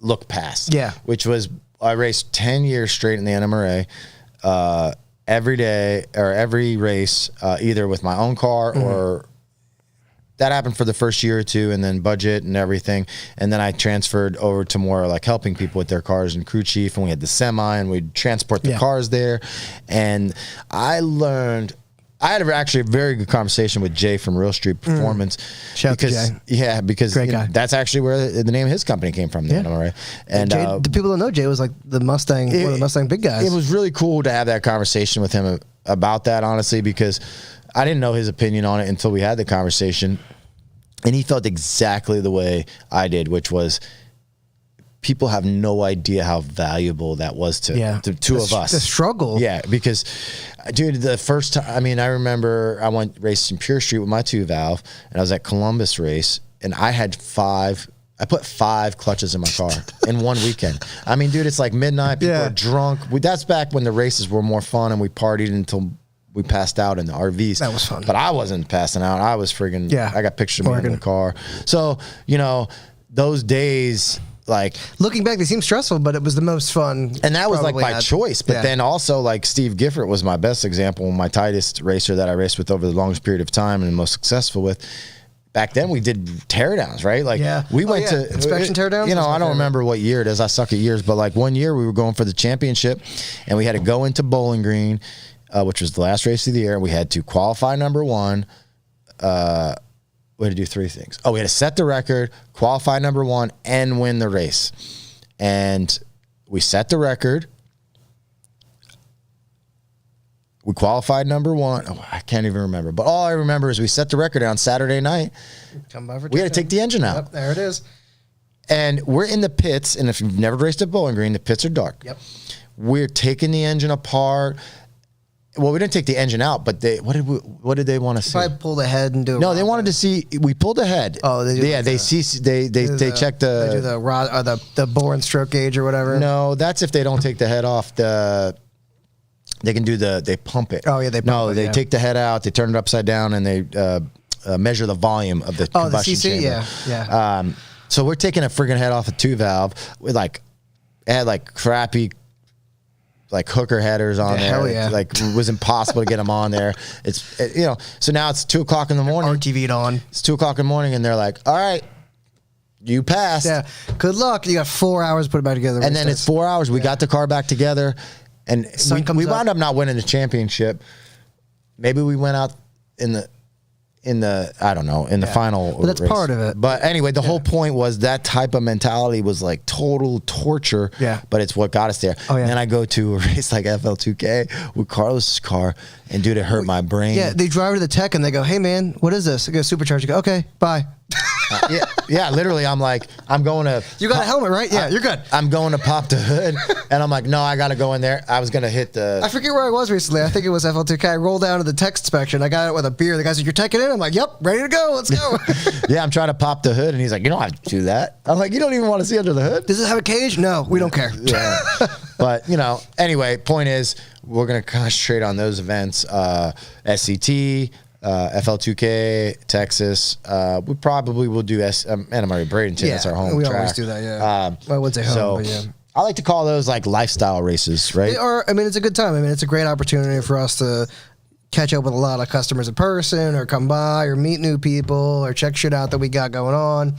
look past.
Yeah,
which was I raced 10 years straight in the NMRA. Every day or every race, either with my own car or that happened for the first year or two, and then budget and everything. And then I transferred over to more like helping people with their cars and crew chief. And we had the semi and we'd transport the cars there. And I learned I had actually a very good conversation with Jay from Real Street Performance.
Shout out to Jay.
Yeah, because
Great guy.
that's actually where the name of his company came from. Then, right? And
Jay, the people don't know Jay was like the Mustang, one of the Mustang big guys.
It was really cool to have that conversation with him about that, honestly, because I didn't know his opinion on it until we had the conversation. And he felt exactly the way I did, which was people have no idea how valuable that was to two of us.
The struggle.
Yeah, because, dude, the first time, I mean, I remember I went racing Pure Street with my 2-valve, and I was at Columbus race, and I put 5 clutches in my car in one weekend. I mean, dude, it's like midnight, people are drunk. That's back when the races were more fun and we partied until we passed out in the RVs.
That was fun.
But I wasn't passing out. I was friggin', I got pictures of me in the car. So, you know, those days, like,
looking back, they seem stressful, but it was the most fun.
And that was like by choice. But then also, like, Steve Gifford was my best example, my tightest racer that I raced with over the longest period of time and most successful with. Back then, we did teardowns, right? Like, we went to
inspection teardowns.
You know, I don't remember what year it is. I suck at years, but like one year we were going for the championship, and we had to go into Bowling Green, which was the last race of the year. We had to qualify number 1. We had to do 3 things. Oh, we had to set the record, qualify number 1, and win the race. And we set the record. We qualified number 1. Oh, I can't even remember. But all I remember is we set the record on Saturday night. We had to take the engine out.
Yep, there it is.
And we're in the pits. And if you've never raced at Bowling Green, the pits are dark.
Yep.
We're taking the engine apart. Well, we didn't take the engine out, but what did they want to see?
Probably pull the head and do it.
No, they wanted to see. We pulled the head.
Oh, they do.
Yeah, they check the.
They do the rod or the bore and stroke gauge or whatever.
No, that's if they don't take the head off. They can do they pump it.
Oh yeah, they pump
they take the head out, they turn it upside down, and they measure the volume of the combustion chamber.
Yeah.
So we're taking a friggin' head off a 2-valve with it had like crappy like hooker headers on there.
Hell yeah.
Like it was impossible to get them on there. So now it's 2:00 in the morning.
RTV'd on.
It's 2:00 in the morning, and they're like, "All right, you passed."
Yeah. Good luck. You got 4 hours to put it back together.
And then it's 4 hours. We got the car back together. And we wound up not winning the championship. Maybe we went out in the I don't know, in the final.
But that's
race.
part of it.
But anyway, the whole point was that type of mentality was like total torture.
Yeah.
But it's what got us there.
Oh, yeah.
And then I go to a race like FL2K with Carlos's car, and dude, it hurt my brain.
Yeah, they drive to the tech and they go, "Hey man, what is this?" I go, "Supercharge." You go, "Okay, bye."
Yeah, literally, I'm like, I'm going to.
You got a helmet, right? Yeah, you're good.
I'm going to pop the hood, and I'm like, no, I got to go in there. I was going to hit the.
I forget where I was recently. I think it was FL2K. I rolled down to the tech inspection. I got it with a beer. The guy said, "You're teching in?" I'm like, "Yep, ready to go. Let's go."
Yeah, I'm trying to pop the hood, and he's like, "You don't have to do that." I'm like, "You don't even want to see under the hood?"
Does it have a cage? No, we don't care.
Yeah. But, anyway, point is, we're going to concentrate on those events. SCT, FL2K, Texas. We probably will do and I'm already Bradenton. That's our home
we
track.
always do that, yeah. I would say home, but yeah.
I like to call those like lifestyle races, right?
They are. I mean, it's a good time. I mean, it's a great opportunity for us to catch up with a lot of customers in person or come by or meet new people or check shit out that we got going on.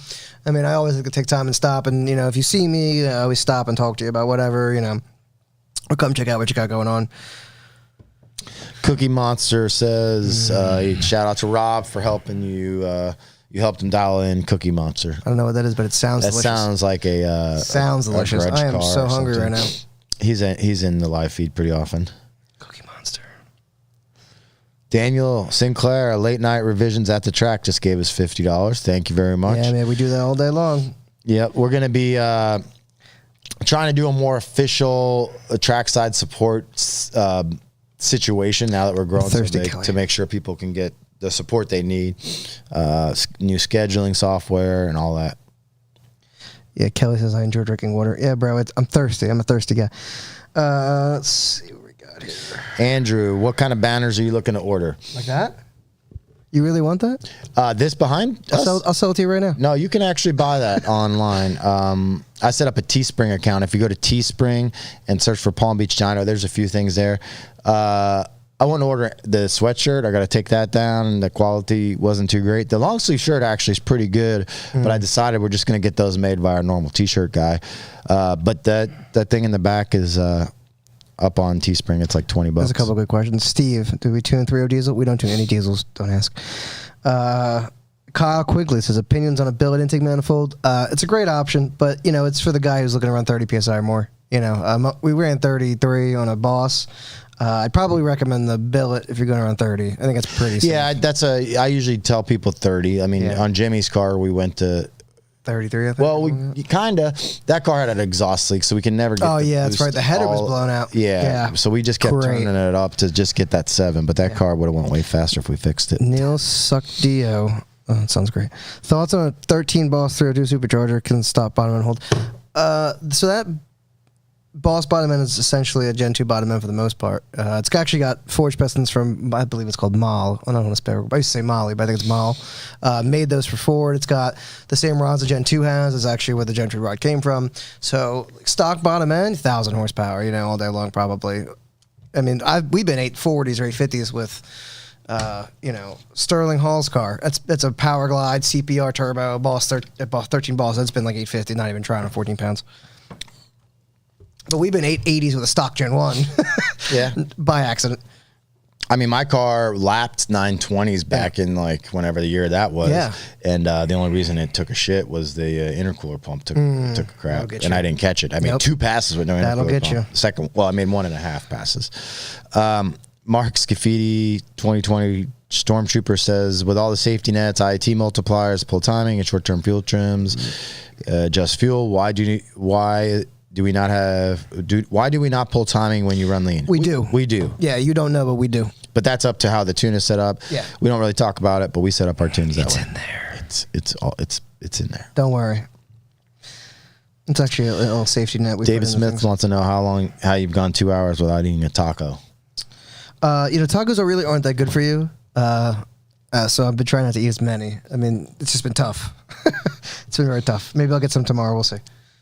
I mean, I always like to take time and stop and, if you see me, I always stop and talk to you about whatever, or come check out what you got going on.
Cookie Monster says, shout out to Rob for helping you. You helped him dial in Cookie Monster.
I don't know what that is, but it sounds delicious.
That sounds like
sounds delicious. I am so hungry right now.
He's in the live feed pretty often.
Cookie Monster.
Daniel Sinclair, late night revisions at the track, just gave us $50. Thank you very much.
Yeah, man, we do that all day long.
Yep, we're gonna be trying to do a more official trackside support situation now that we're growing so big, to make sure people can get the support they need, new scheduling software and all that.
Yeah, Kelly says, I enjoy drinking water. Yeah, bro, I'm thirsty. I'm a thirsty guy. Let's see what we got here.
Andrew, what kind of banners are you looking to order?
Like that? You really want that?
This behind us?
I'll sell it to you right now.
No, you can actually buy that online. I set up a Teespring account. If you go to Teespring and search for Palm Beach Dyno, there's a few things there. I want to order the sweatshirt. I got to take that down. The quality wasn't too great. The long sleeve shirt actually is pretty good, but I decided we're just going to get those made by our normal t-shirt guy. But that thing in the back is up on Teespring. It's like $20.
There's a couple of good questions. Steve, do we tune 3.0 diesel? We don't tune any diesels. Don't ask. Kyle Quigley says opinions on a billet intake manifold. It's a great option, but it's for the guy who's looking around 30 psi or more. We ran 33 on a Boss. I'd probably recommend the billet if you're going around 30. I think that's pretty safe.
Yeah, I usually tell people 30. I mean, on Jimmy's car, we went to
33, I think.
Well, we kind of, that car had an exhaust leak, so we can never get
that's right. The header was blown out.
Yeah. So we just kept turning it up to just get that 7, but that car would have went way faster if we fixed it.
Neil Suckdio. Oh, that sounds great. Thoughts on a 13 Boss 302 supercharger can stop bottom end hold? So that Boss bottom end is essentially a Gen 2 bottom end for the most part. It's actually got forged pistons from, I believe it's called Mal. I don't want to spell. I used to say Molly, but I think it's Mal. Made those for Ford. It's got the same rods the Gen 2 has. It's actually where the Gen 2 rod came from. So stock bottom end, 1,000 horsepower, all day long probably. I mean, we've been 840s or 850s with, Sterling Hall's car. That's a Power Glide CPR turbo Boss 13 Boss. That's been like 850, not even trying on 14 pounds. But we've been 880s with a stock Gen 1.
Yeah.
By accident.
I mean, my car lapped 920s back in like whenever the year that was.
Yeah.
And the only reason it took a shit was the intercooler pump took a crap. And I didn't catch it. I made 2 passes with no intercooler
That'll get
pump.
you.
Second, well, I made 1.5 passes. Mark Scafidi, 2020 Stormtrooper says, with all the safety nets, IET multipliers, pull timing, and short-term fuel trims, just fuel, why do we not pull timing when you run lean?
We do.
We do.
Yeah, you don't know, but we do.
But that's up to how the tune is set up.
Yeah.
We don't really talk about it, but we set up our tunes that way.
It's in there.
It's in there.
Don't worry. It's actually a little safety net.
David Smith wants to know how you've gone 2 hours without eating a taco.
Tacos aren't that good for you. So I've been trying not to eat as many. I mean, it's just been tough. It's been very tough. Maybe I'll get some tomorrow. We'll see.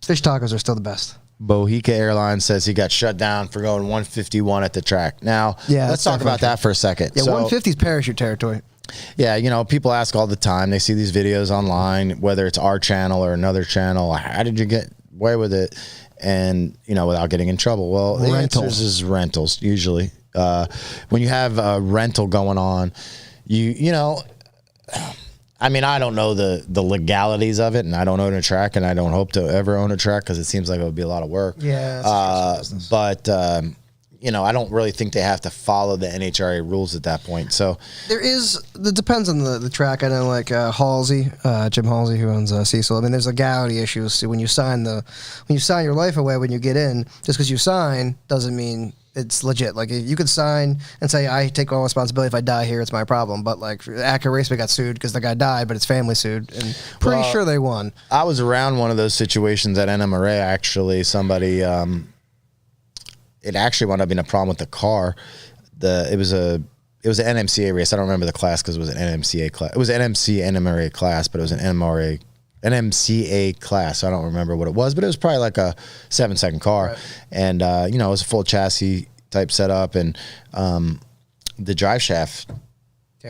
Fish tacos are still the best.
Bohica Airlines says he got shut down for going 151 at the track. Now, let's talk about that for a second.
Yeah, 150 is parachute territory.
Yeah, people ask all the time. They see these videos online, whether it's our channel or another channel. How did you get away with it? And, without getting in trouble. Well, the answer is rentals, usually. When you have a rental going on, I mean, I don't know the legalities of it, and I don't own a track, and I don't hope to ever own a track because it seems like it would be a lot of work.
Yeah.
But I don't really think they have to follow the NHRA rules at that point. So
it depends on the track. I know, like Halsey, Jim Halsey, who owns Cecil. I mean, there's legality issues. So when you sign your life away, when you get in, just because you sign doesn't mean it's legit. Like, you could sign and say, I take all responsibility. If I die here, it's my problem. But like, Acura Raceway got sued because the guy died, but his family sued, and pretty sure they won.
I was around one of those situations at NMRA. Actually, somebody, it actually wound up being a problem with the car. It was an NMCA race. I don't remember the class because it was an NMCA class. It was an NMRA class, but it was an NMCA class. I don't remember what it was, but it was probably like a 7-second car. Right. And, it was a full chassis type setup, and the drive shaft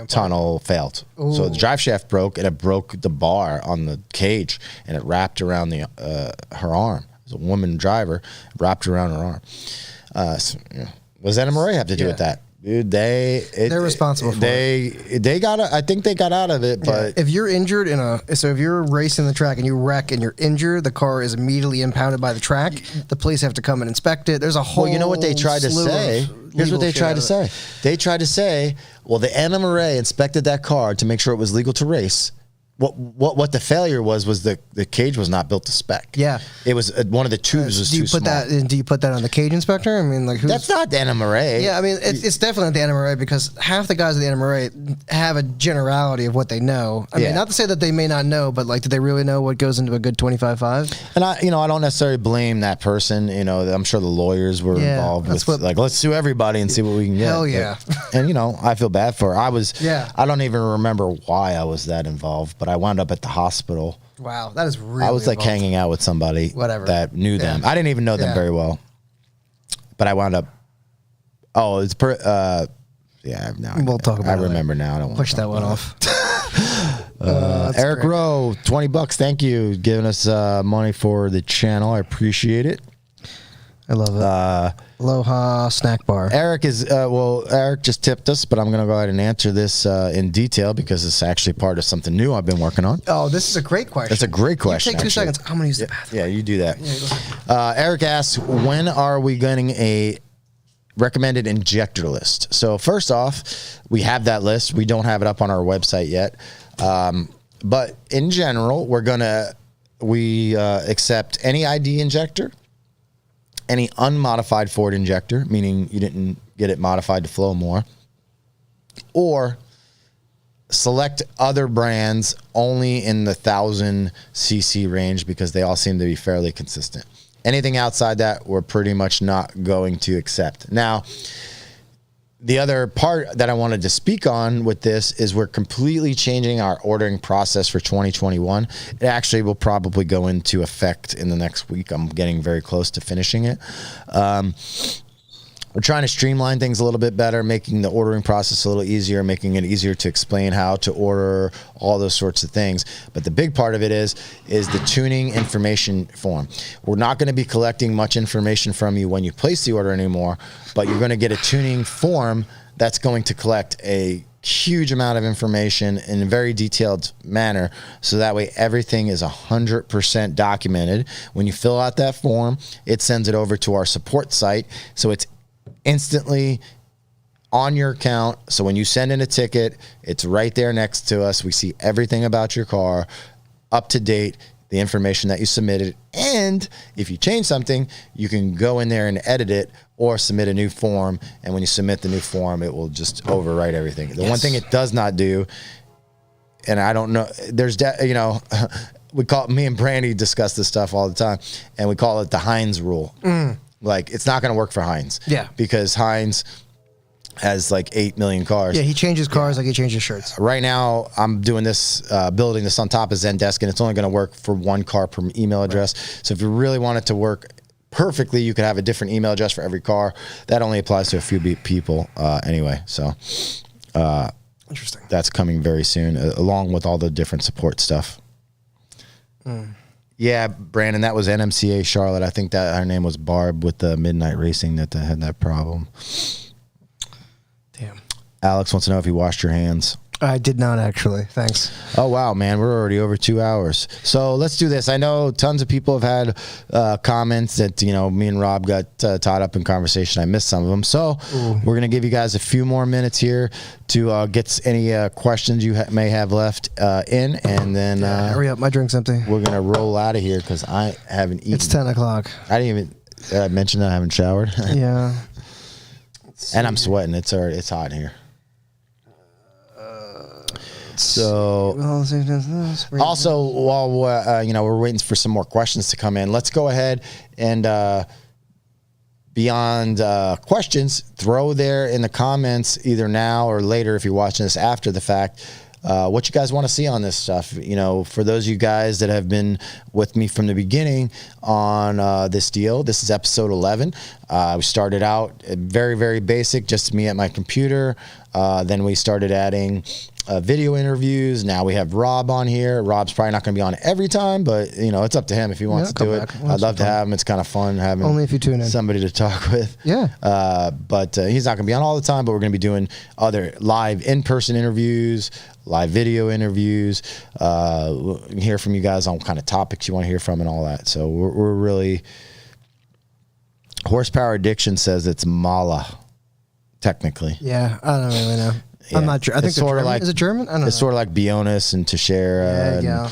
tunnel failed. Ooh. So the drive shaft broke, and it broke the bar on the cage, and it wrapped around her arm. It was a woman driver, wrapped around her arm. What does NMRA have to do with that? Dude, they're responsible for it. I think they got out of it, but
if you're injured if you're racing the track and you wreck and you're injured, the car is immediately impounded by the track. The police have to come and inspect it. There's a whole.
Well, you know what they tried to say? Here's what they tried to say. They tried to say, well, the NMRA inspected that car to make sure it was legal to race. What the failure was the cage was not built to spec.
Yeah,
it was one of the tubes was too small.
Do you put that on the cage inspector? I mean, like,
that's not the NMRA.
Yeah, I mean, it's definitely not the NMRA, because half the guys at the NMRA have a generality of what they know. I mean, not to say that they may not know, but like, do they really know what goes into a good 25.5?
And I don't necessarily blame that person. I'm sure the lawyers were involved with let's sue everybody and see what we can get.
Hell yeah.
And I feel bad for her. I don't even remember why I was that involved, but I wound up at the hospital.
Wow, that is really.
I was like hanging out with somebody that knew them. I didn't even know them very well, but I wound up. Oh, it's now
we'll talk about.
I remember now. I don't want
to push that one off.
Eric great. Rowe, $20. Thank you, giving us money for the channel. I appreciate it.
I love it. Aloha snack bar.
Eric is Eric just tipped us, but I'm going to go ahead and answer this in detail because it's actually part of something new I've been working on.
Oh, this is a great question.
That's a great question.
You take 2 seconds. I'm going to use the bathroom.
Yeah, you do that.
Yeah,
Eric asks, when are we getting a recommended injector list? So first off, we have that list. We don't have it up on our website yet. But in general, we accept any ID injector, any unmodified Ford injector, meaning you didn't get it modified to flow more, or select other brands only in the 1,000 cc range because they all seem to be fairly consistent. Anything outside that, we're pretty much not going to accept. Now, the other part that I wanted to speak on with this is we're completely changing our ordering process for 2021. It actually will probably go into effect in the next week. I'm getting very close to finishing it. We're trying to streamline things a little bit better, making the ordering process a little easier, making it easier to explain how to order, all those sorts of things. But the big part of it is the tuning information form. We're not going to be collecting much information from you when you place the order anymore, but you're going to get a tuning form that's going to collect a huge amount of information in a very detailed manner, so that way everything is 100% documented. When you fill out that form, it sends it over to our support site, so it's instantly on your account. So when you send in a ticket, it's right there next to us. We see everything about your car, up to date, the information that you submitted. And if you change something, you can go in there and edit it or submit a new form. And when you submit the new form, it will just overwrite everything. The one thing it does not do, and I don't know, we call it, me and Brandy discuss this stuff all the time, and we call it the Heinz rule. Like, it's not going to work for Heinz.
Yeah.
Because Heinz has like 8 million cars.
Yeah, he changes cars like he changes shirts.
Right now, I'm doing this, building this on top of Zendesk, and it's only going to work for one car per email address. Right. So if you really want it to work perfectly, you could have a different email address for every car. That only applies to a few people anyway. So
interesting.
That's coming very soon, along with all the different support stuff. Yeah, Brandon, that was NMCA Charlotte. I think that her name was Barb with the Midnight Racing that had that problem.
Damn.
Alex wants to know if you washed your hands.
I did not, actually. Thanks.
Oh, wow, man. We're already over 2 hours. So let's do this. I know tons of people have had comments that, me and Rob got tied up in conversation. I missed some of them. So we're going to give you guys a few more minutes here to get any questions you may have left in. And then
hurry up. My drink's empty.
We're going to roll out of here because I haven't eaten.
It's 10 o'clock.
I didn't even mention that I haven't showered.
Yeah.
And I'm sweating. It's hot in here. So also, while we're waiting for some more questions to come in, let's go ahead and beyond questions, throw there in the comments either now or later if you're watching this after the fact, what you guys want to see on this stuff. For those of you guys that have been with me from the beginning on this deal, this is episode 11. We started out very, very basic, just me at my computer. Then we started adding video interviews. Now we have Rob on here. Rob's probably not going to be on every time, but it's up to him if he wants to do it. I'd love to have him. It's kind of fun having
only if you tune in
somebody to talk with. Yeah. But he's not going to be on all the time, but we're going to be doing other live in-person interviews, live video interviews, hear from you guys on what kind of topics you want to hear from and all that. So we're really, Horsepower Addiction says it's Mala, technically.
Yeah, I don't really know. Yeah. I'm not sure. I think it's sort of like, is it German? I don't know.
It's sort of like Bionis and Teixeira.
Yeah.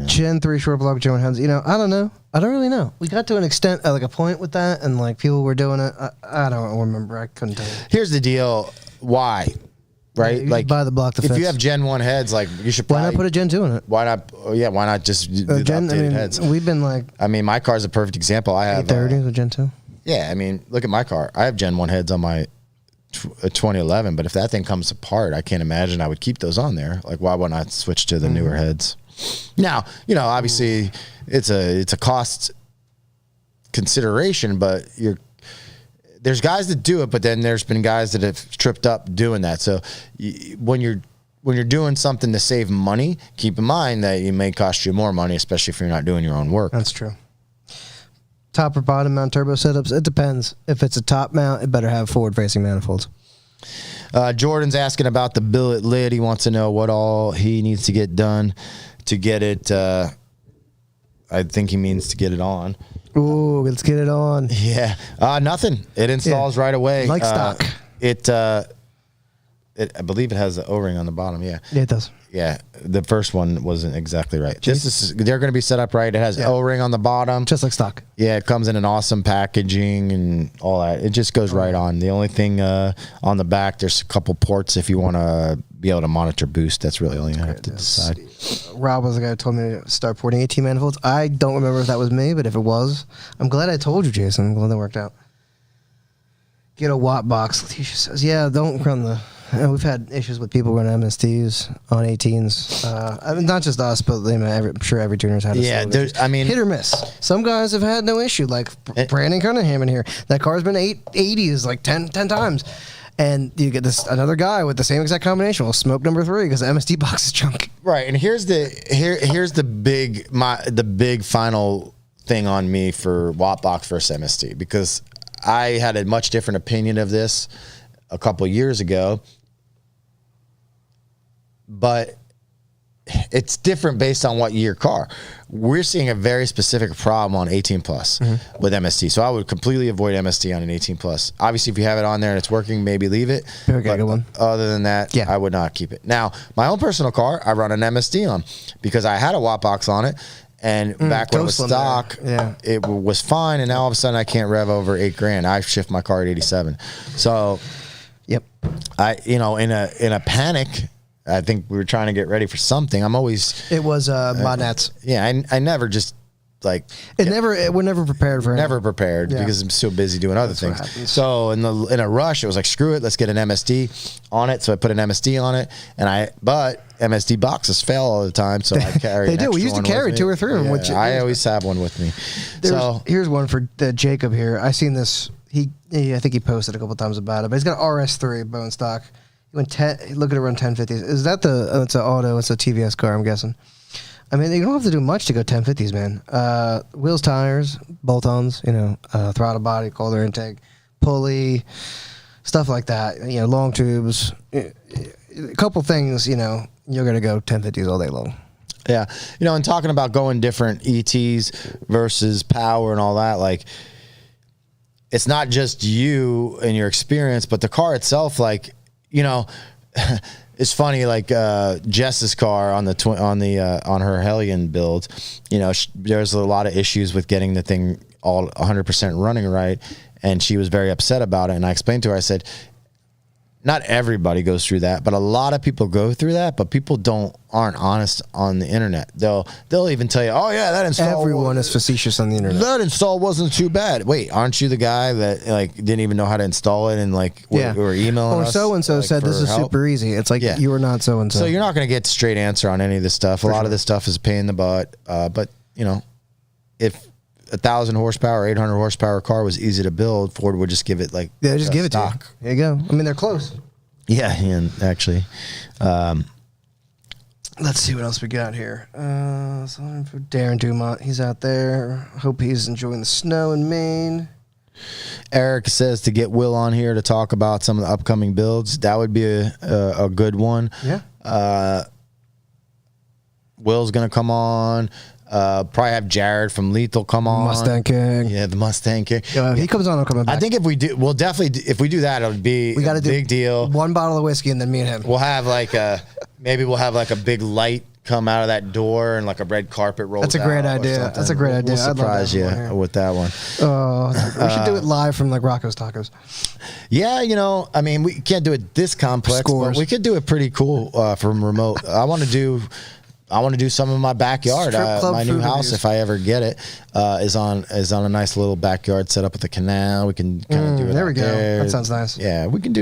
Gen 3 short block German hands. I don't know. I don't really know. We got to an extent, like a point with that, and like people were doing it. I don't remember. I couldn't tell you.
Here's the deal. Why? Right?
Yeah, like buy the block to
if
fix.
you have Gen 1 heads, like you should probably.
Why not put a Gen 2 in it?
Why not? Yeah, why not just do the updated heads?
We've been like.
My car's a perfect example. I have
830 with Gen 2.
Yeah, look at my car. I have Gen 1 heads on my 2011, but if that thing comes apart, I can't imagine I would keep those on there. Like, why wouldn't I switch to the newer heads? Now, obviously it's a cost consideration, but there's guys that do it, but then there's been guys that have tripped up doing that. So when you're doing something to save money, keep in mind that it may cost you more money, especially if you're not doing your own work.
That's true. top or bottom mount turbo setups? It depends. If it's a top mount, it better have forward-facing manifolds.
Jordan's asking about the billet lid. He wants to know what all he needs to get done to get it. I think he means to get it on.
Ooh, let's get it on.
Yeah. Nothing. It installs right away.
Like stock.
I believe it has the O-ring on the bottom. Yeah.
Yeah, it does.
Yeah. The first one wasn't exactly right. They're going to be set up right. It has O-ring on the bottom.
Just like stock.
Yeah. It comes in an awesome packaging and all that. It just goes right on. The only thing on the back, there's a couple ports if you want to be able to monitor boost. That's really all you have to decide.
Rob was the guy who told me to start porting 18 manifolds. I don't remember if that was me, but if it was, I'm glad I told you, Jason. I'm glad that worked out. Get a watt box. Letitia says, yeah, don't run the... we've had issues with people running MSTs on 18s. I mean, not just us, but I'm sure every tuner's had a hit or miss. Some guys have had no issue, like Brandon Cunningham in here. That car's been 880s like 10 times. And you get another guy with the same exact combination. Well, smoke number 3 because the MST box is junk.
Right, and here's the big final thing on me for watt box versus MST, because I had a much different opinion of this a couple years ago, but it's different based on what year car. We're seeing a very specific problem on 18 plus with MST. So I would completely avoid MST on an 18 plus. Obviously, if you have it on there and it's working, maybe leave it.
Okay, good one.
Other than that, I would not keep it. Now, my own personal car, I run an MST on because I had a watt box on it. And back when it was stock, it was fine. And now all of a sudden I can't rev over $8,000. I shift my car at 87. So, in a panic, I think we were trying to get ready for something.
It was Modnats.
I never just like
we're never prepared for it.
Never prepared because I'm so busy doing other things. So in a rush, it was like, screw it, let's get an MSD on it. So I put an MSD on it, but MSD boxes fail all the time, so I carry.
They do. We used to carry 2 or 3 of them.
I always have one with me.
Here's one for Jacob here. I seen this. I think he posted a couple times about it, but he's got an RS3 bone stock. He went look at it run 1050s. Is that it's an auto? It's a TVS car, I'm guessing. I mean, you don't have to do much to go 1050s, man. Wheels, tires, bolt-ons, throttle body, cold air intake, pulley, stuff like that. Long tubes, a couple things. You're gonna go 1050s all day long.
Yeah, and talking about going different ETs versus power and all that, like, it's not just you and your experience, but the car itself, like, it's funny, like Jess's car on her Hellion build, there's a lot of issues with getting the thing all 100% running right, and she was very upset about it. And I explained to her, I said, not everybody goes through that, but a lot of people go through that. But people aren't honest on the internet. They'll even tell you, oh yeah, that install.
Everyone is facetious on the internet.
That install wasn't too bad. Wait, aren't you the guy that didn't even know how to install it and were emailing us?
Or so and so said this is super easy. It's like you are not so and so.
So you're not going to get straight answer on any of this stuff. A lot of this stuff is a pain in the butt. But if 1,000 horsepower, 800 horsepower car was easy to build, Ford would just give it
just give it stock. To you. There you go. I mean, they're close.
Yeah, and actually,
let's see what else we got here. Something for Darren Dumont. He's out there. Hope he's enjoying the snow in Maine.
Eric says to get Will on here to talk about some of the upcoming builds. That would be a good one.
Yeah.
Will's gonna come on. Probably have Jared from Lethal come on.
Mustang King.
Yeah, the Mustang King.
Yeah, he comes on, I'm coming back.
I think if we do, we'll definitely, if we do that, it'll be a big deal.
1 bottle of whiskey and then me and him.
We'll have maybe we'll have a big light come out of that door and a red carpet roll.
That's a great idea. That's a great idea.
We'll surprise you with that one.
Oh, we should do it live from Rocco's Tacos.
Yeah, I mean, we can't do it this complex, but we could do it pretty cool from remote. I want to do some of my backyard. My new house, if I ever get it, is on a nice little backyard set up with a canal. We can kind of do it.
There we go.
There.
That sounds nice.
Yeah, we can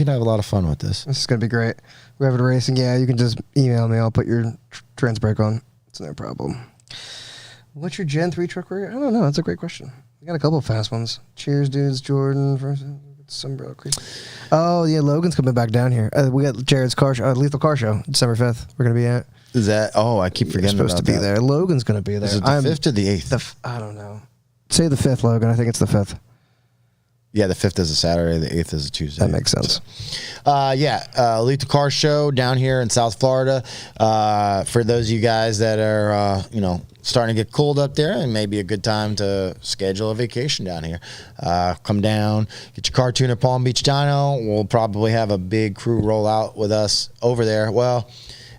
have a lot of fun with this.
This is gonna be great. Revit Racing. Yeah, you can just email me. I'll put your trans brake on. It's no problem. What's your Gen 3 truck rear? I don't know. That's a great question. We got a couple of fast ones. Cheers, dudes. Jordan versus Sunbelt Creek. Oh yeah, Logan's coming back down here. We got Jared's car show, Lethal Car Show, December 5th. We're gonna be at.
Is that? Oh, I keep forgetting.
Supposed to be there. Logan's going to be there.
Is it the 5th or the 8th?
I don't know. Say the 5th, Logan. I think it's the 5th.
Yeah, the 5th is a Saturday, the 8th is a Tuesday.
That makes sense.
Lethal Car Show down here in South Florida. For those of you guys that are, starting to get cold up there, and maybe a good time to schedule a vacation down here. Come down, get your car tuned at Palm Beach Dyno. We'll probably have a big crew roll out with us over there. Well,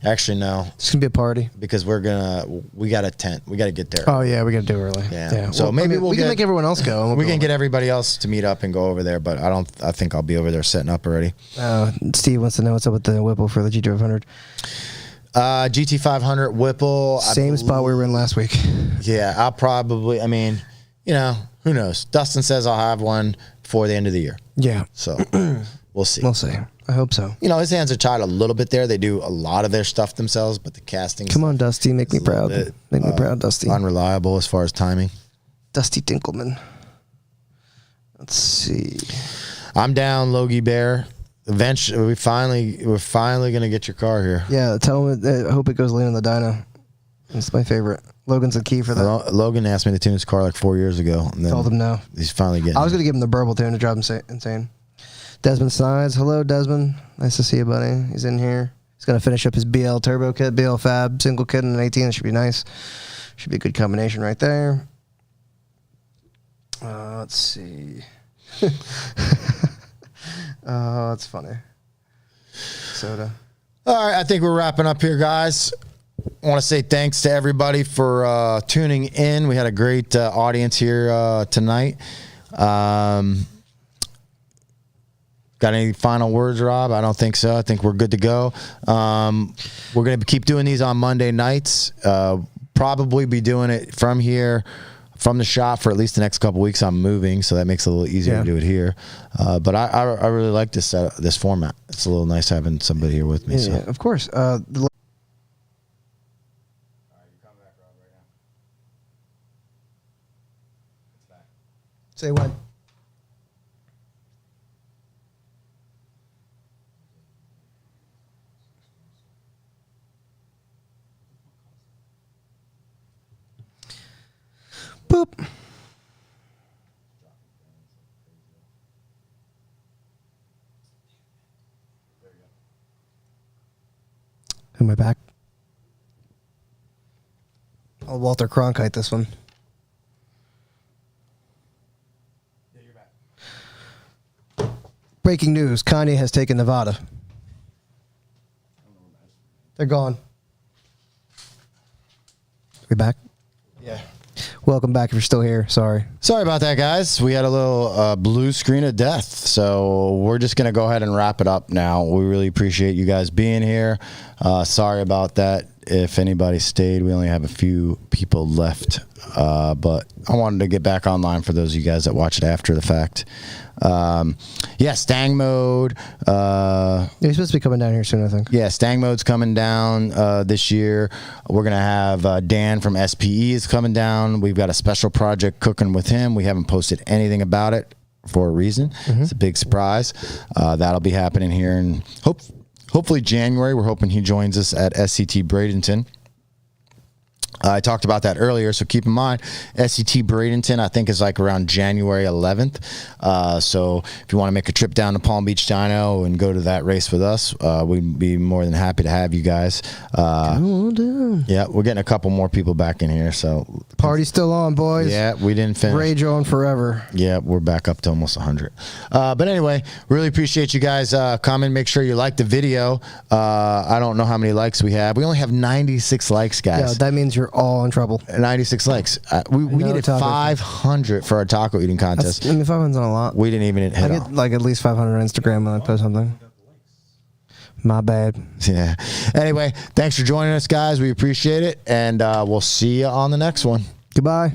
actually, no.
It's going to be a party.
Because we got a tent. We got to get there.
Oh, yeah, we got to do it early.
Yeah. So maybe we
can make everyone else go.
We can get everybody else to meet up and go over there, but I think I'll be over there setting up already.
Steve wants to know what's up with the Whipple for the GT500.
GT500 Whipple.
Same spot we were in last week.
Yeah, I'll probably, who knows? Dustin says I'll have one before the end of the year.
Yeah.
So we'll see.
We'll see. I hope so.
His hands are tied a little bit there. They do a lot of their stuff themselves, but the casting.
Come on, Dusty. Make me proud. Make me proud, Dusty.
Unreliable as far as timing.
Dusty Dinkelman. Let's see.
I'm down, Logie Bear. Eventually, we're finally gonna get your car here.
Yeah, tell him. I hope it goes lean on the dyno. It's my favorite. Logan's the key for that.
Logan asked me to tune his car like 4 years ago. And then
told him no.
He's finally getting.
I was gonna give him the burble tune to drive him insane. Desmond Sides, hello Desmond. Nice to see you, buddy. He's in here. He's gonna finish up his BL Turbo kit, BL Fab single kit in an 18. That should be nice. Should be a good combination right there. Let's see. Oh, that's funny. Soda. All
right, I think we're wrapping up here, guys. I want to say thanks to everybody for tuning in. We had a great audience here tonight. Got any final words, Rob? I don't think so. I think we're good to go. We're going to keep doing these on Monday nights. Probably be doing it from here, from the shop for at least the next couple weeks. I'm moving, so that makes it a little easier to do it here. But I really like this format. It's a little nice having somebody here with me.
Yeah, of course. Say what? Boop. Am I back? I'll Walter Cronkite this one.
Yeah, you're back.
Breaking news, Kanye has taken Nevada. They're gone. We back?
Yeah.
Welcome back if you're still here. Sorry
about that, guys. We had a little blue screen of death, so we're just going to go ahead and wrap it up now. We really appreciate you guys being here. Sorry about that. If anybody stayed, we only have a few people left, but I wanted to get back online for those of you guys that watch it after the fact. Stang mode.
He's supposed to be coming down here soon, I think.
Yeah, Stang mode's coming down this year. We're gonna have Dan from SPE is coming down. We've got a special project cooking with him. We haven't posted anything about it for a reason. It's a big surprise. That'll be happening here in hopefully January. We're hoping he joins us at SCT Bradenton. I talked about that earlier, so keep in mind, SCT Bradenton, I think, is like around January 11th. So if you want to make a trip down to Palm Beach Dyno and go to that race with us, we'd be more than happy to have you guys. Yeah, we're getting a couple more people back in here. So
party's still on, boys.
Yeah, we didn't finish.
Rage on forever.
Yeah, we're back up to almost 100. But anyway, really appreciate you guys coming. Make sure you like the video. I don't know how many likes we have. We only have 96 likes, guys.
Yeah, that means you're all in trouble.
96 likes. We needed 500 for our taco eating contest.
500's not a lot.
We didn't even hit
I get like at least 500 on Instagram when I post something. My bad.
Yeah. Anyway, thanks for joining us, guys. We appreciate it, and we'll see you on the next one.
Goodbye.